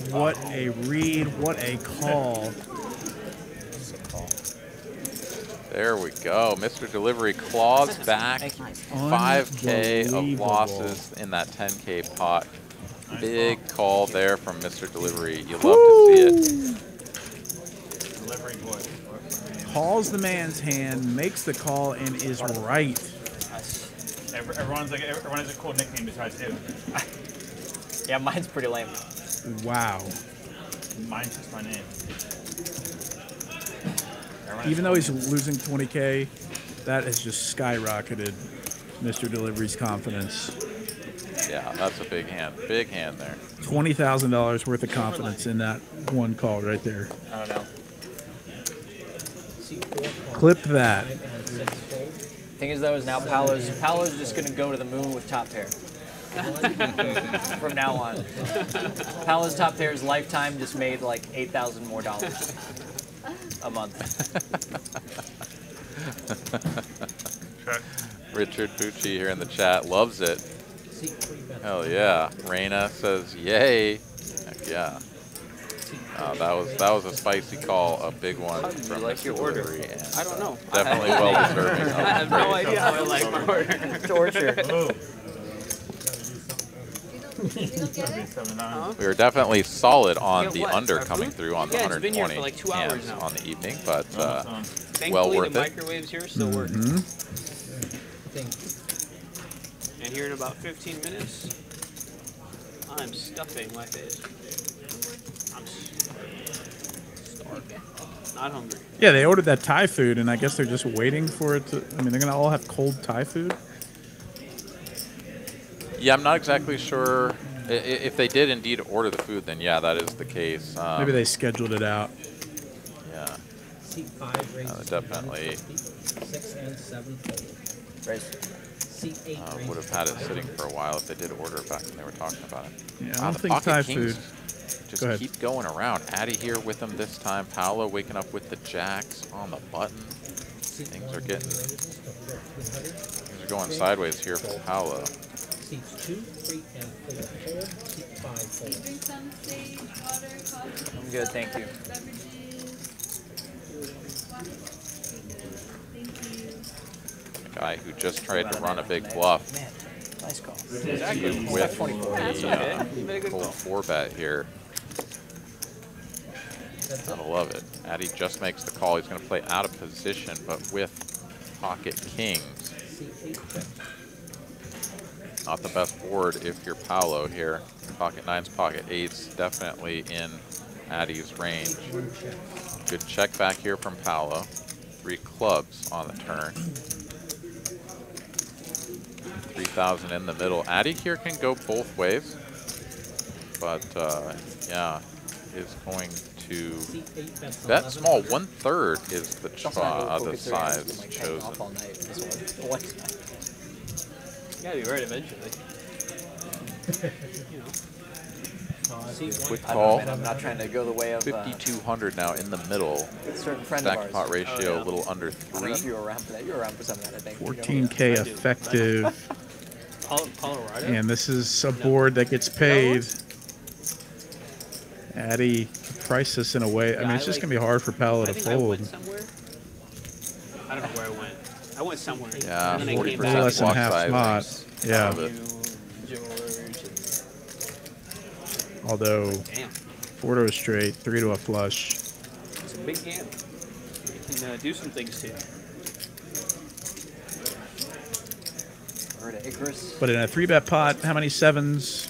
What a read, what a call. There we go. Mr. Delivery claws back 5K of losses in that 10K pot. Big call there from Mr. Delivery. You love to see it. Delivery boy. Calls the man's hand, makes the call, and is right. Everyone has a cool nickname besides him. Yeah, mine's pretty lame. Wow. Mine's just my name. Even though he's losing 20K, that has just skyrocketed Mr. Delivery's confidence. Yeah, that's a big hand. Big hand there. $20,000 worth of confidence in that one call right there. I don't know. Clip that. Thing is, though, is now Paolo's just going to go to the moon with top pair. From now on. Paolo's top pair's lifetime just made like $8,000 more a month. Richard Bucci here in the chat loves it. Hell yeah. Reina says yay. Heck yeah. That was a spicy call, a big one from like Mr. your order? Delivery, and I don't know. definitely well deserving. I have no idea how I like my order. Torture. We were definitely solid on the what? under coming through on the Yeah, it's been 120 here for like 2 hours hands now. on the evening, but Thankfully, well worth the it. microwaves here still work. And here in about 15 minutes, I'm stuffing my face. I'm starving. Not hungry. Yeah, they ordered that Thai food, and I guess they're just waiting for it to... I mean, they're going to all have cold Thai food? Yeah, I'm not exactly sure. If they did indeed order the food, then yeah, that is the case. Maybe they scheduled it out. Yeah. Seat 5 raises definitely 6 and 7 fold. Seat 8 would have had it sitting for a while if they did order it back when they were talking about it. Yeah, Wow, I don't the think Pocket Thai Kings food. just keep going around. Addy here with them this time. Paolo waking up with the jacks on the button. Things are going sideways here for Paolo. Seats 2, 3, and 4 fold. Seat 5 fold. I'm good, thank you. A guy who just tried to run a big bluff. Nice call. With the full 4-bet here. Gotta love it. Addy just makes the call. He's going to play out of position, but with pocket kings. Not the best board if you're Paolo here. Pocket 9s, pocket 8s, definitely in Addy's range. Good check back here from Paolo. 3 clubs on the turn. 3,000 in the middle. Addy here can go both ways, but yeah, is going to Seat 8 bets bet 11. small. 1/3 is the It's also not the really size considering I'm, like, hanging chosen. off all night. This one. You gotta be right eventually. You know. Quick I don't know, call. man, I'm not trying to go the way of 5,200 now in the middle. a certain friend of Stack ours. pot ratio a little under I don't know 3. if you were around for that. You were around for some of that, I think. 14K I do. effective. Colorado? And this is a board that gets paid. Addy priced this in a way. I mean, it's just going to be hard for Paolo to I think I went fold. somewhere. I don't know where I went. I went somewhere. Yeah, and then I came 40% back. Less than block half size. spot. Yeah. Out of it. Although, Damn. 4 to a straight, 3 to a flush. It's a big game. You can do some things too. Or to Icarus. But in a 3-bet pot, how many 7s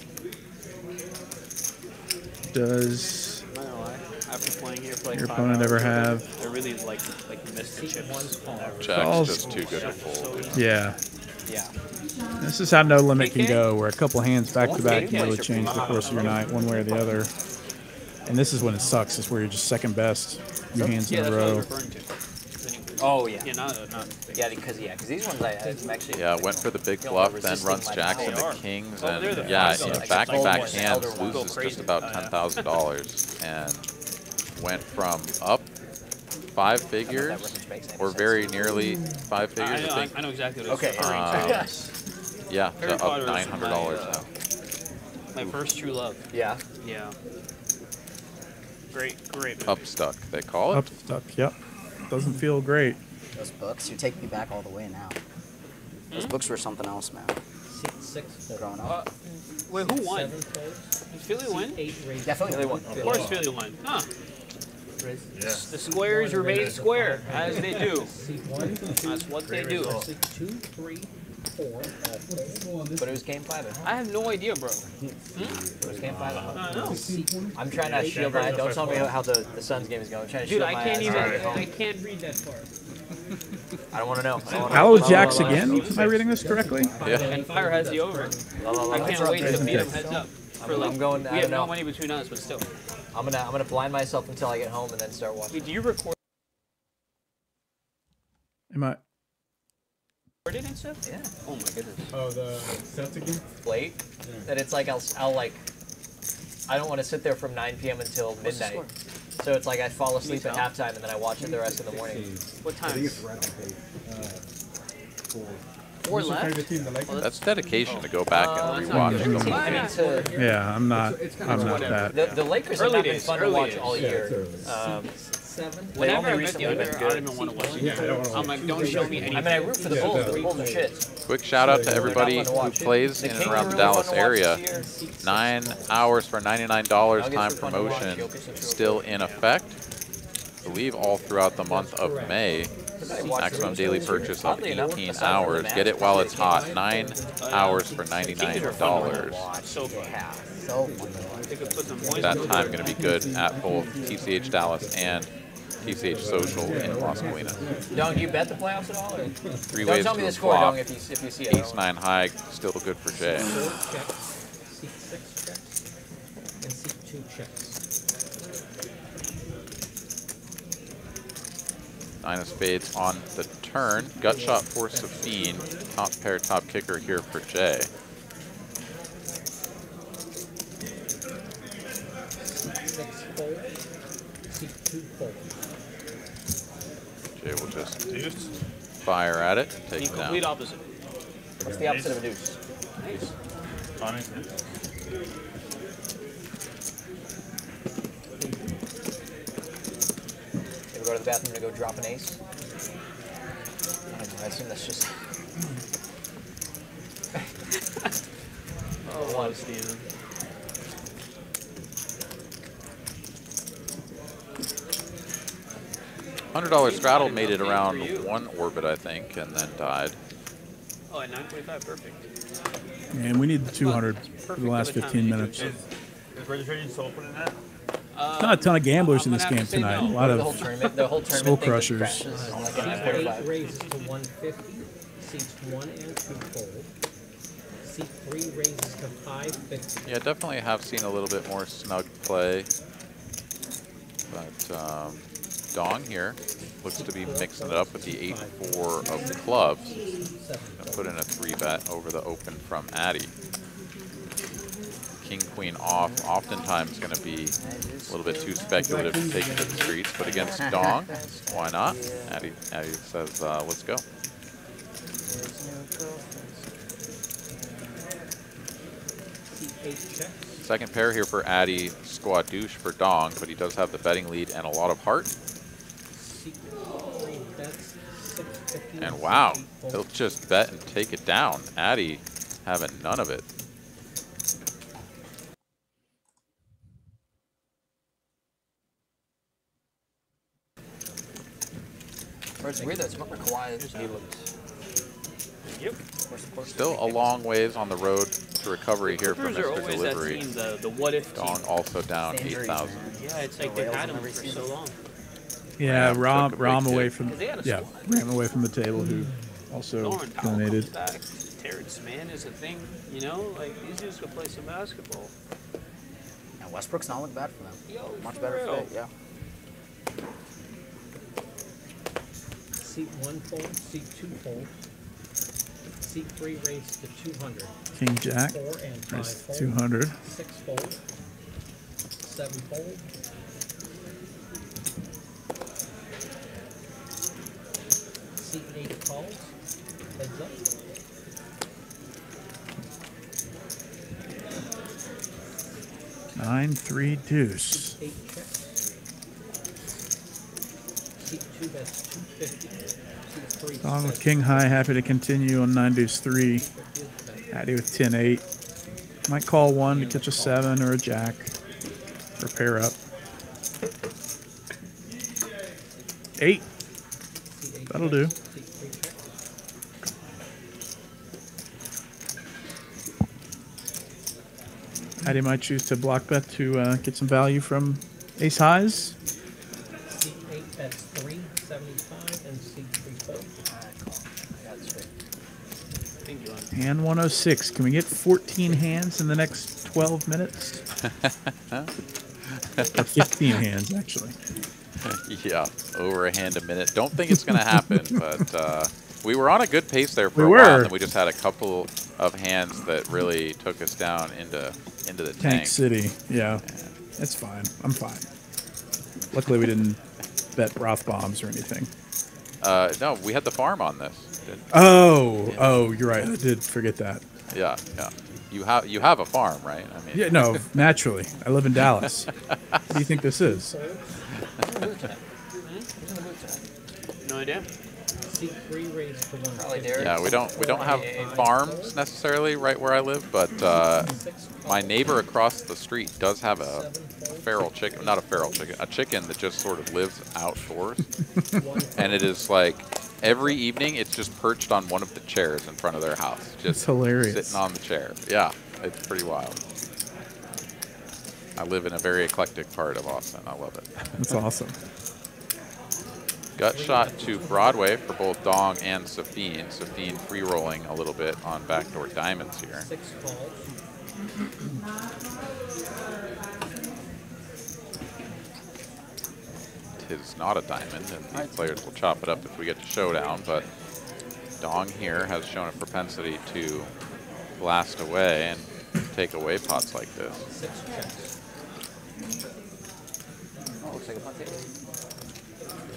does I'm not gonna lie. After playing here for like your 5 opponent hours, ever have? I really like missed the chips. Jack's Calls. just too good to fold. Yeah. Yeah. This is how no limit can KK? go, where a couple hands back to back can KK? really change the course of your night, one way or the other. And this is when it sucks. It's where you're just second best, few hands Yeah, in a that's what I was row. referring to. Oh, yeah. Yeah, not Yeah, because these ones I'm actually. Yeah, went for the big Feel bluff, like then runs resisting jacks my into power. kings, Oh, and they're the yeah, $5 in like back-to-back almost hands elder ones. loses Go just crazy. about $10,000, and went from up 5 figures, or very nearly 5 figures, I think. I know exactly what Okay. it's referring to. Yeah, Harry to Potter up is $900 my, now. My first true love. Yeah. Yeah. Great movie. Upstuck, they call it. Up stuck, yep. Doesn't feel great. Those books, you take me back all the way now. Those books were something else, man. Seat 6 fold. Growing up. Wait, who won? 7 folds. Did Philly win? 8 raised. Yeah, Philly won. Of course Philly won. Huh. Yeah. The squares remain square, as they do. Seat 1, That's what they do. seat 2, 3, 4. All folds. But it was game 5. I have no idea, bro. It was game 5. I don't know. I'm trying to shield my. Don't tell me how the Suns game is going. I'm trying to Dude, shield I my can't eyes. even. Alright. I can't read that far. I don't want to know. Paolo jacks again? Am I reading this correctly? Yeah. And Fire has the over. I can't wait to beat him heads up. For like, I'm going. we I have don't no know. money between us, but still. I'm gonna blind myself until I get home and then start watching. Wait, do you record Am I? it and stuff? Yeah. Oh my goodness. Oh, the Celtic game? Late. That it's like I'll like. I don't want to sit there from 9 p.m. until midnight. So it's like I fall asleep at halftime and then I watch it the rest of the morning. What I time? think it's right on page. 4. Four Who's your left? favorite team, the Lakers? That's dedication to go back and that's not rewatch good. them. I mean, to, Yeah, I'm not. I'm not whatever. that. the Lakers have Early not been days, fun to early watch days. all Yeah, year. it's early. 7. Whenever I bet recently the been under, I good. don't even want to watch Yeah, I don't it. wanna I'm like, don't show me anything. I mean, I root for the Bulls. The Bulls are shit. Quick shout out to everybody They're not fun to who watch. plays The in and Kings around are the really Dallas fun to watch area. this year. 9 hours for $99 Nuggets time are fun to watch. promotion Jokic is real still good. in effect. I believe all throughout the month of May. Maximum daily purchase of Oddly enough, 18 aside from the hours. Mavs, Get it while it's hot. 9 hours for Kings are fun to $99. watch. So fun. Yeah, so fun to watch. They could put some points That on time going to be good at both TCH Dallas and TCH Social in Las Colinas. Dong, do you bet the playoffs at all? Or? 3 Don't ways tell to me a the score, flop. Dong, if you see it. Ace 9 high, still good for Jay. 4 checks. Seat 6 checks. And seat 2 checks. 9 of spades on the turn. Gut shot for Sabine. Top pair, top kicker here for Jay. Seat 6 fold. Seat 2 fold. Jay will just fire at it, take The it down. complete opposite. What's the opposite of a deuce? Nice. You ever go to the bathroom to go drop an ace? I don't know, I assume that's just... Oh, wow, Steven. $100 straddle made it around one orbit, I think, and then died. Oh, at 9:25, perfect. And we need the 200 for the last 15 minutes. Is registration still open in that? Not a ton of gamblers in I'm this gonna game have to say tonight. no. A lot The whole of tournament, the whole tournament skull thing just crushers. crashes like Seat at 8 9:45. raises to 150. Seats 1 and 2 fold. Seat 3 raises to 550. Yeah, definitely have seen a little bit more snug play But Dong here looks to be mixing it up with the 8-4 of the clubs. Gonna put in a 3-bet over the open from Addy. King, queen off, oftentimes going to be a little bit too speculative to take it to the streets, but against Dong, why not? Addy says, let's go. Second pair here for Addy, Squadouche for Dong, but he does have the betting lead and a lot of heart. And wow, he'll just bet and take it down. Addy having none of it. It's weird that it's quiet. Yep. Still a long ways on the road to recovery here for Mr. Delivery. The what if Dong also down 8,000. Yeah, it's like they've had him for so long. Yeah, Ram away from Ram away from the table, who also dominated. Terrence Mann is a thing, you know. Like these dudes could play some basketball. Yeah, Westbrook's not looking bad for them. Yo, much better fit, yeah. Seat 1 fold, seat 2 fold, seat 3 raised to 200. King Jack, 4 and 5 raised fold, 200. 6 fold, 7 fold, seat 8 calls, heads up. Nine, 3, deuce. Seat 8 checks. Seat 2 bets 250. Seat 3 Dong with King High, happy to continue on 9 deuce 3. Addy with 10-8. Might call one to catch a 7 or a jack or pair up. 8. That'll do. Addy might choose to block bet to get some value from ace highs. Seat 8 bets 375 and seat 3 fold. Hand 106. Can we get 14 hands in the next 12 minutes? Or 15 hands, actually. Yeah, over a hand a minute. Don't think it's going to happen, but we were on a good pace there for We a while, were. and we just had a couple of hands that really took us down into the Tank City. Yeah, that's fine. I'm fine. Luckily, we didn't bet broth bombs or anything. No, we had the farm on this. Oh, you're right. I did forget that. Yeah. You have a farm, right? I mean. Yeah, no, naturally. I live in Dallas. What do you think this is? No idea. Seat 3 raised to 150. Yeah, we don't have farms necessarily right where I live, but my neighbor across the street does have a feral chicken, not a feral chicken, a chicken that just sort of lives outdoors, and it is like every evening it's just perched on one of the chairs in front of their house, just It's hilarious. sitting on the chair. Yeah, it's pretty wild. I live in a very eclectic part of Austin. I love it. That's awesome. Gut shot to Broadway for both Dong and Safine. Safine free rolling a little bit on backdoor diamonds here. 6 calls. Tis not a diamond, and these players will chop it up if we get to showdown, but Dong here has shown a propensity to blast away and take away pots like this. 6 checks. Oh, looks like a punt table.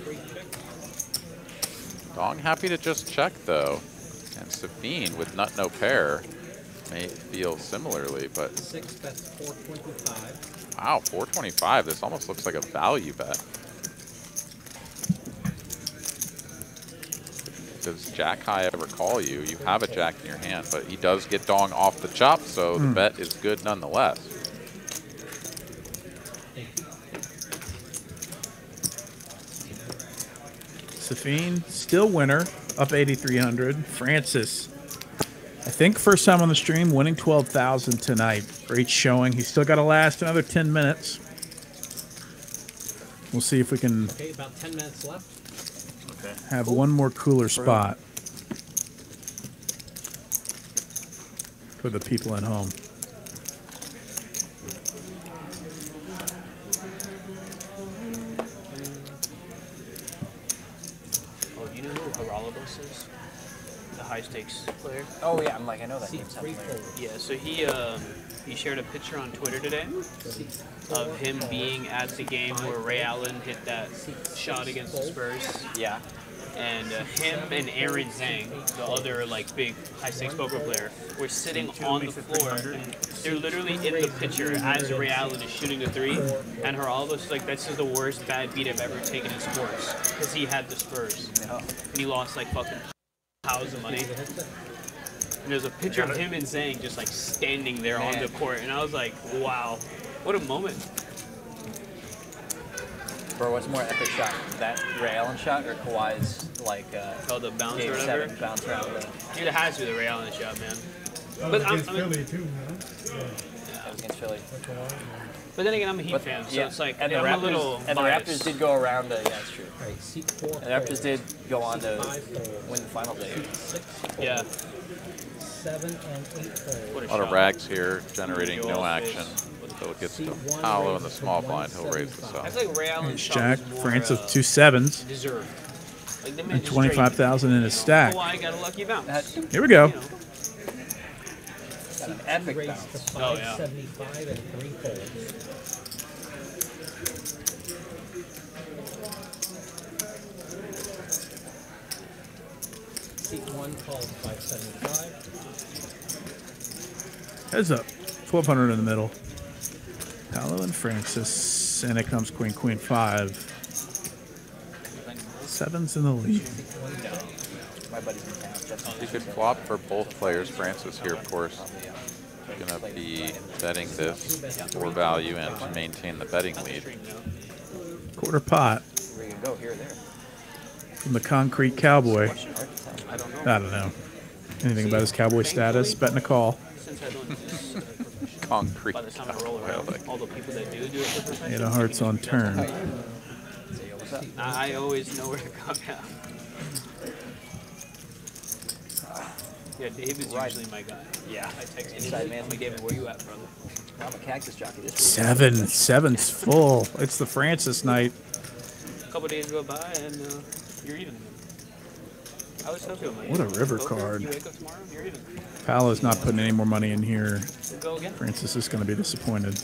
3 checks. Dong happy to just check though, and Safine with nut no pair may feel similarly, but 6 bets 425. wow, 425. This almost looks like a value bet. Does Jack High ever call you? You have a jack in your hand, but he does get Dong off the chop, so the bet is good nonetheless. Safine, still winner, up 8,300. Francis, I think first time on the stream, winning 12,000 tonight. Great showing. He's still got to last another 10 minutes. We'll see if we can Okay, about 10 minutes left. have one more cooler spot for the people at home. high stakes player. Oh yeah, I'm like, I know that name sounds familiar. Yeah, so he shared a picture on Twitter today of him being at the game where Ray Allen hit that shot against the Spurs. Yeah. And him and Aaron Zhang, the other like big high stakes poker player, were sitting on the floor. And they're literally in the picture as Ray Allen is shooting the three, and Geraldo's like, "This is the worst bad beat I've ever taken in sports," because he had the Spurs and he lost like fucking piles of money. And there's a picture of him and Zhang just like standing there on the court, and I was like, "Wow, what a moment!" Bro, what's more epic shot? That Ray Allen shot or Kawhi's like the bounce game or whatever? 7 bounce around the... Dude, it has to be the Ray Allen shot, man. Oh, But against Philly too, man. Yeah, it was against Philly. But then again, I'm a Heat fan, so it's like, and the I'm Raptors, a little and the biased. Raptors did go around. Yeah, it's true. Right, seat 4. And the Raptors did go on to win the final day. Yeah. 7 and 8 holes. A lot of rags here, generating no action. So it gets to Paolo in the small blind. He'll raise this up. I feel like Ray Allen Jack, Francis, 2 sevens. Deserved. Like, the man And just 25,000 in his stack. Oh, I got a lucky bounce. Here we go. Got an epic Raised bounce. to 575 and 3 holes. Seat 1 calls 575. Heads up. 1,200 in the middle. Paolo and Francis. And it comes Queen, Queen, 5. Sevens in the lead. My buddy's in town. You could flop for both players. Francis here, of course, going to be betting this for value and to maintain the betting lead. Quarter pot. Where you can go, here or there. From the Concrete Cowboy. I don't know. Anything about his cowboy status? Betting a call. Concrete By the time I roll around, all the people that do it for profession. 8 of hearts on turn. I always know where to come down. Yeah, Dave is usually my guy. Yeah. I text him, man, like, David, where you at, brother? I'm a cactus jockey this week. 7. 7's full. It's the Francis night. A couple days go by and you're even. I was hoping. What a river card. You wake up tomorrow, you're even. Paolo's not putting any more money in here. Go again. Francis is going to be disappointed.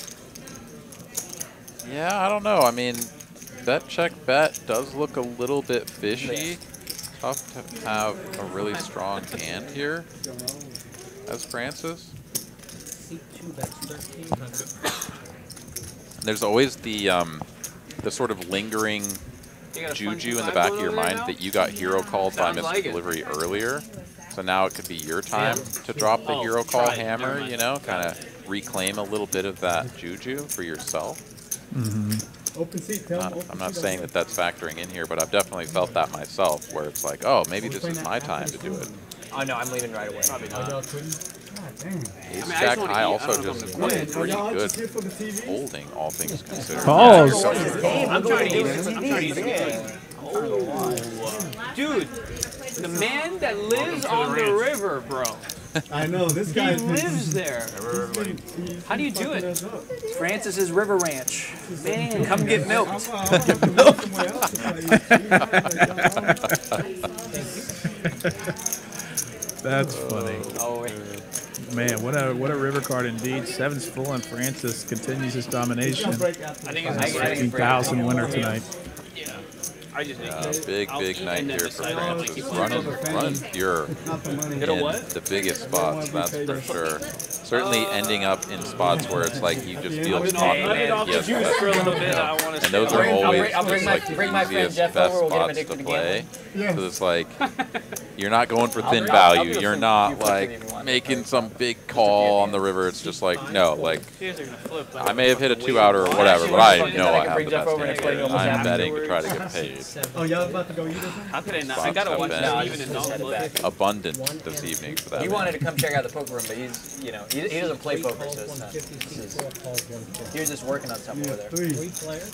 Yeah, I don't know. I mean, that check bet does look a little bit fishy. Tough to have a really strong hand here as Francis. Seat 2 bets 1,300. There's always the sort of lingering juju in the back of your mind that you got hero called by Mr. Delivery earlier. So now it could be your time to drop the hero call hammer, you know, kind of reclaim a little bit of that juju for yourself. Open seat, I'm not saying that that's factoring in here, but I've definitely felt that myself, where it's like, oh, maybe this is my time to do it. Oh no, I'm leaving right away. Probably not. Ace Jack High also just played pretty good holding, all things considered. Calls. I'm trying to use the game. Oh, dude, the man that lives on the river, bro. I know, this guy lives there. How do you do it? Francis's River Ranch. Man, come get milked. That's funny. Oh, man, what a river card indeed. 7's full and Francis continues his domination. I think it's 15,000 winner tonight. Yeah. I just big night here for Francis. Running pure in the biggest spots, that's for sure. Certainly ending up in spots where it's like you just feel confident. Yes, and those are always like the easiest, best spots to play. So it's like you're not going for thin value. You're not like making some big call on the river. It's just like, no, like I may have hit a 2-outer or whatever, but I know I have the best hand here. I'm betting to try to get paid. Oh, y'all about to go eat or something? How could I not? I gotta watch that even in non-look. Abundant this evening for that. He wanted to come check out the poker room, but he's, you know, he doesn't play poker, so it's not. He was just working on something over there. 3 players.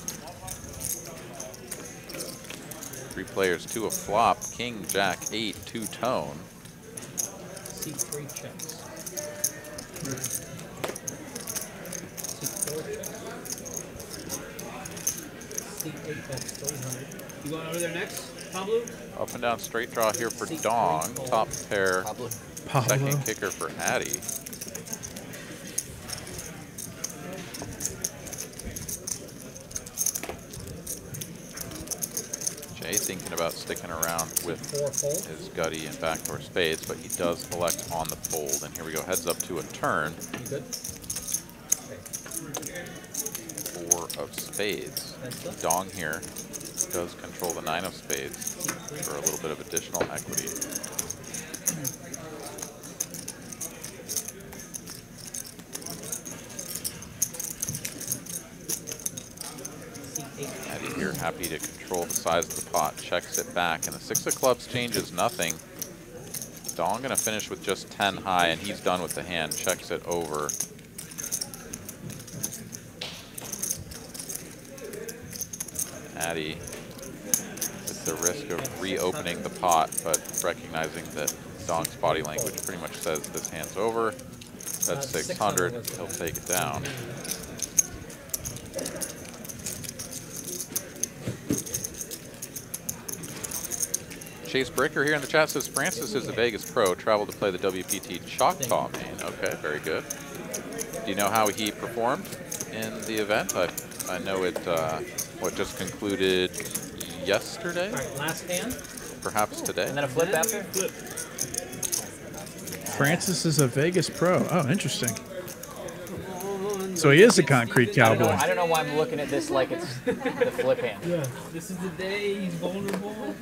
3 players, 2 a flop. King, Jack, 8, 2 tone. Seat 3 checks. Seat 4 checks. Seat 8 bets 300. You going over there next? Up and down straight draw here for Dong. Top pair. Paolo. Second kicker for Addy. Jay thinking about sticking around with his gutty and backdoor spades, but he does elect on the fold. And here we go, heads up to a turn. 4 of spades. Dong here does control the 9 of spades for a little bit of additional equity. Addy here happy to control the size of the pot, checks it back, and the 6 of clubs changes nothing. Dong gonna finish with just 10 high, and he's done with the hand, checks it over. Addy with the risk of reopening the pot, but recognizing that Dong's body language pretty much says this hand's over. That's 600, he'll take it down. Chase Bricker here in the chat says Francis is a Vegas pro, traveled to play the WPT Choctaw main. Okay, very good. Do you know how he performed in the event? I know it just concluded yesterday. All right, last hand. Perhaps today. And then a flip after? Flip. Francis is a Vegas pro. Oh, interesting. So he is a concrete cowboy. I don't know why I'm looking at this like it's the flip hand. Yeah. This is the day he's vulnerable.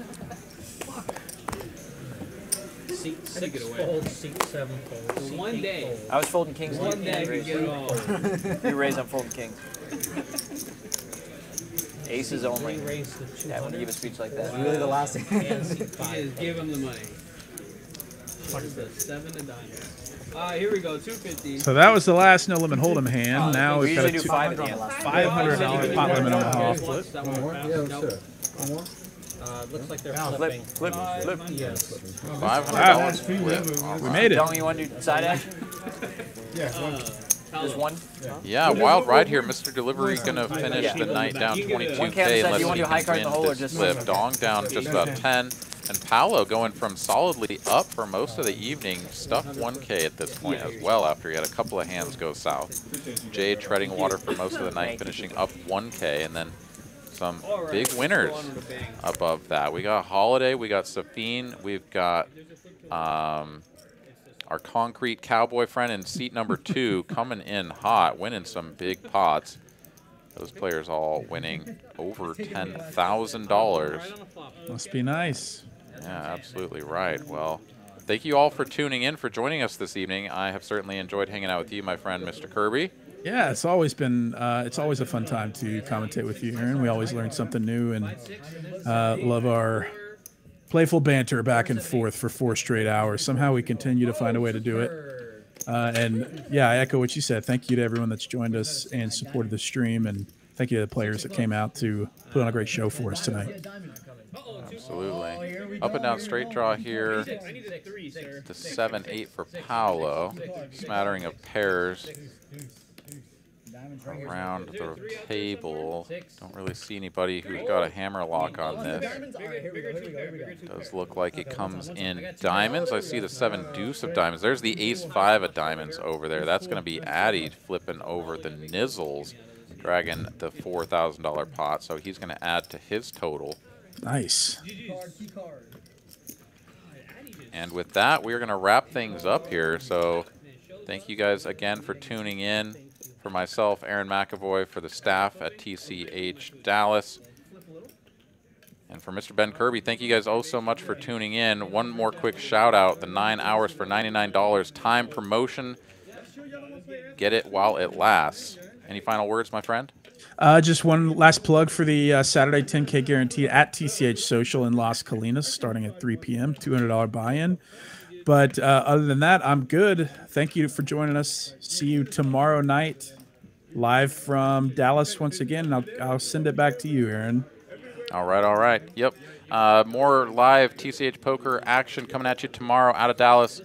Seat 6 fold, seat 7 fold. So one day. I was folding kings. One day I could get it all. You raise, I'm folding kings. Aces only. Yeah, when you give a speech like that. Really the last hand. Just give him the money. What is this? 7 of diamonds. Here we go, 250. So that was the last no limit hold'em hand. Now we we've got a usually do 5 at the end. $500 pot limit on the half flip. One more? Yeah, sure. One more? Looks like they're flipping. Flip. Yes. $500 flip. We made it. Dong, you want to do side action? Yeah. Just one? Yeah, wild ride here. Mr. Delivery gonna finish the night down 22K unless he can win this flip. Dong down just about 10. And Paolo going from solidly up for most of the evening, stuck 1K at this point as well after he had a couple of hands go south. Jay treading water for most of the night, finishing up 1K, and then some big winners above that. We got Holiday, we got Safine, we've got our concrete cowboy friend in seat number 2 coming in hot, winning some big pots. Those players all winning over $10,000. Must be nice. Yeah, absolutely right. Well, thank you all for tuning in, for joining us this evening. I have certainly enjoyed hanging out with you, my friend, Mr. Kirby. Yeah, it's always been, it's always a fun time to commentate with you, Aaron. We always learn something new and love our playful banter back and forth for 4 straight hours. Somehow we continue to find a way to do it. And yeah, I echo what you said. Thank you to everyone that's joined us and supported the stream, and thank you to the players that came out to put on a great show for us tonight. Absolutely. Up and down straight draw here. The 7-8 for Paolo. Smattering of pairs around the table. Don't really see anybody who's got a hammer lock on this. Does look like it comes in diamonds. I see the 7 deuce of diamonds. There's the ace 5 of diamonds over there. That's going to be Addy flipping over the nizzles, dragging the $4,000 pot. So he's going to add to his total. Nice. And with that, we're going to wrap things up here. So thank you guys again for tuning in. For myself, Aaron McAvoy, for the staff at TCH Dallas. And for Mr. Ben Kirby, thank you guys all so much for tuning in. One more quick shout out, the 9 hours for $99 time promotion. Get it while it lasts. Any final words, my friend? Just one last plug for the Saturday 10K guarantee at TCH Social in Las Colinas, starting at 3 p.m., $200 buy-in. But other than that, I'm good. Thank you for joining us. See you tomorrow night, live from Dallas once again. And I'll send it back to you, Aaron. All right, all right. Yep. More live TCH poker action coming at you tomorrow out of Dallas.